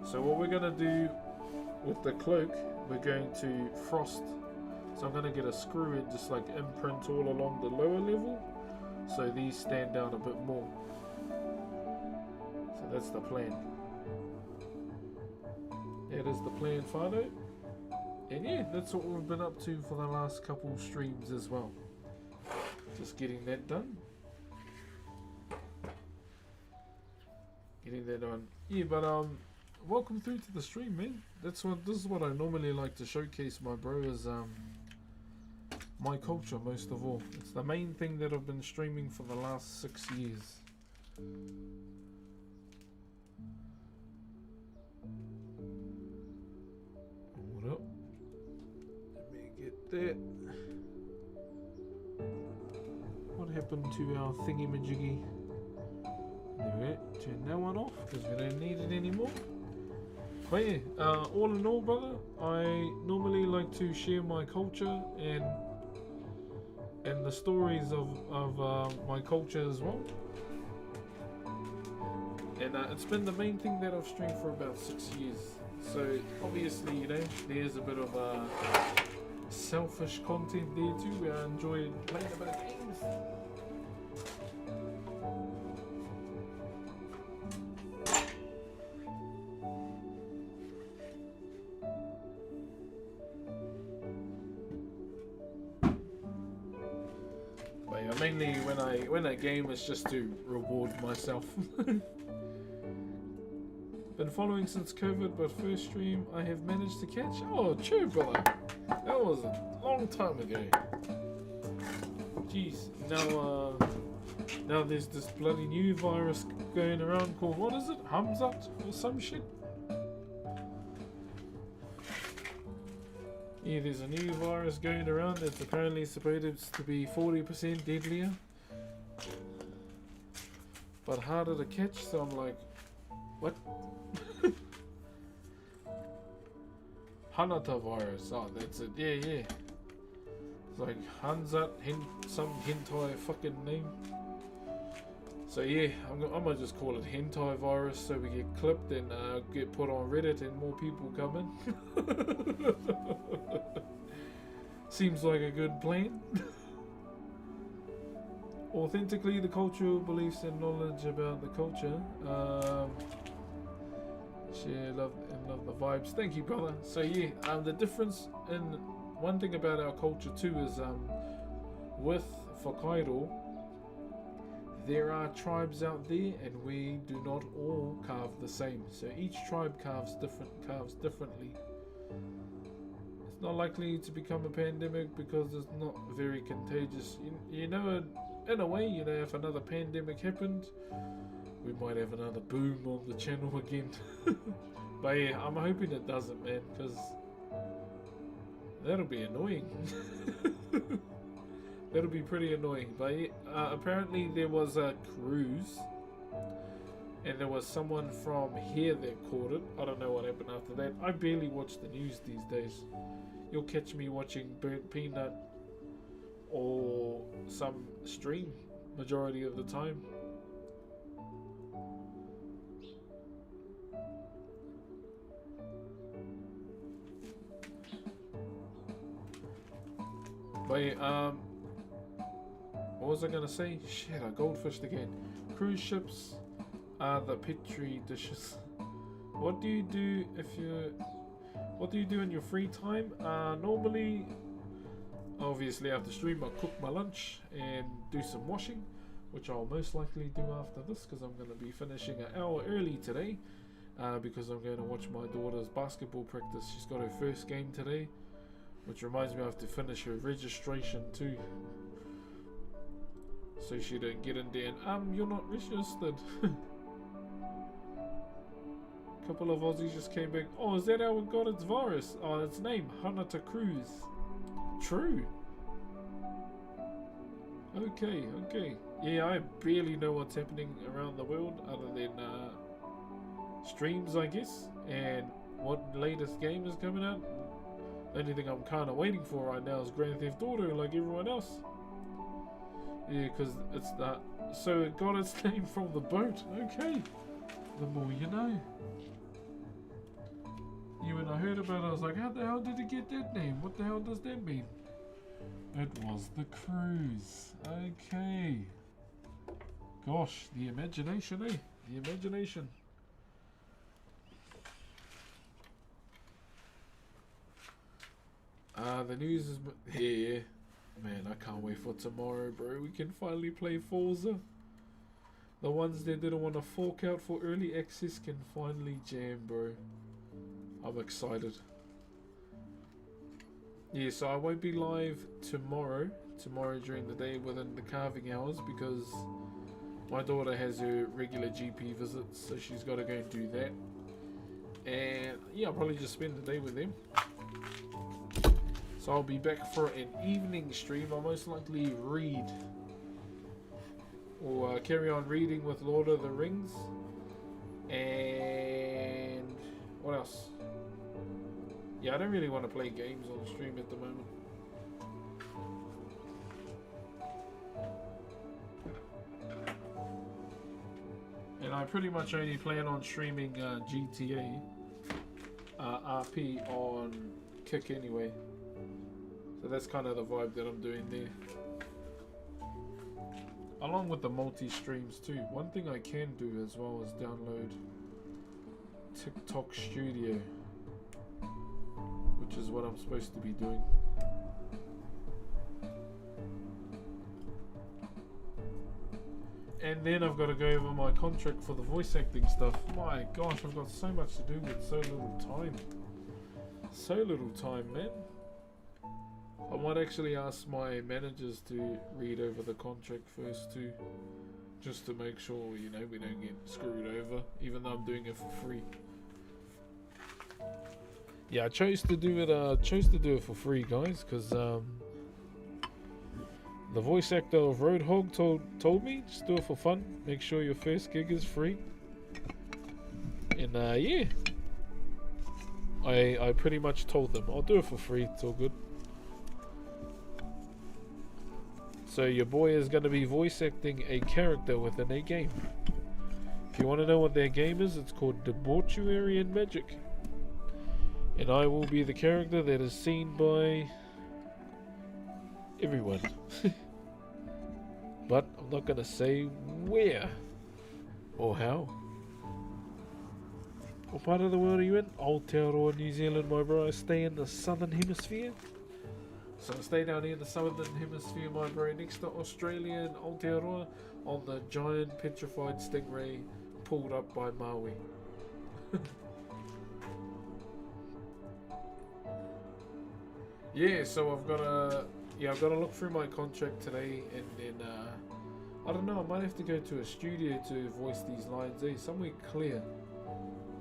So what we're gonna do with the cloak, we're going to frost. So I'm gonna get a screw and just like imprint all along the lower level, so these stand out a bit more. So that's the plan. That is the plan, Fado. And yeah, that's what we've been up to for the last couple streams as well. Just getting that done. Yeah, but welcome through to the stream, man. This is what I normally like to showcase, my bro, is my culture most of all. It's the main thing that I've been streaming for the last 6 years. Hold up. Let me get that. What happened to our thingy-majiggy? There, turn that one off because we don't need it anymore. But yeah, all in all, brother, I normally like to share my culture and the stories of my culture as well. And it's been the main thing that I've streamed for about 6 years. So obviously, you know, there's a bit of selfish content there too, where I enjoy playing a bit of games. Mainly when I game, it's just to reward myself. Been following since COVID, but first stream I have managed to catch. Oh, true, brother. That was a long time ago. Jeez. Now there's this bloody new virus going around called, what is it? Hamzat or some shit? Yeah, there's a new virus going around that's apparently supposed to be 40% deadlier, but harder to catch. So I'm like, What? Hanata virus. Oh, that's it. Yeah, yeah. It's like Hanzat, some hentai fucking name. So yeah, I'm gonna just call it hentai virus so we get clipped and get put on Reddit and more people come in. Seems like a good plan. Authentically, the cultural beliefs and knowledge about the culture. Share love and love the vibes. Thank you, brother. So yeah, the difference in one thing about our culture too is with Whakairo, there are tribes out there, and we do not all carve the same. So each tribe carves differently. It's not likely to become a pandemic because it's not very contagious. You know, in a way, you know, if another pandemic happened, we might have another boom on the channel again. But yeah, I'm hoping it doesn't, man, because that'll be annoying. That'll be pretty annoying. But yeah, apparently there was a cruise, and there was someone from here that caught it. I don't know what happened after that. I barely watch the news these days. You'll catch me watching Burnt Peanut or some stream majority of the time. But what was I gonna say? Shit, I goldfished again. Cruise ships are the petri dishes. What do you do what do you do in your free time? Normally, obviously after stream, I cook my lunch and do some washing, which I'll most likely do after this because I'm going to be finishing an hour early today because I'm going to watch my daughter's basketball practice. She's got her first game today, which reminds me I have to finish her registration too. So she don't get in there and, you're not registered. Couple of Aussies just came back. Oh, is that how it got its virus? Oh, its name, Hanata Cruz. True. Okay. Yeah, I barely know what's happening around the world other than streams, I guess, and what latest game is coming out. The only thing I'm kind of waiting for right now is Grand Theft Auto, like everyone else. Yeah, because it's that. So it got its name from the boat. Okay. The more you know. Yeah, when I heard about it, I was like, how the hell did it get that name? What the hell does that mean? It was the cruise. Okay. Gosh, the imagination, eh? The imagination. The news is... Yeah. Man, I can't wait for tomorrow, bro. We can finally play Forza. The ones that didn't want to fork out for early access can finally jam, bro. I'm excited. Yeah, so I won't be live tomorrow during the day within the carving hours because my daughter has her regular GP visits, so she's got to go and do that. And yeah, I'll probably just spend the day with them. So I'll be back for an evening stream. I'll most likely read or carry on reading with Lord of the Rings. And what else? Yeah, I don't really want to play games on stream at the moment. And I pretty much only plan on streaming GTA RP on Kick anyway. So that's kind of the vibe that I'm doing there. Along with the multi-streams too. One thing I can do as well is download TikTok Studio, which is what I'm supposed to be doing. And then I've got to go over my contract for the voice acting stuff. My gosh, I've got so much to do with so little time. So little time, man. I might actually ask my managers to read over the contract first too, just to make sure, you know, we don't get screwed over, even though I'm doing it for free. Yeah, I chose to do it for free, guys, because the voice actor of Roadhog told me just do it for fun. Make sure your first gig is free. And yeah, I pretty much told them I'll do it for free. It's all good. So your boy is going to be voice acting a character within a game. If you want to know what their game is, it's called Debauchery and Magic. And I will be the character that is seen by everyone. But I'm not going to say where or how. What part of the world are you in? Aotearoa, New Zealand, my bro. I stay in the southern hemisphere. So I stay down here in the southern hemisphere, my bro, next to Australia and Aotearoa, on the giant petrified stingray pulled up by Maori. Yeah, so I've got to look through my contract today, and then I don't know, I might have to go to a studio to voice these lines, somewhere clear.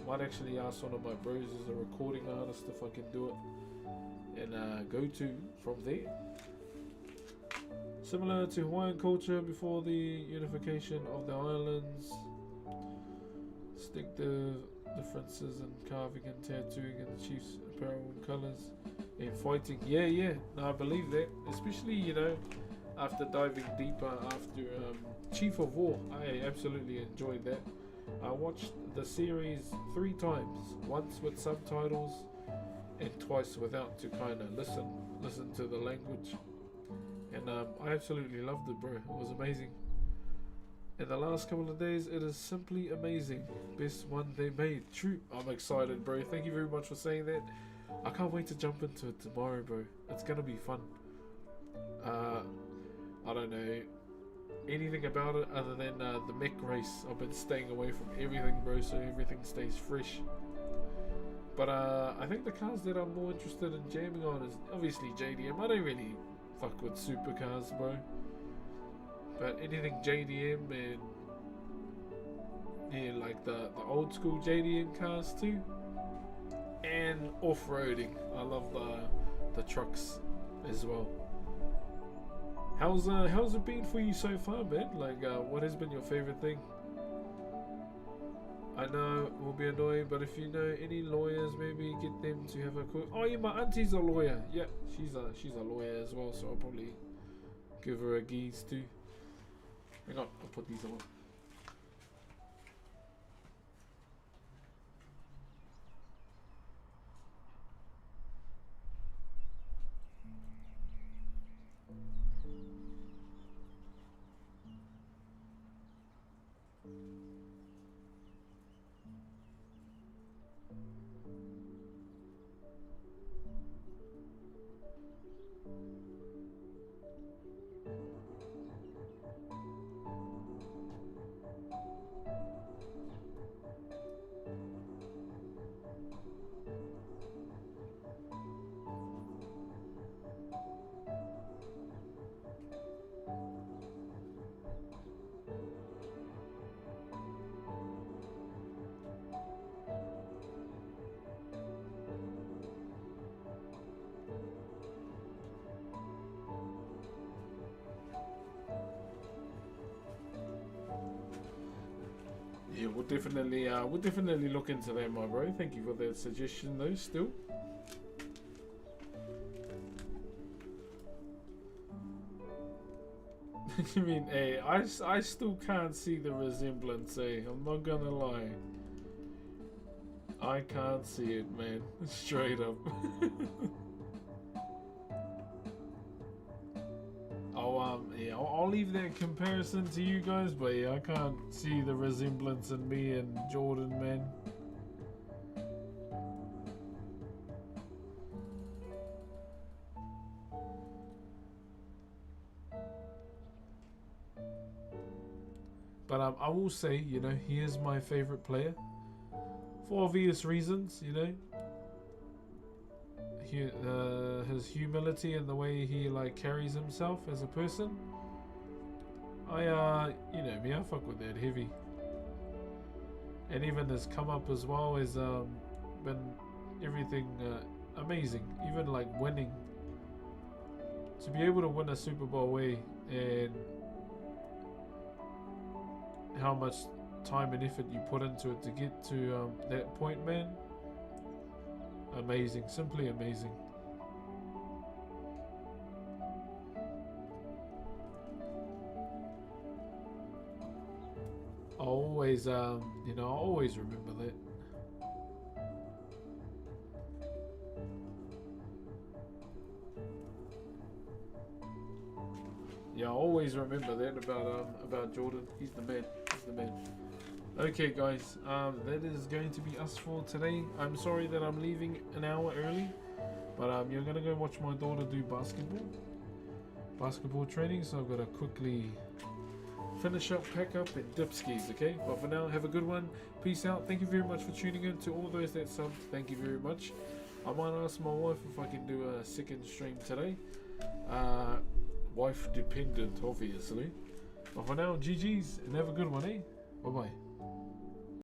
Might actually ask one of my bros as a recording artist if I can do it, and go to from there. Similar to Hawaiian culture before the unification of the islands, distinctive differences in carving and tattooing and the chief's apparel and colours and fighting. Yeah, no, I believe that, especially after diving deeper after Chief of War. I absolutely enjoyed that. I watched the series 3 times, once with subtitles and twice without, to kind of listen to the language, and I absolutely loved it, bro. It was amazing. In the last couple of days, it is simply amazing. Best one they made. True. I'm excited, bro. Thank you very much for saying that. I can't wait to jump into it tomorrow, bro. It's gonna be fun. I don't know anything about it other than the mech race. I've been staying away from everything, bro, so everything stays fresh. But I think the cars that I'm more interested in jamming on is obviously JDM. I don't really fuck with supercars, bro. But anything JDM and yeah, like the old school JDM cars too. And off-roading. I love the trucks as well. How's it been for you so far, man? Like, what has been your favorite thing? I know it will be annoying, but if you know any lawyers, maybe get them to have a quick. Oh yeah, my auntie's a lawyer. Yeah, she's a lawyer as well, so I'll probably give her a geese too. Hang on, I'll put these on. Yeah, we'll definitely look into that, my bro. Thank you for that suggestion, though. Still, you mean, hey, I still can't see the resemblance. I'm not gonna lie, I can't see it, man. Straight up. I'll leave that comparison to you guys, but yeah, I can't see the resemblance in me and Jordan, man. But I will say, he is my favorite player for obvious reasons, his humility and the way he carries himself as a person. I fuck with that heavy. And even his come up as well has been everything amazing. Even winning, to be able to win a Super Bowl and how much time and effort you put into it to get to that point, man. Amazing, simply amazing. I always, you know, I always remember that. Yeah, I always remember that about Jordan. He's the man. He's the man. Okay, guys, that is going to be us for today. I'm sorry that I'm leaving an hour early, but you're gonna go watch my daughter do basketball training. So I've got to quickly finish up, pack up, and dip skis. Okay, but for now, have a good one. Peace out. Thank you very much for tuning in. To all those that subbed, thank you very much. I might ask my wife if I can do a second stream today. Wife dependent, obviously. But for now, GG's and have a good one, eh? Bye bye.